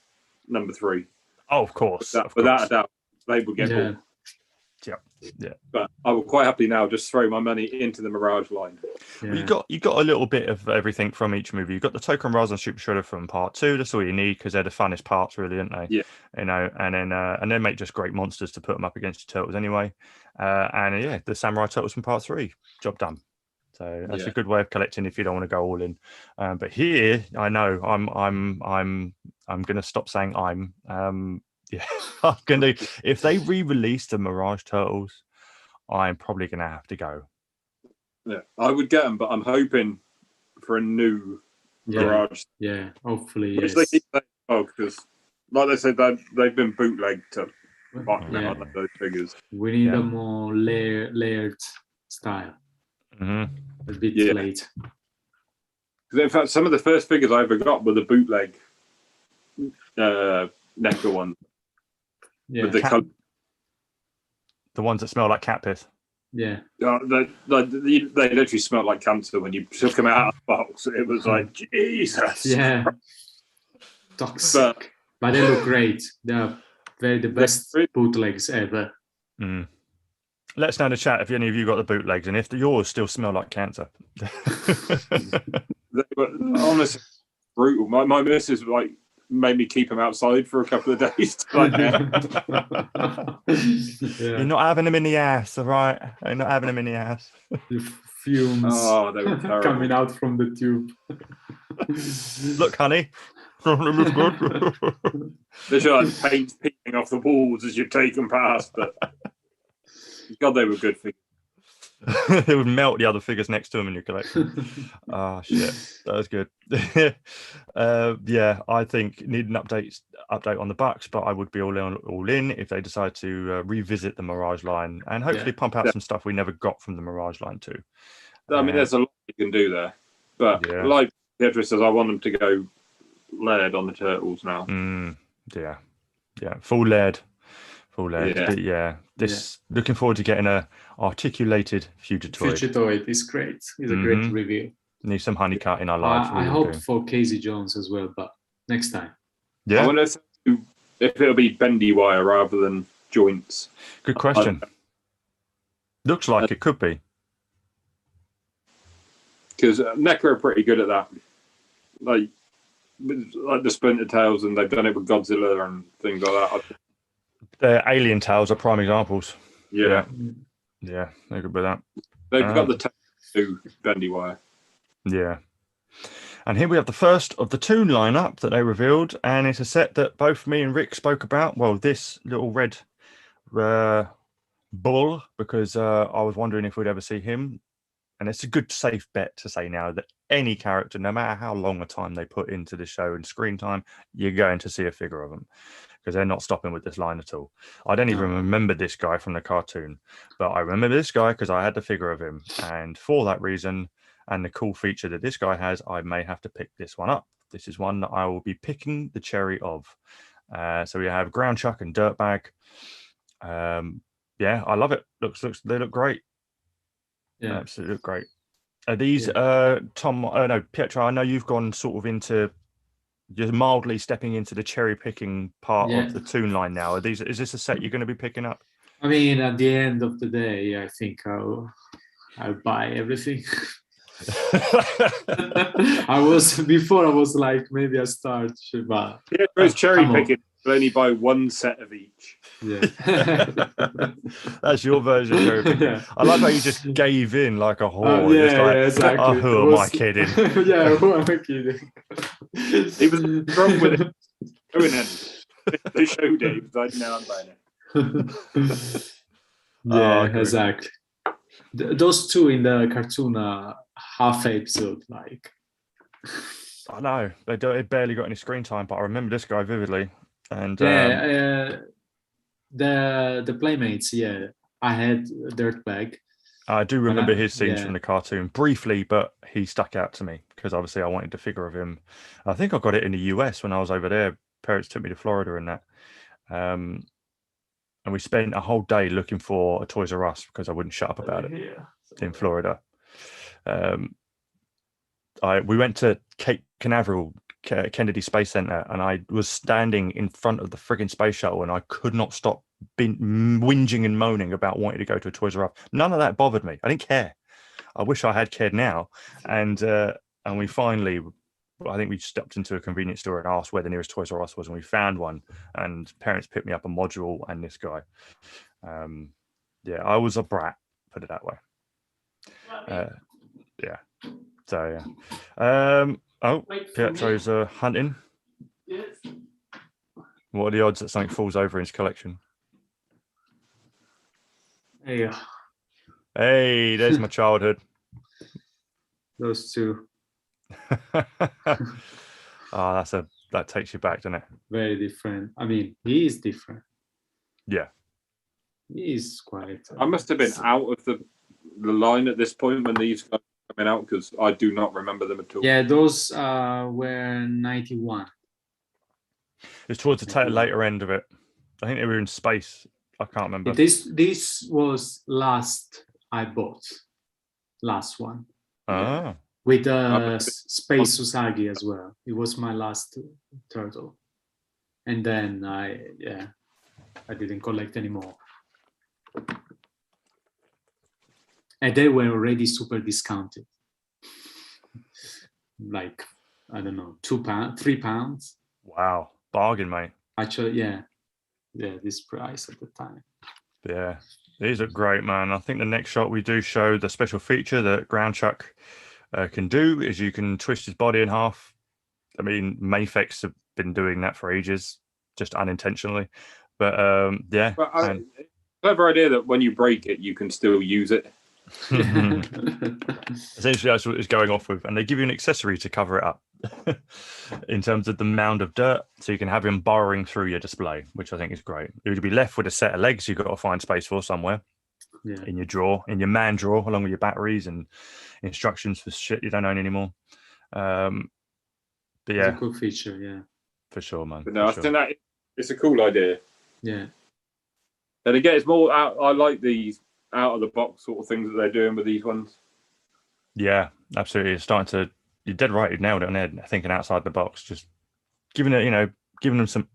number 3. Oh, of course. Without a doubt, they would get bought. Yeah. But I will quite happily now just throw my money into the Mirage line. Yeah. Well, you got a little bit of everything from each movie. You've got the Token Rise and Super Shredder from part 2. That's all you need because they're the funnest parts, really, aren't they? Yeah. You know, and then make just great monsters to put them up against your turtles anyway. The Samurai Turtles from part 3. Job done. So that's a good way of collecting if you don't want to go all in. But here, I know I'm going to stop saying I'm. Yeah, I'm gonna. If they re-release the Mirage Turtles, I'm probably gonna have to go. Yeah, I would get them, but I'm hoping for a new Mirage. Yeah, hopefully. Yes. They keep saying, because, like they said, they've been bootlegged to those figures. We need a more layered style. A bit late. In fact, some of the first figures I ever got were the bootleg NECA ones. Yeah, with the ones that smell like cat piss. Yeah. They literally smelled like cancer when you took them out of the box. It was like, Jesus. Yeah. Toxic. But they look great. They're the best bootlegs ever. Mm. Let us know in the chat if any of you got the bootlegs and if yours still smell like cancer. They were honestly brutal. My missus made me keep them outside for a couple of days. You're not having them in the ass, all right? You're not having them in the ass. The fumes they were terrible. coming out from the tube. Look, honey. There's like paint peeling off the walls as you take them past, but God, they were good figures. It would melt the other figures next to them in your collection. Oh shit, that was good. I think need an update on the Bucks, but I would be all in if they decide to revisit the Mirage line and hopefully pump out some stuff we never got from the Mirage line too. I mean, there's a lot you can do there, but like Pietro says, I want them to go layered on the turtles now. Yeah, full layered. Looking forward to getting a articulated Fugitoid. Fugitoid is great. It's a great review. Need some honey cut in our lives. I hope for Casey Jones as well, but next time. Yeah. I wonder if it'll be bendy wire rather than joints. Good question. Looks like it could be. Because NECA are pretty good at that. Like the Splinter Tails, and they've done it with Godzilla and things like that. The Alien Tails are prime examples. Yeah, they're good with that. They've got the two bendy wire. Yeah. And here we have the first of the Toon lineup that they revealed, and it's a set that both me and Rick spoke about. Well, this little red bull, because I was wondering if we'd ever see him. And it's a good safe bet to say now that any character, no matter how long a time they put into the show and screen time, you're going to see a figure of them because they're not stopping with this line at all. I don't even remember this guy from the cartoon, but I remember this guy because I had the figure of him. And for that reason, and the cool feature that this guy has, I may have to pick this one up. This is one that I will be picking the cherry of. So we have Ground Chuck and Dirtbag. I love it. They look great. Yeah, absolutely great. Are these Tom? No, Pietro. I know you've gone sort of into just mildly stepping into the cherry picking part of the Toon line now. Is this a set you're going to be picking up? I mean, at the end of the day, I think I'll buy everything. I was like, maybe I start, but Pietro's cherry picking. But only buy one set of each. Yeah, that's your version of cherry picking. I like how you just gave in like a whore. Exactly. Oh, who am I kidding? Who am I kidding? He was wrong with it. They showed it. But now I'm buying it. Exactly. Those two in the cartoon are half episode, like. I know they barely got any screen time, but I remember this guy vividly. And the Playmates, I had Dirtbag. I do remember his scenes from the cartoon briefly, but he stuck out to me because obviously I wanted a figure of him. I think I got it in the US when I was over there. Parents took me to Florida and that. And we spent a whole day looking for a Toys R Us because I wouldn't shut up about it in Florida. We went to Cape Canaveral Kennedy Space Center, and I was standing in front of the frigging space shuttle, and I could not stop whinging and moaning about wanting to go to a Toys R Us. None of that bothered me. I didn't care. I wish I had cared now. And we finally, I think we stepped into a convenience store and asked where the nearest Toys R Us was, and we found one. And parents picked me up a module and this guy. Yeah, I was a brat, put it that way. Yeah. So yeah. Oh, Pietro's hunting. Yes. What are the odds that something falls over in his collection? Yeah. Hey, there's my childhood. Those two. Oh, that takes you back, doesn't it? Very different. I mean, he is different. Yeah. He is quite. I must have been out of the line at this point when these guys were coming out, because I do not remember them at all. Yeah, those were 91. It's towards the later end of it. I think they were in space. I can't remember. This was last I bought. Last one. Ah. With Space Usagi as well. It was my last turtle. And then I didn't collect anymore. And they were already super discounted. Like, I don't know, £3. Wow. Bargain, mate. Actually, yeah, this price at the time. Yeah, these are great, man. I think the next shot we do show the special feature that Ground Chuck can do is you can twist his body in half. I mean, Mafex have been doing that for ages, just unintentionally. But yeah. But clever idea that when you break it, you can still use it. Essentially, that's what it's going off with, and they give you an accessory to cover it up in terms of the mound of dirt, so you can have him burrowing through your display, which I think is great. You'd be left with a set of legs you've got to find space for somewhere in your drawer, in your man drawer, along with your batteries and instructions for shit you don't own anymore. But yeah, it's a cool feature, yeah, for sure, man. But no, I think that it's a cool idea. Yeah, and again, it's more out. I like these out of the box sort of things that they're doing with these ones. Yeah, absolutely. It's starting to. You're dead right. You nailed it on there. Thinking outside the box, just giving it, giving them some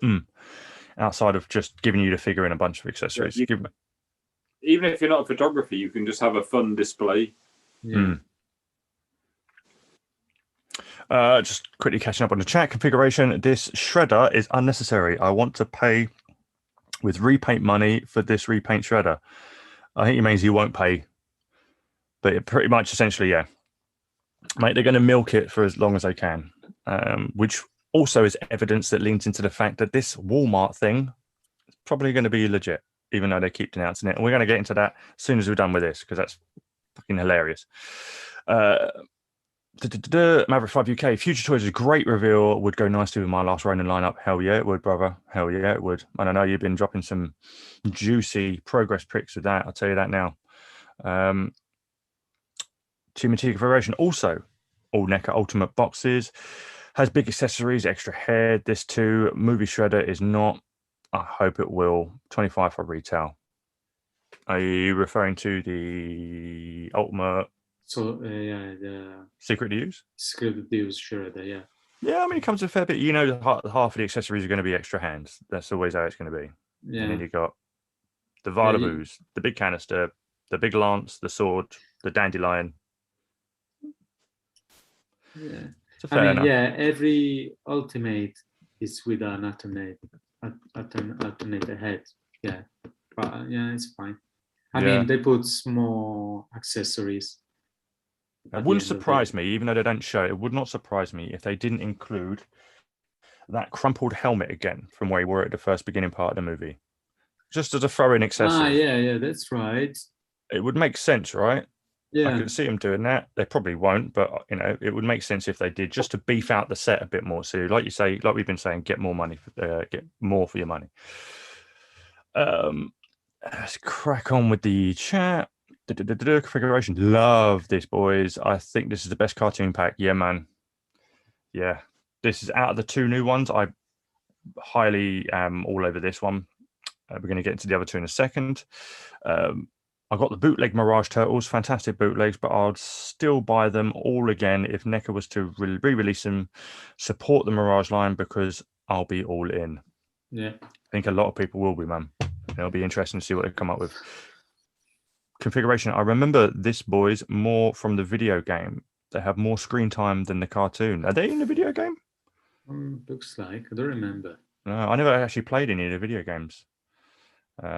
outside of just giving you the figure in a bunch of accessories. Yeah, even if you're not a photographer, you can just have a fun display. Yeah. Just quickly catching up on the chat configuration. This shredder is unnecessary. I want to pay with repaint money for this repaint shredder. I think it means you won't pay, but it pretty much essentially, yeah. Mate, they're going to milk it for as long as they can, which also is evidence that leans into the fact that this Walmart thing is probably going to be legit, even though they keep denouncing it. And we're going to get into that as soon as we're done with this, because that's fucking hilarious. Maverick 5 UK, Future Toys is a great reveal. Would go nicely with my last Ronin lineup. Hell yeah, it would, brother. Hell yeah, it would. And I know you've been dropping some juicy progress pics with that. I'll tell you that now. TMNT configuration also all NECA Ultimate boxes, has big accessories, extra head. This too, movie shredder is not. I hope it will. 25 for retail. Are you referring to the Ultimate? So yeah, the Secret to Use? Secret to Use shredder, yeah. Yeah, I mean, it comes with a fair bit. You know, half of the accessories are going to be extra hands. That's always how it's going to be. Yeah. And then you got the Vilaboos, the big canister, the big lance, the sword, the dandelion. Yeah. So fair enough. Yeah, every ultimate is with an alternate head. Yeah. But yeah, it's fine. I mean, they put more accessories. It wouldn't surprise me, even though they don't show it, it would not surprise me if they didn't include that crumpled helmet again from where we were at the first beginning part of the movie. Just as a throw-in accessory. Yeah, that's right. It would make sense, right? Yeah. I could see them doing that. They probably won't, but it would make sense if they did, just to beef out the set a bit more. So, like you say, like we've been saying, get more money, get more for your money. Let's crack on with the chat. Configuration. Love this, boys. I think this is the best cartoon pack. Yeah, man. Yeah, this is out of the two new ones. I highly am all over this one. We're going to get into the other two in a second. I got the bootleg Mirage Turtles, fantastic bootlegs, but I'd still buy them all again if NECA was to re-release them. Support the Mirage line because I'll be all in. Yeah. I think a lot of people will be, man. It'll be interesting to see what they come up with. Configuration. I remember this, boys, more from the video game. They have more screen time than the cartoon. Are they in the video game? Looks like. I don't remember. No, I never actually played any of the video games,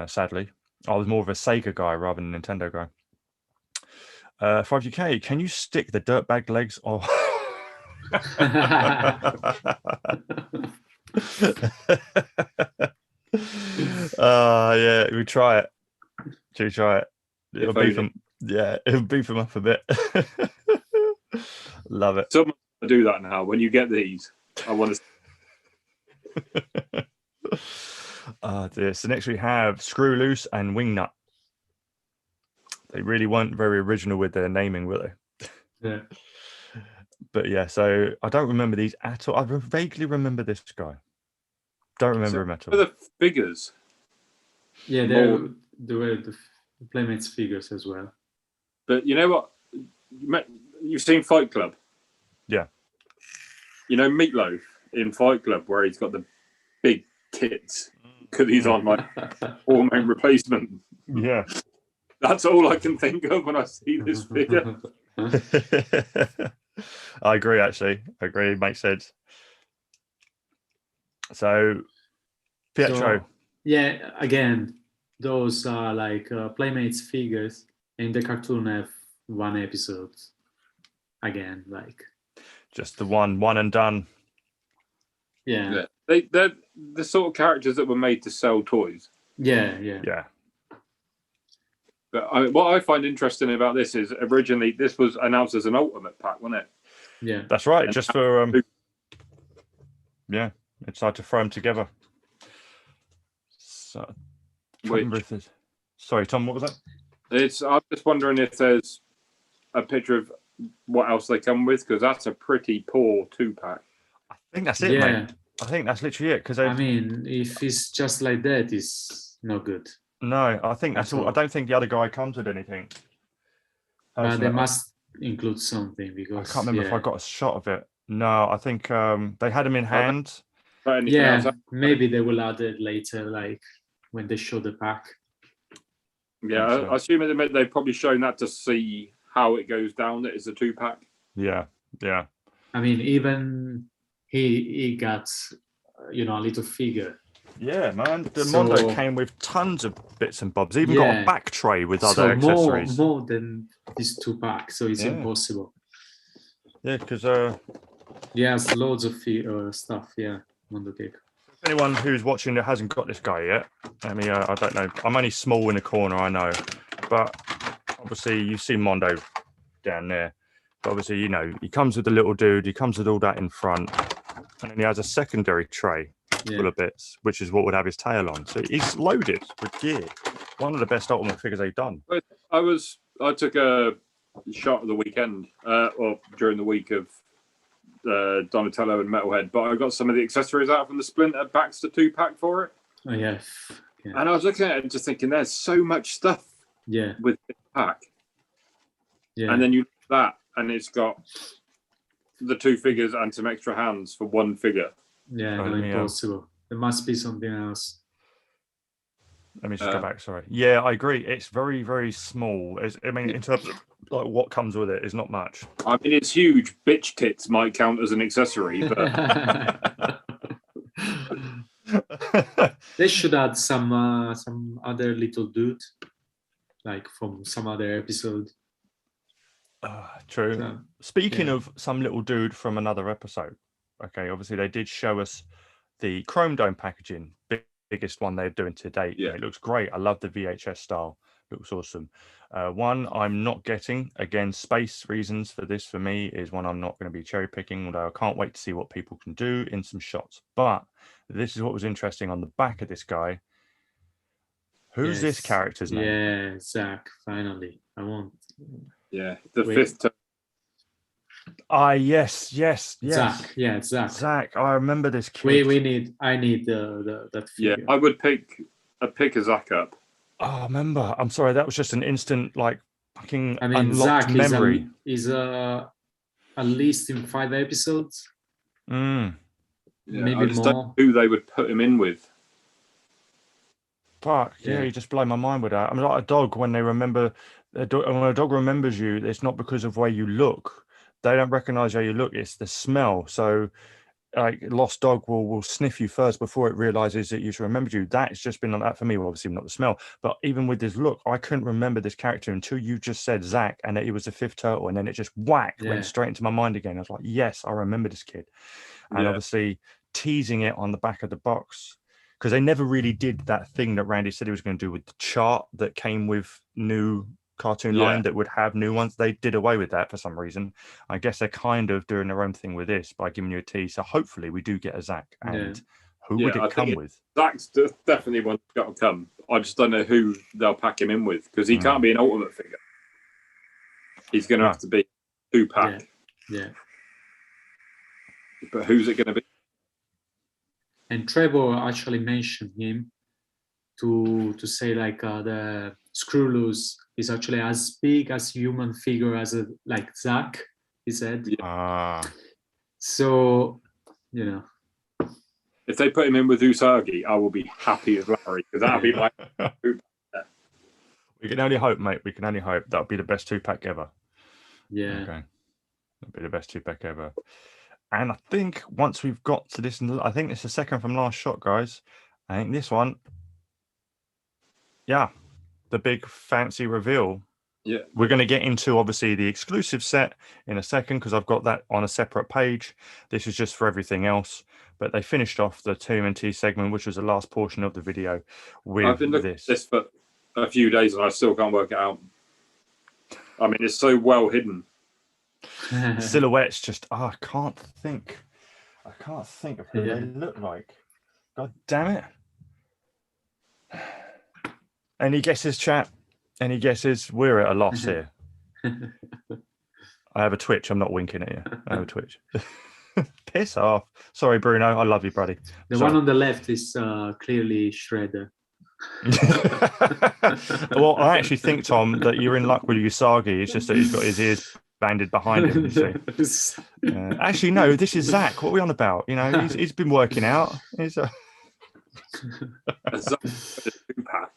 sadly. I was more of a Sega guy rather than a Nintendo guy. 5UK, can you stick the dirtbag legs or... yeah, we try it. Should we try it? It'll beef them. Yeah, it'll beef them up a bit. Love it. Someone do that now. When you get these, I want to. Dear. So next we have Screw Loose and Wingnut. They really weren't very original with their naming, were they? Yeah. But yeah, so I don't remember these at all. I vaguely remember this guy. Don't remember him at all. The figures. Yeah, there were the Playmates figures as well. But you know what? You've seen Fight Club? Yeah. You know Meatloaf in Fight Club where he's got the big tits because he's on like hormone replacement. Yeah. That's all I can think of when I see this figure. I agree, actually. I agree. It makes sense. So, Pietro. So, yeah, again, those are like Playmates figures. In the cartoon have one episode. Again, like. Just the one and done. Yeah. They're the sort of characters that were made to sell toys. Yeah. But what I find interesting about this is originally this was announced as an ultimate pack, wasn't it? Yeah. That's right. And just for yeah, it's hard to throw them together. So, sorry, Tom, what was that? I'm just wondering if there's a picture of what else they come with, because that's a pretty poor 2-pack. I think that's it, mate. I think that's literally it. Because I mean, if it's just like that, it's no good. No, I think that's all. I don't think the other guy comes with anything. They must include something because I can't remember if I got a shot of it. No, I think they had him in hand. Yeah, maybe they will add it later, like when they show the pack. Yeah, I assume they've probably shown that to see how it goes down. That is a 2-pack. Yeah. I mean, even he got, a little figure. Yeah, man. The Mondo came with tons of bits and bobs. Even got a back tray with other accessories. More than this 2-pack, so it's impossible. Yeah, because yes, loads of stuff. Yeah, Mondo cake. Anyone who's watching that hasn't got this guy yet, I mean, I don't know. I'm only small in the corner, I know, but obviously you see Mondo down there. But obviously, he comes with the little dude. He comes with all that in front, and then he has a secondary tray full of bits, which is what would have his tail on. So he's loaded with gear. One of the best ultimate figures they've done. I took a shot of the weekend, or during the week of Donatello and Metalhead, but I got some of the accessories out from the Splinter Baxter 2-pack for it. Oh yeah. And I was looking at it and just thinking, there's so much stuff. With this pack. Yeah. And then you look at that, and it's got the 2 figures and some extra hands for 1 figure. Yeah, no, impossible. There must be something else. Let me just go back. Sorry. Yeah, I agree. It's very, very small. In terms of like what comes with it, is not much. I mean, it's huge. Bitch tits might count as an accessory, but they should add some other little dude, like from some other episode. True. So, speaking of some little dude from another episode, okay, obviously they did show us the Chrome Dome packaging, biggest one they're doing to date. Yeah. It looks great. I love the VHS style. Looks awesome. One I'm not getting, again, space reasons for this for me, is one I'm not going to be cherry picking, although I can't wait to see what people can do in some shots. But this is what was interesting on the back of this guy. Who's this character's name? Yeah, Zach, finally. I want. Yeah, the fifth. Yes. Zach, yeah, Zach. Zach, I remember this kid. I need that figure. Yeah, I would pick a Zach up. Oh, I remember. I'm sorry, that was just an instant, like, fucking I mean, unlocked Zach memory. is at least in 5 episodes. Mm. Yeah, Maybe I just more. don't know who they would put him in with. Fuck, yeah, you just blow my mind with that. I mean, like a dog, when they remember, when a dog remembers you, it's not because of the way you look. They don't recognize how you look, it's the smell. So, like, lost dog will sniff you first before it realizes that you've remembered you. That's just been like that for me. Well, obviously, not the smell, but even with this look, I couldn't remember this character until you just said Zach and that he was the fifth turtle. And then it just went straight into my mind again. I was like, yes, I remember this kid. And obviously, teasing it on the back of the box, because they never really did that thing that Randy said he was going to do with the chart that came with new cartoon line that would have new ones. They did away with that for some reason. I guess they're kind of doing their own thing with this by giving you a tease. So hopefully we do get a Zach. And who would it come with? Zach's definitely one that's got to come. I just don't know who they'll pack him in with, because he can't be an ultimate figure. He's going to have to be 2-pack. Yeah. But who's it going to be? And Trevor actually mentioned him to say like the Screw Loose is actually as big as human figure as like Zach, he said. So, you know. If they put him in with Usagi, I will be happy as Larry, because that'll be my. We can only hope, mate. We can only hope. That'll be the best 2-pack ever. Yeah. Okay. That'll be the best 2-pack ever. And I think once we've got to this, I think it's the second from last shot, guys. I think this one, the big fancy reveal. Yeah. We're going to get into, obviously, the exclusive set in a second, because I've got that on a separate page. This is just for everything else. But they finished off the TMNT segment, which was the last portion of the video, with I've been looking at this for a few days and I still can't work it out. I mean, it's so well hidden. Silhouettes just, I can't think of who they look like. God damn it. Any guesses, chat? Any guesses? We're at a loss here. I have a twitch. I'm not winking at you. I have a twitch. Piss off. Sorry, Bruno. I love you, buddy. The one on the left is clearly Shredder. Well, I actually think, Tom, that you're in luck with Usagi. It's just that he's got his ears banded behind him, you see. Actually, no, this is Zach. What are we on about? You know, he's been working out. He's a 2-pack.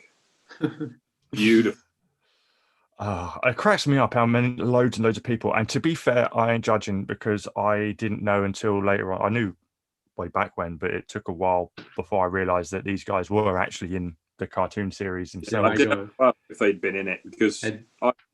Beautiful. It cracks me up how many loads and loads of people. And to be fair, I ain't judging, because I didn't know until later on. I knew way back when, but it took a while before I realized that these guys were actually in the cartoon series themselves. I didn't know if they'd been in it, because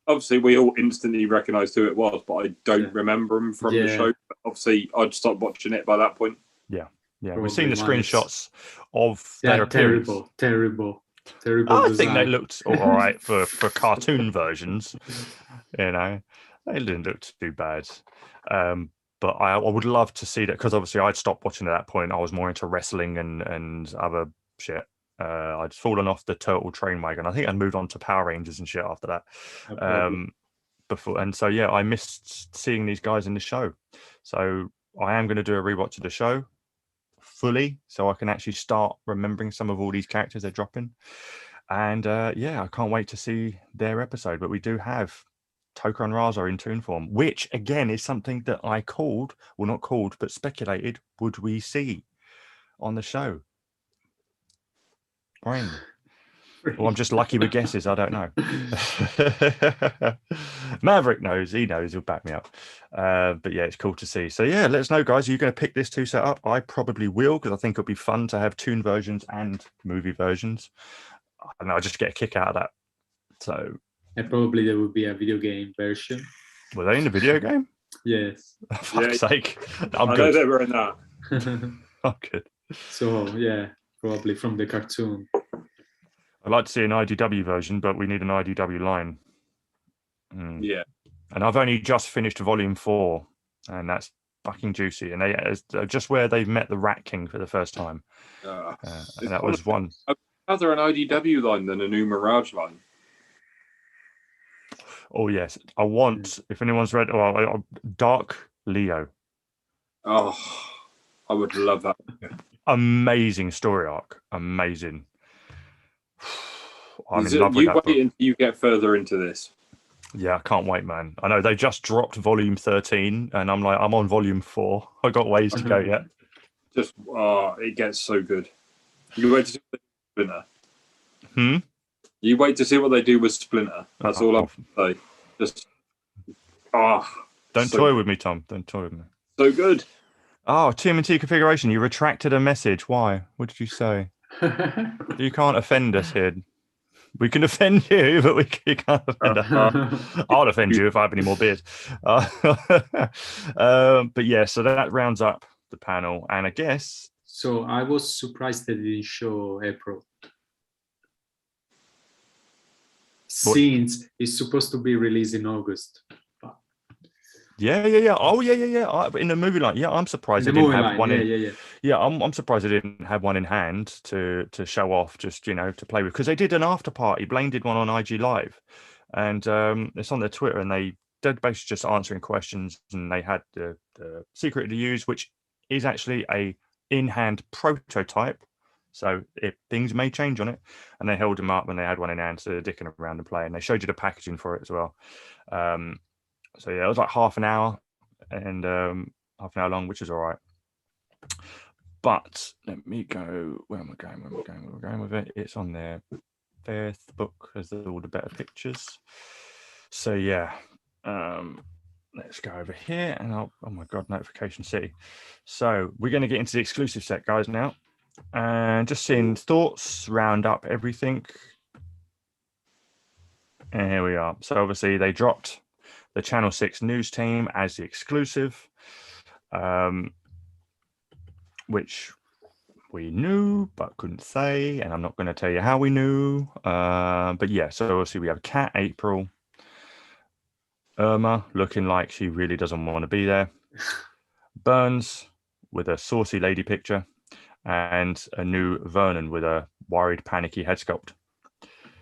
obviously we all instantly recognised who it was, but I don't remember them from the show. But obviously, I'd stopped watching it by that point. Yeah. We've seen the screenshots of their appearance. Terrible. I think they looked all right for cartoon versions. You know, they didn't look too bad. But I would love to see that, because obviously I'd stopped watching at that point. I was more into wrestling and other shit. I'd fallen off the turtle train wagon. I think I'd moved on to Power Rangers and shit after that. Before, and so I missed seeing these guys in the show. So I am going to do a rewatch of the show fully, so I can actually start remembering some of all these characters they're dropping. And I can't wait to see their episode. But we do have Toka and Raza in toon form, which again is something that I but speculated would we see on the show. Brain. Well, I'm just lucky with guesses. I don't know. Maverick knows. He knows. He'll back me up. But yeah, it's cool to see. So yeah, let us know, guys. Are you going to pick this 2 set up? I probably will, because I think it'll be fun to have toon versions and movie versions. And I just get a kick out of that. So. And probably there will be a video game version. Were they in the video game? Yes. For fuck's sake. I know they were in that. I'm good. So yeah, probably from the cartoon. I'd like to see an IDW version, but we need an IDW line. Yeah. And I've only just finished volume 4, and that's fucking juicy. And they just where they've met the Rat King for the first time. And that was one. Rather an IDW line than a new Mirage line. Oh yes, I want. If anyone's read, Dark Leo. Oh, I would love that. Amazing story arc. Amazing. I'm in love with that book. You wait until you get further into this. Yeah, I can't wait, man. I know they just dropped volume 13, and I'm on volume 4. I got ways to go yet. Just it gets so good. You wait to see what they do with Splinter. You wait to see what they do with Splinter. That's all I'm saying. Just don't toy with me, Tom. Don't toy with me. So good. Oh, TMNT configuration. You retracted a message. Why? What did you say? You can't offend us here. We can offend you, but you can't offend us. I'll offend you if I have any more beers. But yeah, so that rounds up the panel. And I guess... So I was surprised they didn't show April. Since it's supposed to be released in August. Yeah. Oh, yeah. In the movie line, I'm surprised they didn't have one in. Yeah, I'm surprised they didn't have one in hand to show off, just to play with, because they did an after party. Blaine did one on IG Live, and it's on their Twitter, and they're basically just answering questions, and they had the secret to use, which is actually a in-hand prototype. So things may change on it, and they held them up when they had one in hand, so they're dicking around and playing. They showed you the packaging for it as well. So yeah, it was like half an hour and half an hour long, which is all right. But let me go. Where am I going? Where am I going with it? It's on their 5th book, as all the better pictures. So yeah, let's go over here, and oh my god, Notification City. So we're going to get into the exclusive set, guys, now, and just seeing thoughts, round up everything. And here we are. So obviously they dropped the Channel 6 news team as the exclusive, which we knew but couldn't say, and I'm not going to tell you how we knew. But yeah, so obviously we have Cat April, Irma looking like she really doesn't want to be there, Burns with a saucy lady picture, and a new Vernon with a worried, panicky head sculpt.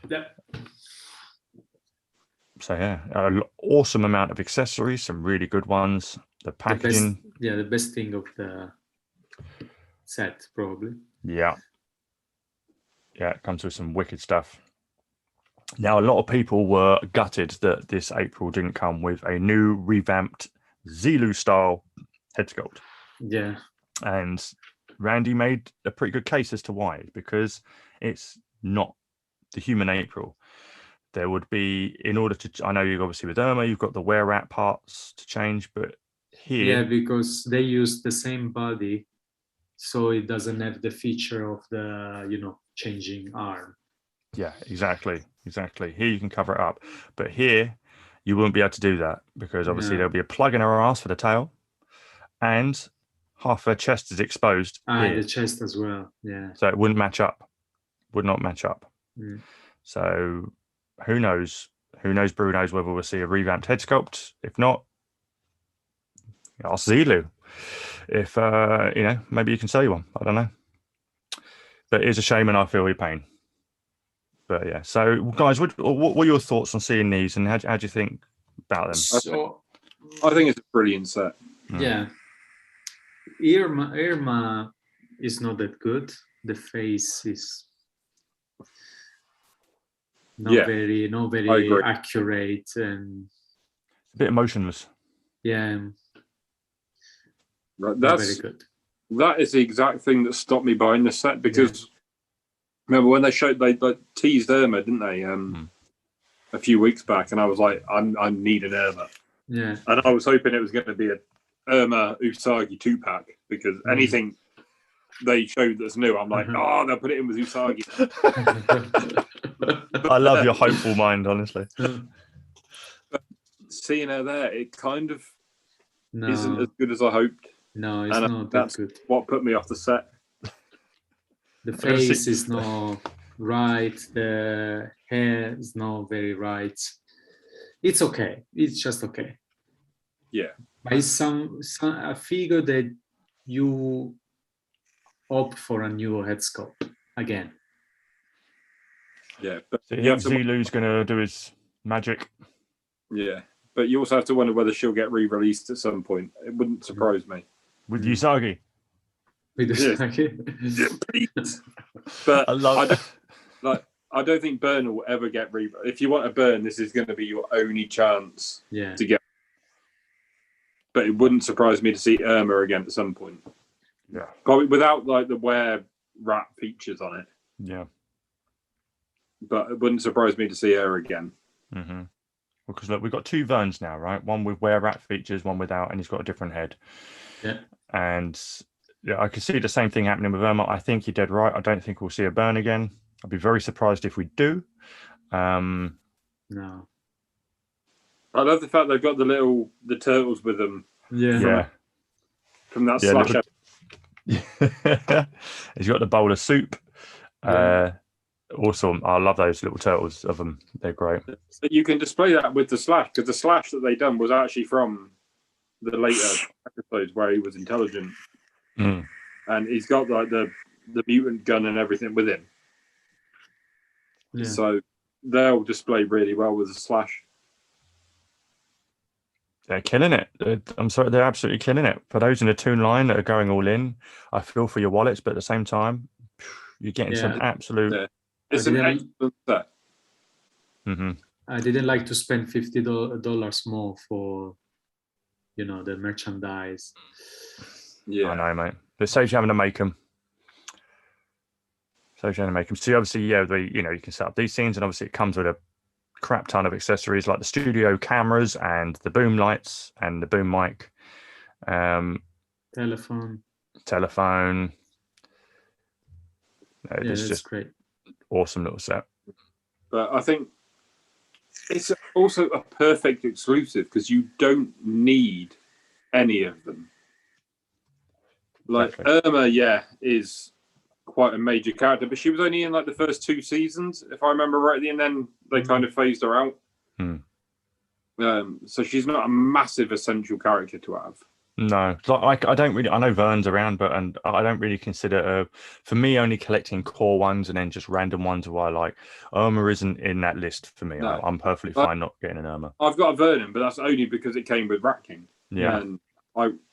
Yep. So yeah, an awesome amount of accessories, some really good ones. The packaging, the best thing of the set, probably. Yeah, it comes with some wicked stuff. Now, a lot of people were gutted that this April didn't come with a new revamped Zelu style head sculpt. Yeah, and Randy made a pretty good case as to why, because it's not the human April. There would be, in order to, I know you've obviously with Irma, you've got the wear wrap parts to change, but here... Yeah, because they use the same body, so it doesn't have the feature of the, changing arm. Yeah, exactly. Here you can cover it up. But here, you wouldn't be able to do that, because obviously there'll be a plug in her ass for the tail, and half her chest is exposed. The chest as well, yeah. So it wouldn't match up. Would not match up. Mm. So... who knows? Brew knows whether we'll see a revamped head sculpt. If not, ask Zelu. If maybe you can sell you one. I don't know. But it is a shame, and I feel your pain. But yeah. So, guys, what were your thoughts on seeing these, and how do you think about them? So, I think it's a brilliant set. Yeah. Irma is not that good. The face is not very accurate, and a bit emotionless. Yeah, right. That's very good. That is the exact thing that stopped me buying the set, because remember when they teased Irma, didn't they? A few weeks back, and I was like, I need an Irma. Yeah, and I was hoping it was going to be a Irma Usagi 2-pack, because anything they showed that's new, I'm like, they'll put it in with Usagi. I love your hopeful mind, honestly. But seeing her there, it kind of isn't as good as I hoped. No, it's not that good. What put me off the set. The face is not right. The hair is not very right. It's okay. It's just okay. Yeah. But it's I figure that you opt for a new head sculpt again. Yeah, but so Zelu's going to do his magic. Yeah, but you also have to wonder whether she'll get re-released at some point. It wouldn't surprise me. With Usagi. With Usagi. Yeah, please. But I love I don't think Burn will ever get Reaver. If you want a Burn, this is going to be your only chance to get. But it wouldn't surprise me to see Irma again at some point. Yeah. Probably without like the wear rat features on it. Yeah. But it wouldn't surprise me to see her again. Mm-hmm. Because look, we've got 2 Verns now, right? One with wear rat features, one without, and he's got a different head. Yeah. And yeah, I could see the same thing happening with Irma. I think you're dead right. I don't think we'll see a Burn again. I'd be very surprised if we do. No. I love the fact they've got the turtles with them. Yeah. From that slash. He's got the bowl of soup. Awesome. I love those little turtles of them. They're great. So you can display that with the slash, because the slash that they done was actually from the later episodes where he was intelligent. Mm. And he's got like the mutant gun and everything with him. Yeah. So they'll display really well with the slash. They're killing it. I'm sorry, they're absolutely killing it. For those in the Toon line that are going all in, I feel for your wallets, but at the same time, you're getting some absolute. Yeah. It's an excellent set. Mm-hmm. I didn't like to spend $50 more for, the merchandise. Yeah, I know, mate. It saves you having to make them. So obviously, you can set up these scenes, and obviously it comes with a crap ton of accessories like the studio cameras and the boom lights and the boom mic, telephone. It's just great. Awesome little set. But I think it's also a perfect exclusive because you don't need any of them. Like Irma, is quite a major character, but she was only in like the first 2 seasons, if I remember rightly, and then they kind of phased her out. So she's not a massive essential character to have. No, like I don't really. I know Vern's around, but I don't really consider. For me, only collecting core ones and then just random ones who I like. Irma isn't in that list for me. No. I'm perfectly fine not getting an Irma. I've got a Vernon, but that's only because it came with Rat King. Yeah, and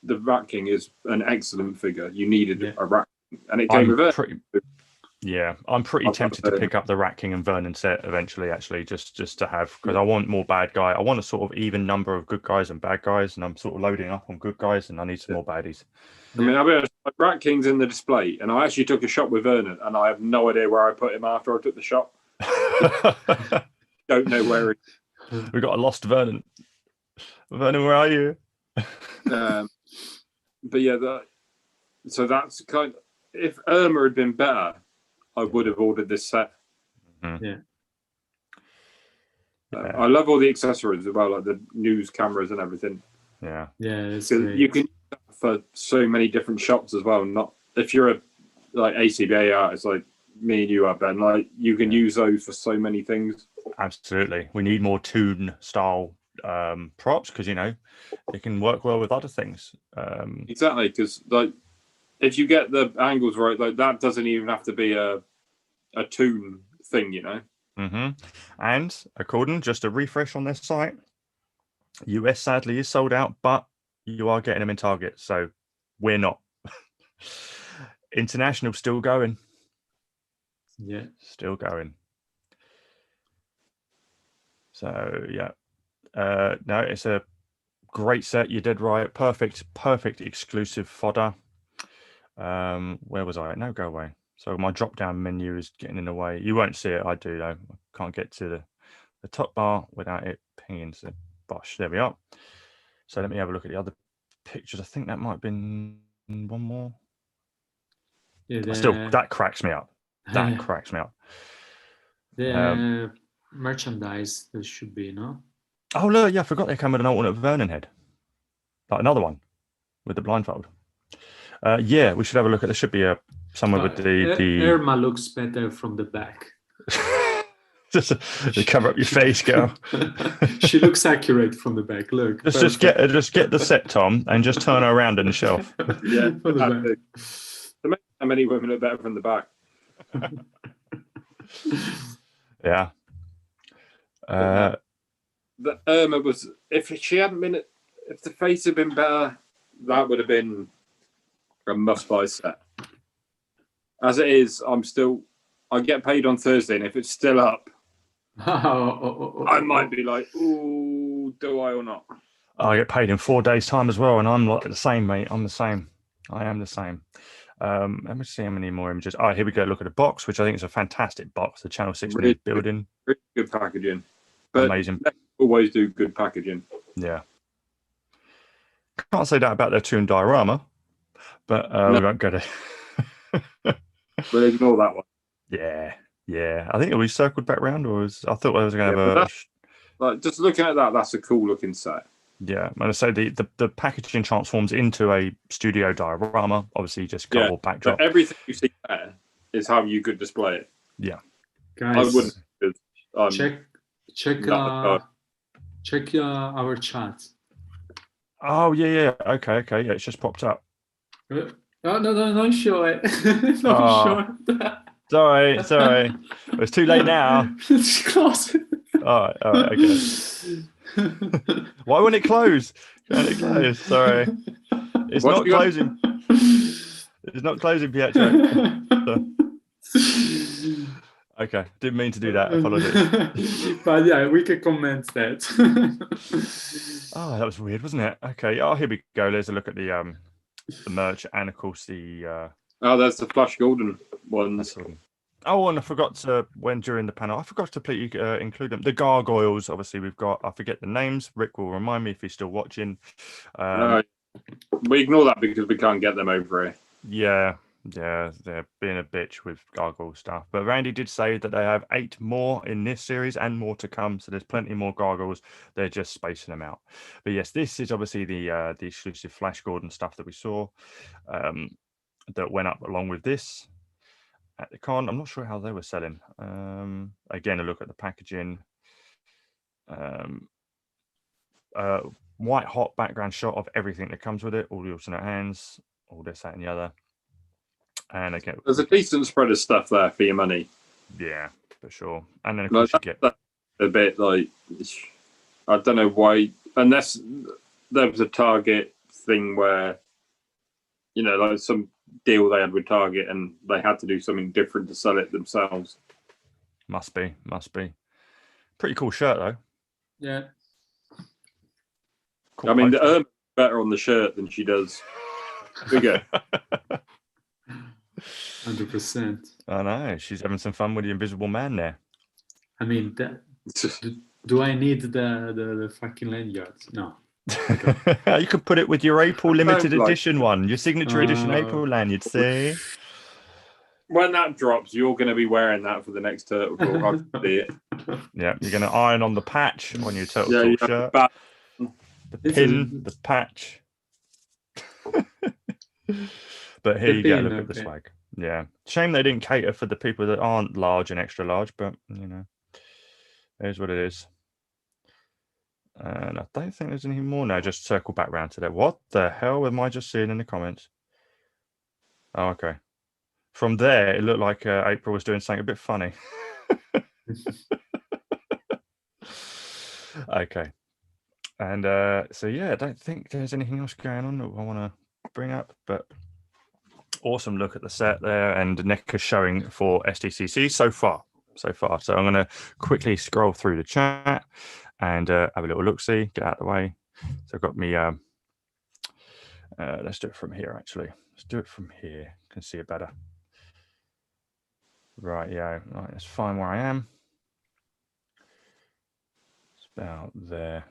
the Rat King is an excellent figure. You needed a Rat King, and it came with Vernon. I'm pretty tempted to pick up the Rat King and Vernon set eventually, actually, just to have, because I want more bad guy. I want a sort of even number of good guys and bad guys, and I'm sort of loading up on good guys, and I need some more baddies. I mean, I'll be honest, Rat King's in the display, and I actually took a shot with Vernon, and I have no idea where I put him after I took the shot. Don't know where he... We got a lost Vernon. Vernon, where are you? But yeah, so that's kind of... If Irma had been better, I would have ordered this set. Yeah. I love all the accessories as well, like the news cameras and everything. Yeah. It's you can use that for so many different shops as well. Not if you're a ACBA artist like me and you are, Ben. Like you can use those for so many things. Absolutely, we need more Toon style props because they can work well with other things. Exactly, because if you get the angles right, like that doesn't even have to be a Toon thing, And according, just a refresh on their site, US sadly is sold out, but you are getting them in Target, so we're not. International still going. Yeah, still going. So yeah, no, it's a great set. You did right. Perfect exclusive fodder. Where was I? No, go away. So my drop down menu is getting in the way. You won't see it. I do though. I can't get to the top bar without it pinging. So bosh, there we are. So let me have a look at the other pictures. I think that might have been one more. Yeah, still, that cracks me up. That cracks me up. The merchandise, there should be, no? Oh look, yeah, I forgot they came with an alternate Vernon head. Like another one with the blindfold. Yeah, we should have a look at. There should be somewhere with the Irma looks better from the back. Just to cover up your face, girl. She looks accurate from the back. Look, just get the set, Tom, and just turn her around on the shelf. Yeah, how many women are better from the back? Yeah. The Irma was, if she hadn't been, if the face had been better, that would have been a must-buy set. As it is, I'm I get paid on Thursday, and if it's still up, I might be like, ooh, do I or not? I get paid in 4 days' time as well, and I'm like the same, mate. I'm the same. I am the same. Let me see how many more images. Oh, here we go. Look at the box, which I think is a fantastic box. The Channel 6 Really building. Really good packaging. But amazing. They always do good packaging. Yeah. Can't say that about their Toon diorama, but No. we won't go to. We'll ignore that one. Yeah, yeah. I think it was circled back round, or I thought I was going to have a. Like just looking at that, that's a cool looking set. Yeah, and I say the packaging transforms into a studio diorama. Obviously, just cardboard backdrop. But everything you see there is how you could display it. Yeah, guys, I wouldn't. Check our chat. Oh yeah. Okay. Yeah, it's just popped up. Oh no, show it. Show it. Sorry. It's too late now. It's close. All right, okay. Why wouldn't it close? Can't it close? Sorry. It's not closing. It's not closing, Pietro. Okay, didn't mean to do that. Apologies. But yeah, we can comment that. Oh, that was weird, wasn't it? Okay. Oh, here we go. There's a look at the merch, and of course the. Oh, there's the Flash Golden ones. Oh, and I forgot to during the panel, I forgot to completely include them. The gargoyles, obviously, we've got. I forget the names. Rick will remind me if he's still watching. We ignore that because we can't get them over here. Yeah, they're being a bitch with gargoyle stuff. But Randy did say that they have 8 more in this series and more to come. So there's plenty more gargoyles. They're just spacing them out. But yes, this is obviously the exclusive Flash Gordon stuff that we saw that went up along with this at the con. I'm not sure how they were selling. Again, a look at the packaging. White hot background shot of everything that comes with it. All the alternate hands, all this, that, and the other. And again, there's a decent spread of stuff there for your money. Yeah, for sure. And then of course you get a bit like, I don't know why, unless there was a Target thing where, like some deal they had with Target and they had to do something different to sell it themselves. Must be. Pretty cool shirt though. Yeah. Cool. I mean, the Irma better on the shirt than she does. Bigger. 100%. I know. She's having some fun with the Invisible Man there. I mean, do I need the fucking lanyard? No. You could put it with your April limited edition one, your signature edition April lanyard. See, when that drops, you're going to be wearing that for the next Turtle Talk. I can see it. Yeah, you're going to iron on the patch on your Turtle Talk shirt. The pin, the patch. But here you go. Look at the swag. Yeah, shame they didn't cater for the people that aren't large and extra large, but here's what it is. And I don't think there's anything more now. Just circle back round to that. What the hell am I just seeing in the comments? Oh, okay. From there, it looked like April was doing something a bit funny. Okay. And so, yeah, I don't think there's anything else going on that I want to bring up, but awesome look at the set there, and NECA showing for SDCC so far. So I'm going to quickly scroll through the chat and have a little look-see, get out of the way. So I've got me, let's do it from here, actually. Let's do it from here. Can see it better. Right, yeah, right, let's find where I am. It's about there.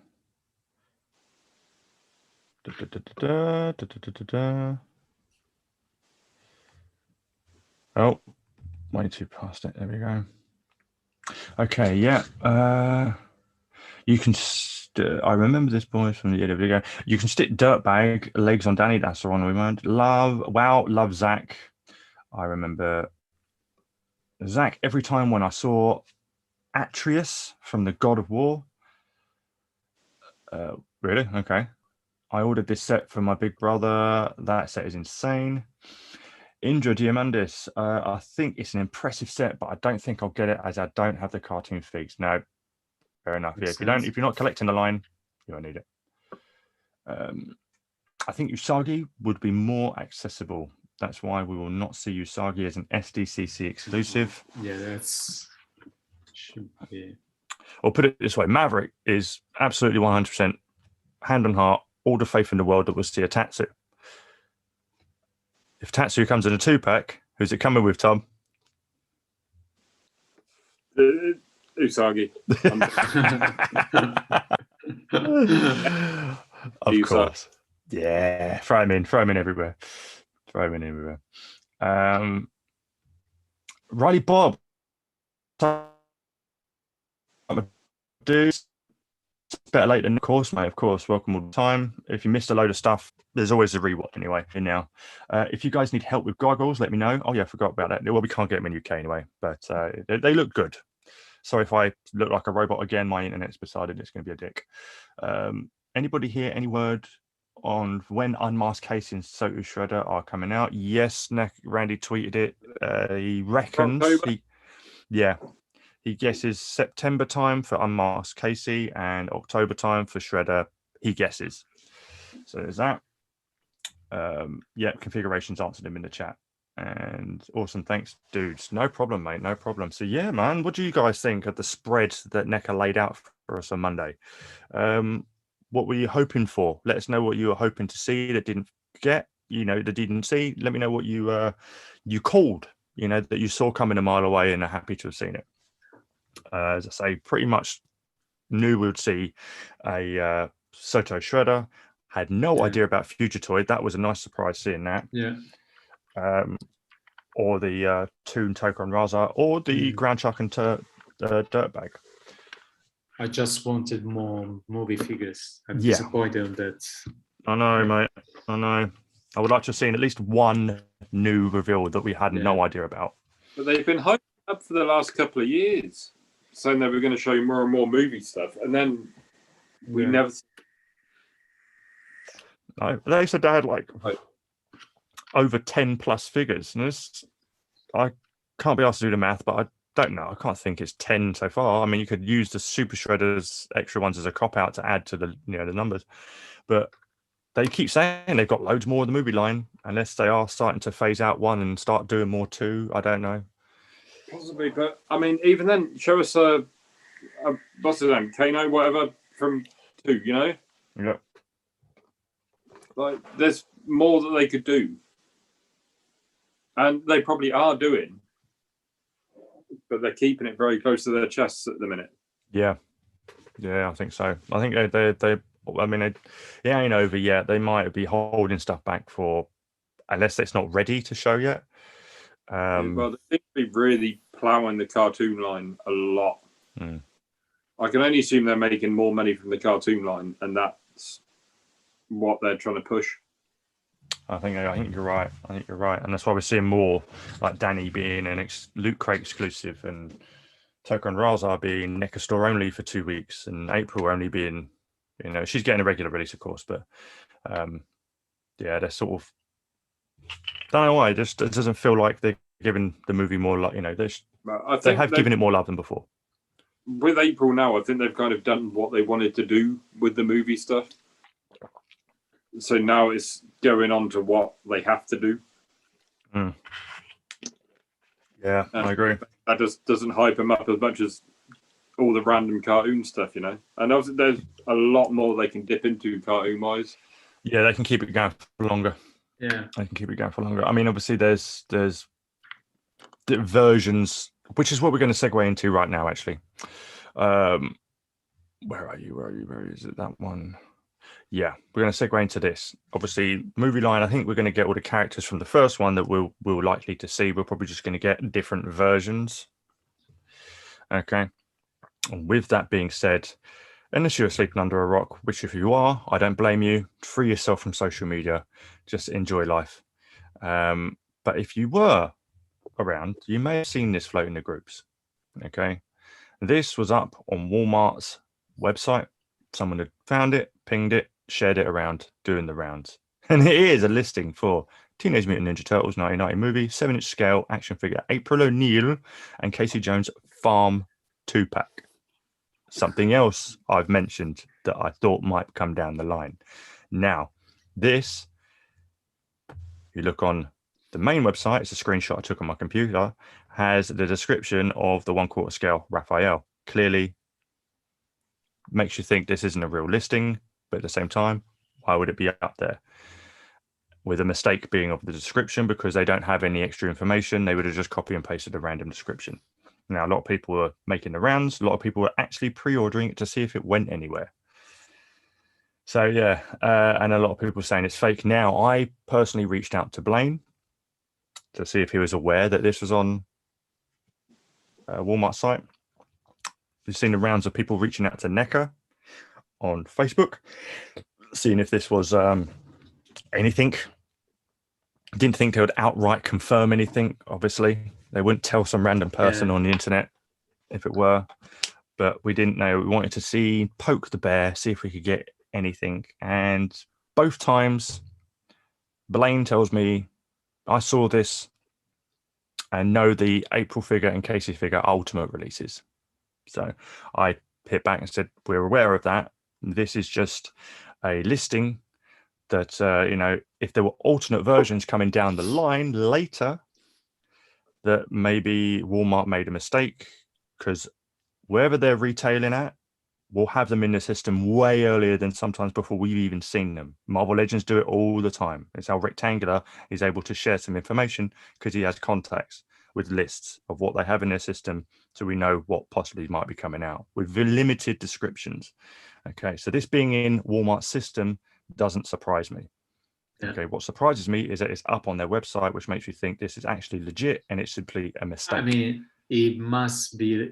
Oh, way too past it. There we go. Okay, yeah. You can. I remember this boy from the other video. You can stick dirtbag legs on Danny. That's the one we learned. Love Zach. I remember Zach every time when I saw Atreus from the God of War. Really? Okay. I ordered this set for my big brother. That set is insane. Indra Diamandis. I think it's an impressive set, but I don't think I'll get it as I don't have the cartoon figs. No, fair enough. Yeah, if you're not collecting the line, you won't need it. I think Usagi would be more accessible. That's why we will not see Usagi as an SDCC exclusive. Yeah, that's should be. Or put it this way, Maverick is absolutely 100% hand on heart, all the faith in the world that we'll see a Tatsu. If Tatsu comes in a 2-pack, who's it coming with, Tom? Usagi. Of course. Yeah, throw him in everywhere. Riley Bob. Dudes, better late than of course, mate. Of course, welcome all the time. If you missed a load of stuff, there's always a rewatch anyway. In now, if you guys need help with goggles, let me know. Oh yeah, I forgot about that. Well, we can't get them in UK anyway, but they look good. Sorry if I look like a robot again. My internet's decided it's going to be a dick. Anybody here? Any word on when Unmasked Casey and Soto Shredder are coming out? Yes, Randy tweeted it. He reckons. He guesses September time for Unmasked Casey and October time for Shredder. He guesses. So there's that. Configurations answered him in the chat. And awesome, thanks, dudes. No problem, mate. No problem. So yeah, man, what do you guys think of the spread that NECA laid out for us on Monday? What were you hoping for? Let us know what you were hoping to see that didn't get, that didn't see. Let me know what you called, that you saw coming a mile away and are happy to have seen it. As I say, pretty much knew we would see a Soto Shredder. Had no idea about Fugitoid. That was a nice surprise seeing that. Yeah. Or the Toon Tokon Raza, or the Ground Chuck and Dirtbag. I just wanted more movie figures. I'm disappointed on that. I know, mate. I know. I would like to have seen at least one new reveal that we had no idea about. But they've been hyped up for the last couple of years, saying they were going to show you more and more movie stuff, and then we never. No, they said they had like over 10 plus figures, and I can't be asked to do the math, but I don't know. I can't think it's 10 so far. I mean, you could use the Super Shredders extra ones as a cop out to add to the the numbers, but they keep saying they've got loads more of the movie line, unless they are starting to phase out one and start doing more two. I don't know. Possibly, but I mean, even then, show us a what's his name, Kano, whatever, from 2. Yeah. Like, there's more that they could do, and they probably are doing, but they're keeping it very close to their chests at the minute. Yeah, I think so. I think they. I mean, it ain't over yet. They might be holding stuff back for, unless it's not ready to show yet. Well, they seem to be really ploughing the cartoon line a lot. I can only assume they're making more money from the cartoon line, and that's what they're trying to push. I think you're right. And that's why we're seeing more like Danny being an Loot Crate exclusive, and Tokon Raza being NECA store only for 2 weeks, and April only being, she's getting a regular release, of course, but they're sort of, don't know why, it doesn't feel like they're giving the movie more like, they have given it more love than before. With April now, I think they've kind of done what they wanted to do with the movie stuff. So now it's going on to what they have to do. Yeah, I agree. That just doesn't hype them up as much as all the random cartoon stuff, And obviously there's a lot more they can dip into cartoon-wise. Yeah, they can keep it going for longer. Yeah, they can keep it going for longer. I mean, obviously there's the versions, which is what we're going to segue into right now, actually. Where are you? Where is it? That one. Yeah, we're going to segue into this. Obviously, movie line, I think we're going to get all the characters from the first one that we're likely to see. We're probably just going to get different versions. Okay. And with that being said, unless you're sleeping under a rock, which if you are, I don't blame you. Free yourself from social media. Just enjoy life. But if you were around, you may have seen this float in the groups. Okay. This was up on Walmart's website. Someone had found it, pinged it, shared it around, doing the rounds. And it is a listing for Teenage Mutant Ninja Turtles 1990 movie, 7-inch scale action figure April O'Neil and Casey Jones Farm 2-pack. Something else I've mentioned that I thought might come down the line. Now, this, you look on The main website, it's a screenshot I took on my computer, has the description of the 1/4 scale Raphael. Clearly makes you think this isn't a real listing, but at the same time, why would it be up there? With a mistake being of the description, because they don't have any extra information, they would have just copy and pasted a random description. Now, a lot of people were making the rounds. A lot of people were actually pre-ordering it to see if it went anywhere. So yeah, and a lot of people saying it's fake. Now, I personally reached out to Blaine to see if he was aware that this was on Walmart site. We've seen the rounds of people reaching out to NECA on Facebook, seeing if this was anything. Didn't think they would outright confirm anything. Obviously, they wouldn't tell some random person on the internet if it were, but we didn't know. We wanted to see, poke the bear, see if we could get anything. And both times, Blaine tells me, I saw this and know the April figure and Casey figure ultimate releases. So I hit back and said, we're aware of that. This is just a listing that, you know, if there were alternate versions coming down the line later, that maybe Walmart made a mistake, because wherever they're retailing at, we'll have them in the system way earlier than sometimes before we've even seen them. Marvel Legends do it all the time. It's how Rectangular is able to share some information, because he has contacts with lists of what they have in their system, so we know what possibly might be coming out with limited descriptions. Okay, so this being in Walmart's system doesn't surprise me. Okay, what surprises me is that it's up on their website, which makes you think this is actually legit and it's simply a mistake. I mean, it must be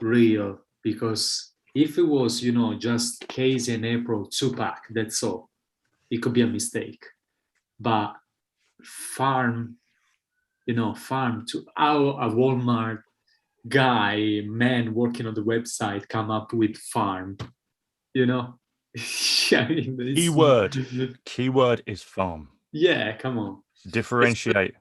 real, because if it was, you know, just Casey and April 2-pack, that's all, it could be a mistake. But farm, you know, farm to a Walmart man working on the website come up with farm, you know. Keyword is farm. Yeah, come on. Differentiate.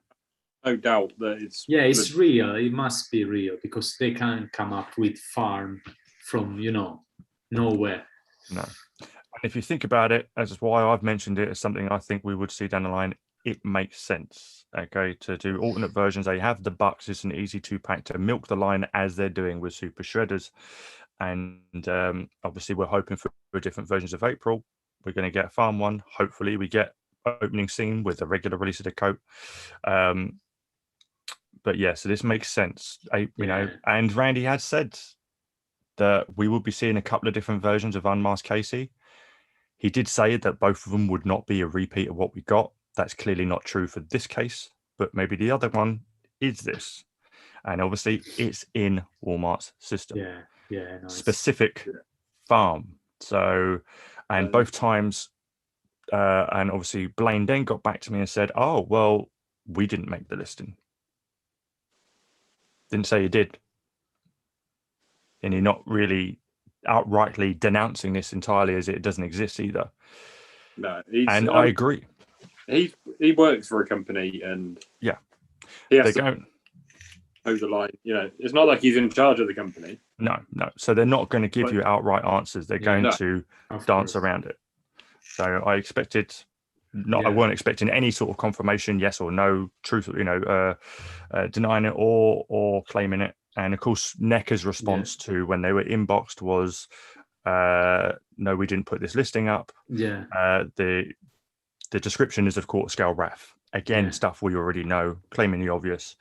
No doubt that it's it's real. It must be real, because they can't come up with farm from, you know, nowhere. No. And if you think about it, as is why I've mentioned it as something I think we would see down the line, it makes sense. Okay, to do alternate versions. They have the bucks. It's an easy 2-pack to milk the line as they're doing with Super Shredders. And obviously we're hoping for different versions of April. We're going to get a farm one. Hopefully we get opening scene with the regular release of the coat. But yeah, so this makes sense. You know, and Randy had said that we will be seeing a couple of different versions of Unmasked Casey. He did say that both of them would not be a repeat of what we got. That's clearly not true for this case, but maybe the other one is this. And obviously it's in Walmart's system. Nice. Specific farm. So, and both times, and obviously Blaine then got back to me and said, oh, well, we didn't make the listing. Didn't say you did. And you're not really outrightly denouncing this entirely as it doesn't exist either. No, and I agree. He works for a company, and he has to hold the line. You know, it's not like he's in charge of the company. No. So they're not going to give you outright answers. They're going to dance around it. So I expected. I weren't expecting any sort of confirmation, yes or no, truth, you know, denying it or claiming it. And of course, NECA's response to when they were inboxed was, no, we didn't put this listing up. The description is of course scale RAF. Again, stuff we already know, claiming the obvious.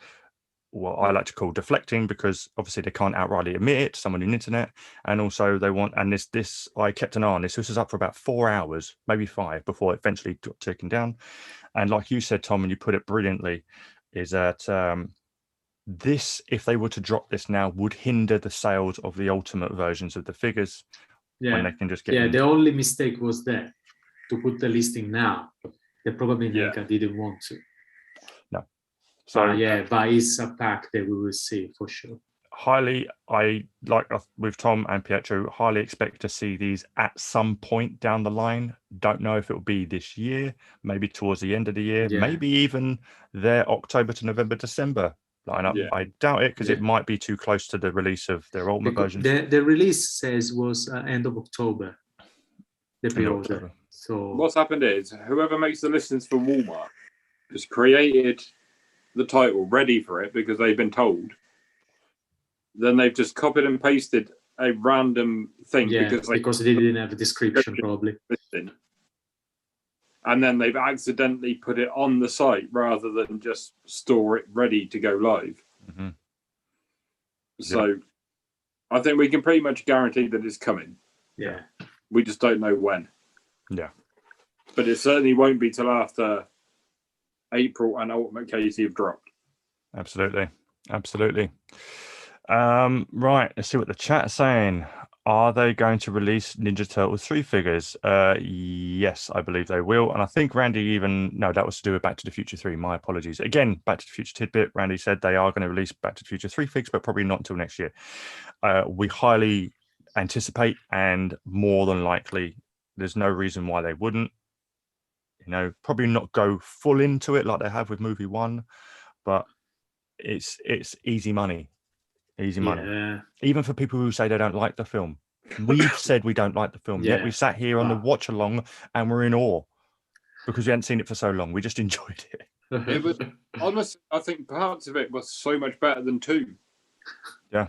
What I like to call deflecting, because obviously they can't outrightly admit it to someone on the internet. And also they want, and this I kept an eye on this. This was up for about 4 hours, maybe 5, before it eventually got taken down. And like you said, Tom, and you put it brilliantly, is that this, if they were to drop this now, would hinder the sales of the ultimate versions of the figures. When they can just get the only mistake was that to put the listing now. They probably NECA didn't want to. No. So but it's a pack that we will see for sure. Highly, I like with Tom and Pietro, highly expect to see these at some point down the line. Don't know if it will be this year, maybe towards the end of the year, maybe even their October to November, December lineup. I doubt it, because it might be too close to the release of their ultimate versions. The release says was end of October. The pre-order. So what's happened is whoever makes the listings for Walmart has created the title ready for it because they've been told, then they've just copied and pasted a random thing because they didn't have a description probably. And then they've accidentally put it on the site rather than just store it ready to go live. Mm-hmm. So I think we can pretty much guarantee that it's coming. Yeah. We just don't know when. Yeah. But it certainly won't be till after April and Ultimate Casey have dropped. Absolutely. Absolutely. Right. Let's see what the chat's saying. Are they going to release Ninja Turtles 3 figures? Yes, I believe they will. And I think Randy no, that was to do with Back to the Future 3. My apologies. Again, Back to the Future tidbit. Randy said they are going to release Back to the Future 3 figs, but probably not until next year. We highly anticipate, and more than likely, there's no reason why they wouldn't. You know, probably not go full into it like they have with movie 1, but it's easy money. Easy money. Yeah. Even for people who say they don't like the film. We've said we don't like the film, yet we sat here on the watch along and we're in awe because we hadn't seen it for so long. We just enjoyed it. It was honestly, I think parts of it was so much better than 2. Yeah.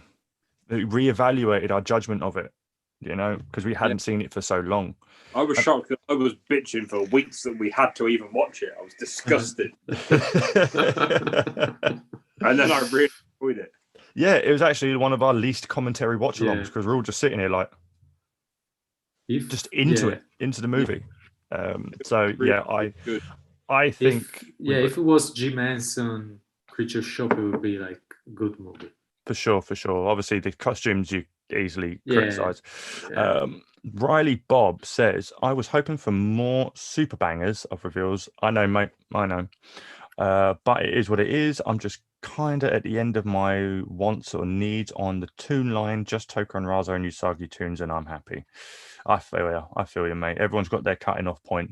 It reevaluated our judgment of it, you know, because we hadn't seen it for so long. I was shocked that I was bitching for weeks that we had to even watch it. I was disgusted. And then I really enjoyed it. Yeah, it was actually one of our least commentary watch-alongs because we're all just sitting here like just into it, into the movie. So really I think if it was Jim Henson Creature Shop, it would be like a good movie. For sure. Obviously, the costumes you easily criticize. Riley Bob says, I was hoping for more super bangers of reveals. I know, mate. I know. But it is what it is. I'm just kind of at the end of my wants or needs on the toon line. Just Toka and Razo and Usagi toons, and I'm happy. I feel you, mate. Everyone's got their cutting off point,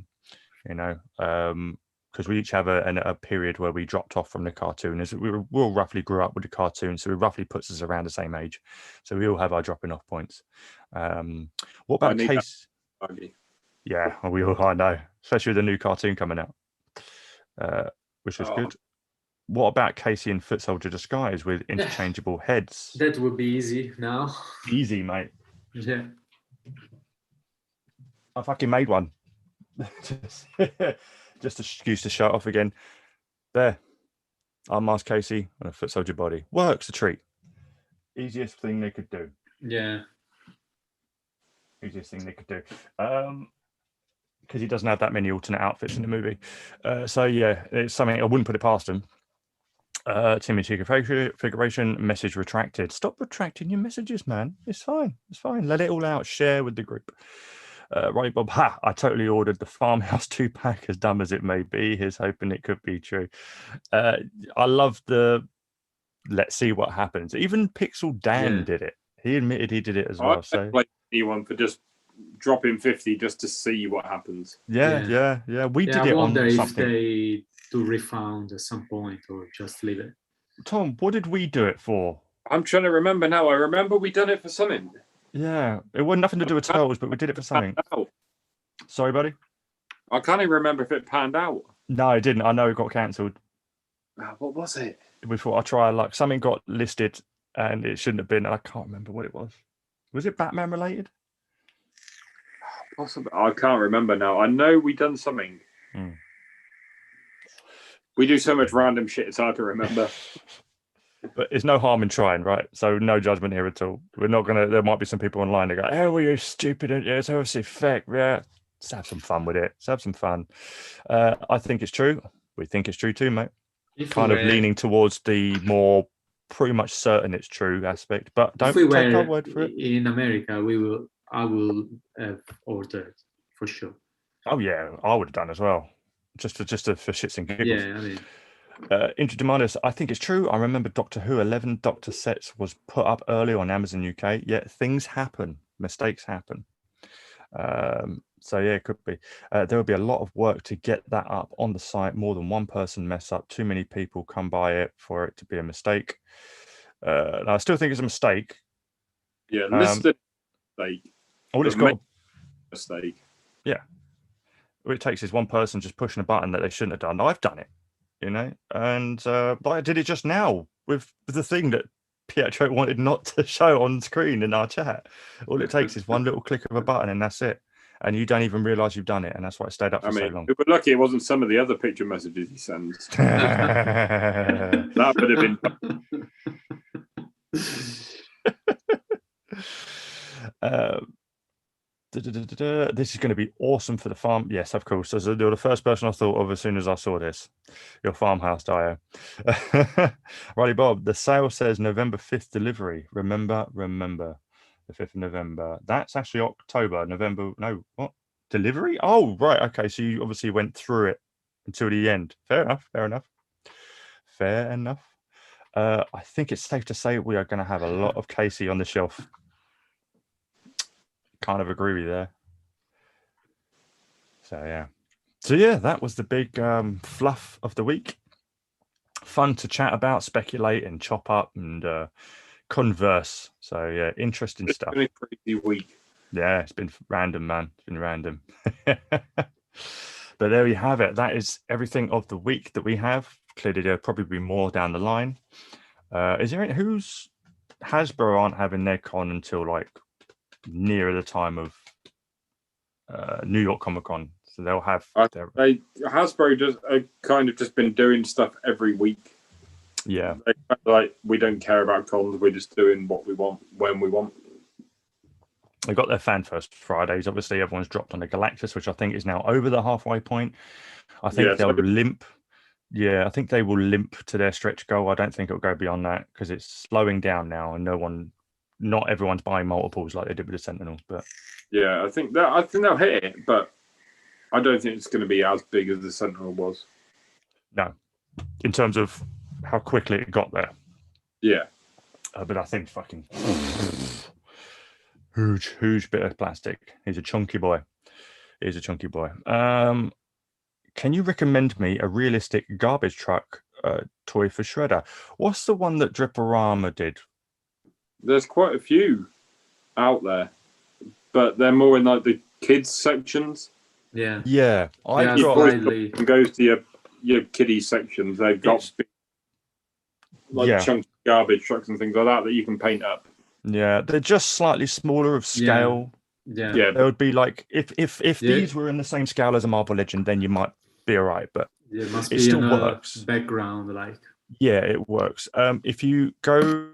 you know, because we each have a period where we dropped off from the cartoon. As we all roughly grew up with the cartoon, so it roughly puts us around the same age. So we all have our dropping off points. What about Case? Yeah, we all, I know, especially with the new cartoon coming out, which is good. What about Casey and Foot Soldier Disguise with interchangeable heads? That would be easy now. Easy, mate. Yeah. I fucking made one. Just excuse to show off again. There. Unmasked Casey and a Foot Soldier body. Works a treat. Easiest thing they could do. Yeah. Easiest thing they could do. Because he doesn't have that many alternate outfits in the movie. So yeah, it's something I wouldn't put it past him. TMNT configuration message retracted. Stop retracting your messages, man. It's fine. Let it all out. Share with the group. Right, Bob. I totally ordered the Farmhouse 2-pack, as dumb as it may be. Here's hoping it could be true. I love the let's see what happens. Even Pixel Dan did it. He admitted he did it as well. So like anyone for just dropping 50 just to see what happens. Yeah. We did it. I wonder on if something. They do refund at some point or just leave it. Tom, what did we do it for? I'm trying to remember now. I remember we done it for something. Yeah, it wasn't nothing to do with Turtles, but we did it for something. Sorry, buddy? I can't even remember if it panned out. No, it didn't. I know it got cancelled. What was it? We thought I'd try luck. Something got listed and it shouldn't have been. I can't remember what it was. Was it Batman related? Possibly. I can't remember now. I know we done something. We do so much random shit, it's hard to remember. But it's no harm in trying, right? So no judgment here at all. We're not gonna. There might be some people online that go, "Oh, well, you're stupid." Yeah, it's obviously fake. Yeah, let's have some fun with it. Let's have some fun. I think it's true. We think it's true too, mate. Kind of leaning towards the more pretty much certain it's true aspect. But don't take our word for it. In America, I will have ordered for sure. Oh yeah, I would have done as well. Just for shits and giggles. Yeah, I mean. Intrademandus, I think it's true. I remember Doctor Who 11 Doctor Sets was put up earlier on Amazon UK. Yeah, things happen. Mistakes happen. So yeah, it could be. There will be a lot of work to get that up on the site. More than one person mess up. Too many people come by it for it to be a mistake. I still think it's a mistake. Yeah, listed mistake. All it's got mistake. Yeah. All it takes is one person just pushing a button that they shouldn't have done. I've done it. you know. And but I did it just now with the thing that Pietro wanted not to show on screen in our chat. All it takes is one little click of a button, and that's it. And you don't even realize you've done it, and that's why it stayed up for so long. We were lucky it wasn't some of the other picture messages he sends. That would have been. This is going to be awesome for the farm. Yes, of course. You're the first person I thought of as soon as I saw this. Your farmhouse Dio. Riley Bob, the sale says November 5th delivery. Remember the 5th of November. That's actually October, November. No, what? Delivery? Oh, right. Okay. So you obviously went through it until the end. Fair enough. I think it's safe to say we are going to have a lot of Casey on the shelf. Kind of agree with you there. So yeah, that was the big fluff of the week. Fun to chat about, speculate, and chop up and converse. So yeah, interesting stuff. It's been a crazy week. Yeah, it's been random, man. It's been random. But there we have it. That is everything of the week that we have. Clearly, there'll probably be more down the line. Is there any, who's Hasbro aren't having their con until like nearer the time of New York Comic Con, so they'll have Hasbro just kind of just been doing stuff every week. Yeah, like we don't care about cons, we're just doing what we want when we want. They got their Fan First Fridays. Obviously, everyone's dropped on the Galactus, which I think is now over the halfway point. I think they'll limp. Yeah, I think they will limp to their stretch goal. I don't think it'll go beyond that because it's slowing down now, and not everyone's buying multiples like they did with the Sentinel. But yeah, I think they'll hit it, but I don't think it's going to be as big as the Sentinel was. No, in terms of how quickly it got there. Yeah, but I think fucking huge bit of plastic. He's a chunky boy. Can you recommend me a realistic garbage truck toy for Shredder? What's the one that Dripperama did? There's quite a few out there, but they're more in like the kids sections. Yeah. Goes to your kiddie sections. They've got chunky garbage trucks and things like that you can paint up. Yeah, they're just slightly smaller of scale. Yeah. They would be like if these were in the same scale as a Marvel Legend, then you might be all right. But it still works. Background, like. Yeah, it works. If you go,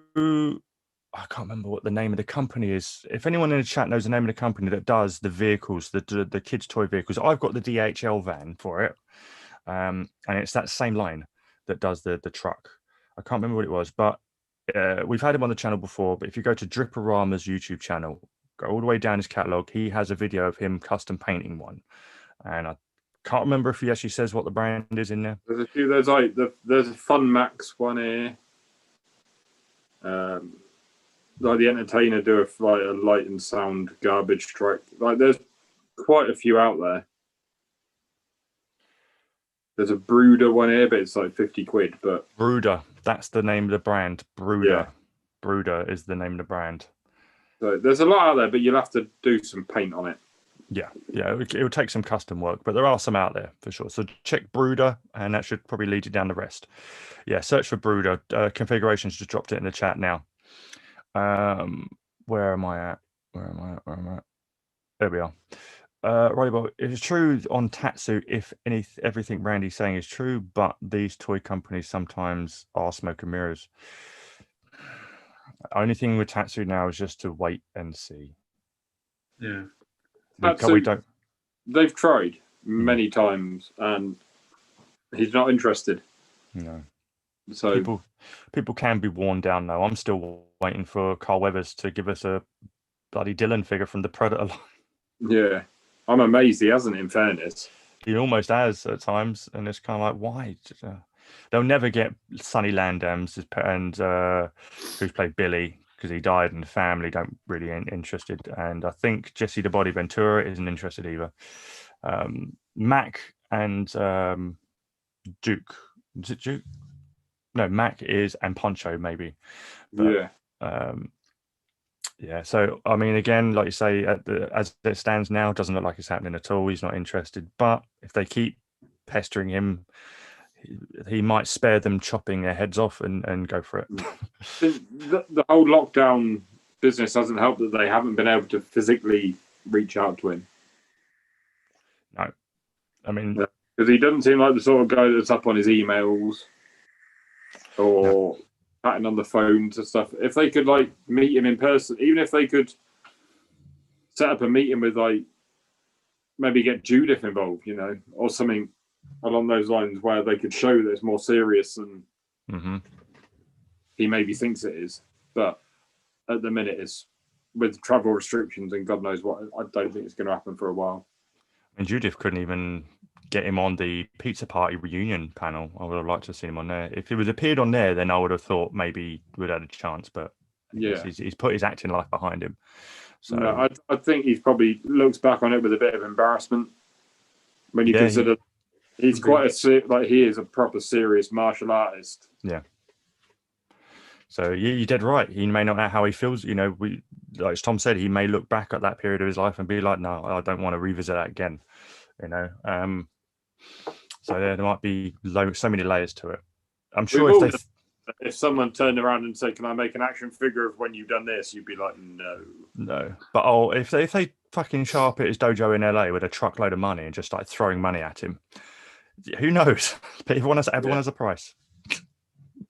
I can't remember what the name of the company is. If anyone in the chat knows the name of the company that does the vehicles, the kids' toy vehicles, I've got the DHL van for it, and it's that same line that does the truck. I can't remember what it was, but we've had him on the channel before. But if you go to Dripperama's YouTube channel, go all the way down his catalog, he has a video of him custom painting one, and I can't remember if he actually says what the brand is in there. There's a few. There's a Fun Max one here. Like the Entertainer do a light and sound garbage truck. Like there's quite a few out there. There's a Brooder one here, but it's like 50 quid. But Brooder, that's the name of the brand. Brooder. Yeah. Brooder is the name of the brand. So there's a lot out there, but you'll have to do some paint on it. Yeah, it would take some custom work, but there are some out there for sure. So check Brooder, and that should probably lead you down the rest. Yeah, search for Brooder. Configurations just dropped it in the chat now. Where am I at? There we are. Right, well, it's true on Tatsu if everything Randy's saying is true, but these toy companies sometimes are smoke and mirrors. Only thing with Tatsu now is just to wait and see. Yeah. They've tried many times, and he's not interested. No. So people can be worn down though. I'm still waiting for Carl Weathers to give us a bloody Dylan figure from the Predator line. Yeah, I'm amazed he hasn't. In fairness, he almost has at times, and it's kind of like, why? They'll never get Sonny Landams and who's played Billy, because he died and the family don't really interested. And I think Jesse the Body Ventura isn't interested either. Mac and Duke. Is it Duke? No, Mac is, and Poncho maybe. But, yeah. So I mean, again, like you say, as it stands now, doesn't look like it's happening at all. He's not interested. But if they keep pestering him, he might spare them chopping their heads off and go for it. The whole lockdown business doesn't help that they haven't been able to physically reach out to him. No, I mean, because he doesn't seem like the sort of guy that's up on his emails or chatting on the phones and stuff. If they could like meet him in person, even if they could set up a meeting with like maybe get Judith involved, you know, or something along those lines where they could show that it's more serious than he maybe thinks it is. But at the minute, it's with travel restrictions and God knows what. I don't think it's going to happen for a while. And Judith couldn't even get him on the pizza party reunion panel. I would have liked to have seen him on there. If he was appeared on there, then I would have thought maybe we'd had a chance. But yeah, he's put his acting life behind him. So no, I think he's probably looks back on it with a bit of embarrassment when you consider he's quite he is a proper serious martial artist. Yeah. So you're dead right. He may not know how he feels. You know, like Tom said, he may look back at that period of his life and be like, "No, I don't want to revisit that again." You know, so there might be so many layers to it. I'm sure if someone turned around and said, "Can I make an action figure of when you've done this?" you'd be like, "No." But if they fucking show up at his dojo in LA with a truckload of money and just like throwing money at him, who knows? Everyone has a price.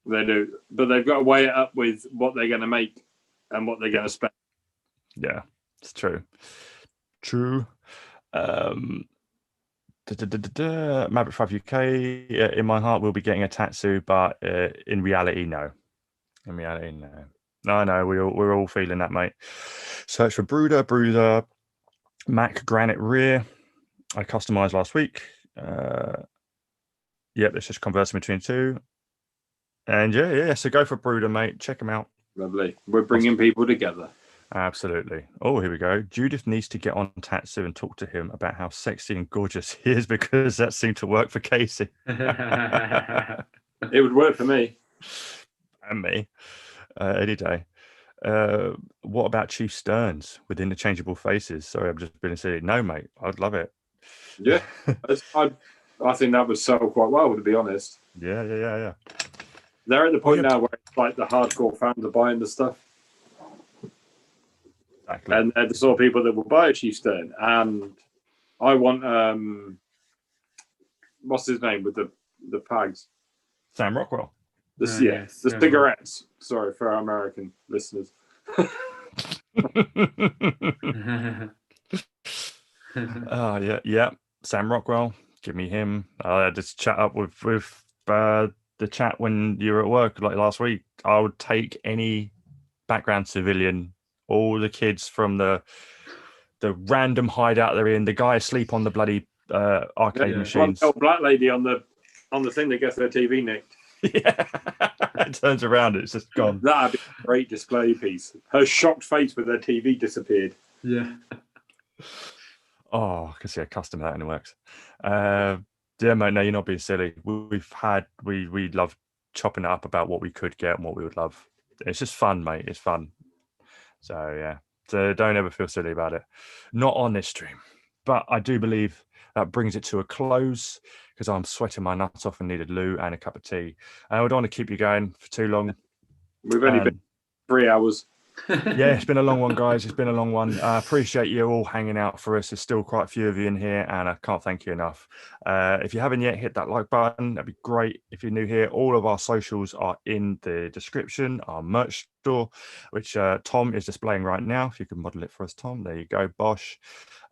They do, but they've got to weigh it up with what they're going to make and what they're going to spend. Yeah, it's true. True. Maverick 5 UK, in my heart, will be getting a tattoo, but in reality, no. In reality, no. No, we're all feeling that, mate. Search for Bruiser, Mac Granite Rear. I customized last week. Yep, it's just conversing between two. And yeah. So go for Brooder, mate. Check them out. Lovely. We're bringing people together. Absolutely. Oh, here we go. Judith needs to get on Tatsu and talk to him about how sexy and gorgeous he is, because that seemed to work for Casey. It would work for me. And me. Any day. What about Chief Stearns with interchangeable faces? Sorry, I'm just being silly. No, mate. I'd love it. Yeah. I think that would sell quite well, to be honest. Yeah. They're at the point now where it's like the hardcore fans are buying the stuff. Exactly. And they're the sort of people that will buy a Chief Stern. And I want, what's his name with the pags? Sam Rockwell. The cigarettes. Sorry for our American listeners. Yeah. Sam Rockwell. Give me him. I just chat up with the chat when you were at work like last week. I would take any background civilian, all the kids from the random hideout they're in, the guy asleep on the bloody arcade machines. One black lady on the thing that gets their TV nicked. Yeah, it turns around, it's just gone. That'd be a great display piece. Her shocked face with her TV disappeared. Yeah. Oh, I can see a custom that and it works. Yeah, mate, no, you're not being silly. We love chopping it up about what we could get and what we would love. It's just fun, mate. It's fun. So yeah, so don't ever feel silly about it. Not on this stream, but I do believe that brings it to a close because I'm sweating my nuts off and needed loo and a cup of tea. I don't want to keep you going for too long. We've only been 3 hours. Yeah, it's been a long one, guys. It's been a long one. I appreciate you all hanging out for us. There's still quite a few of you in here, and I can't thank you enough. If you haven't yet, hit that like button. That'd be great. If you're new here, all of our socials are in the description. Our merch store, which Tom is displaying right now. If you can model it for us, Tom. There you go, Bosh.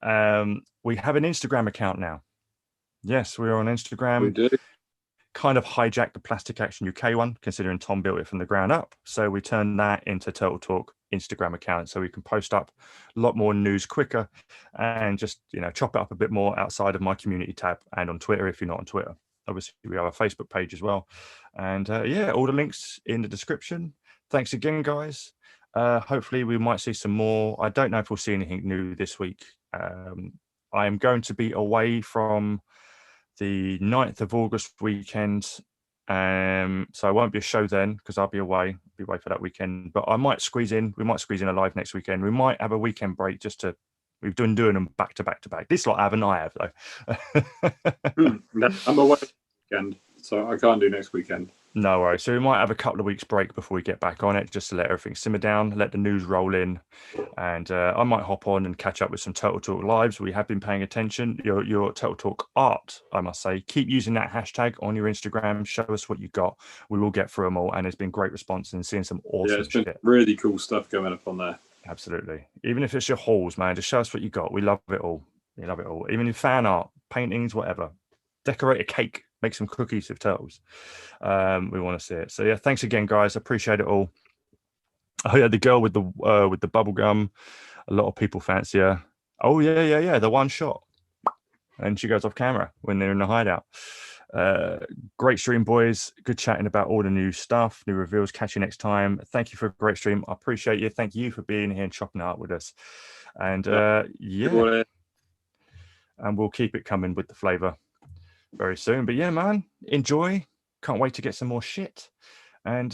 We have an Instagram account now. Yes, we're on Instagram. We do. Kind of hijacked the Plastic Action UK one, considering Tom built it from the ground up. So we turned that into Turtle Talk Instagram account, so we can post up a lot more news quicker and just, chop it up a bit more outside of my community tab and on Twitter if you're not on Twitter. Obviously, we have a Facebook page as well. And all the links in the description. Thanks again, guys. Hopefully, we might see some more. I don't know if we'll see anything new this week. I am going to be away from the 9th of August weekend, so I won't be a show then because I'll be away for that weekend, but we might squeeze in a live next weekend. We might have a weekend break we've been doing them back to back. This lot haven't, I have though. I'm away weekend. so I can't do next weekend. No worries. So we might have a couple of weeks break before we get back on it, just to let everything simmer down, let the news roll in, and I might hop on and catch up with some Total Talk lives. We have been paying attention. Your Total Talk art, I must say. Keep using that hashtag on your Instagram. Show us what you got. We will get through them all, and there's been great response and seeing some awesome it's been shit. really cool stuff coming up on there. Absolutely. Even if it's your hauls, man, just show us what you got. We love it all. We love it all. Even in fan art, paintings, whatever. Decorate a cake. Make some cookies with turtles. We want to see it. So yeah, thanks again, guys. I appreciate it all. Oh yeah, the girl with the bubble gum. A lot of people fancy her. Oh yeah. The one shot, and she goes off camera when they're in the hideout. Great stream, boys. Good chatting about all the new stuff, new reveals. Catch you next time. Thank you for a great stream. I appreciate you. Thank you for being here and chopping it up with us. And yeah, and we'll keep it coming with the flavor very soon. But yeah, man, enjoy. Can't wait to get some more shit. And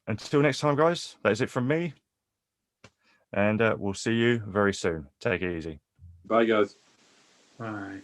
until next time, guys, that is it from me. And we'll see you very soon. Take it easy. Bye, guys. Bye.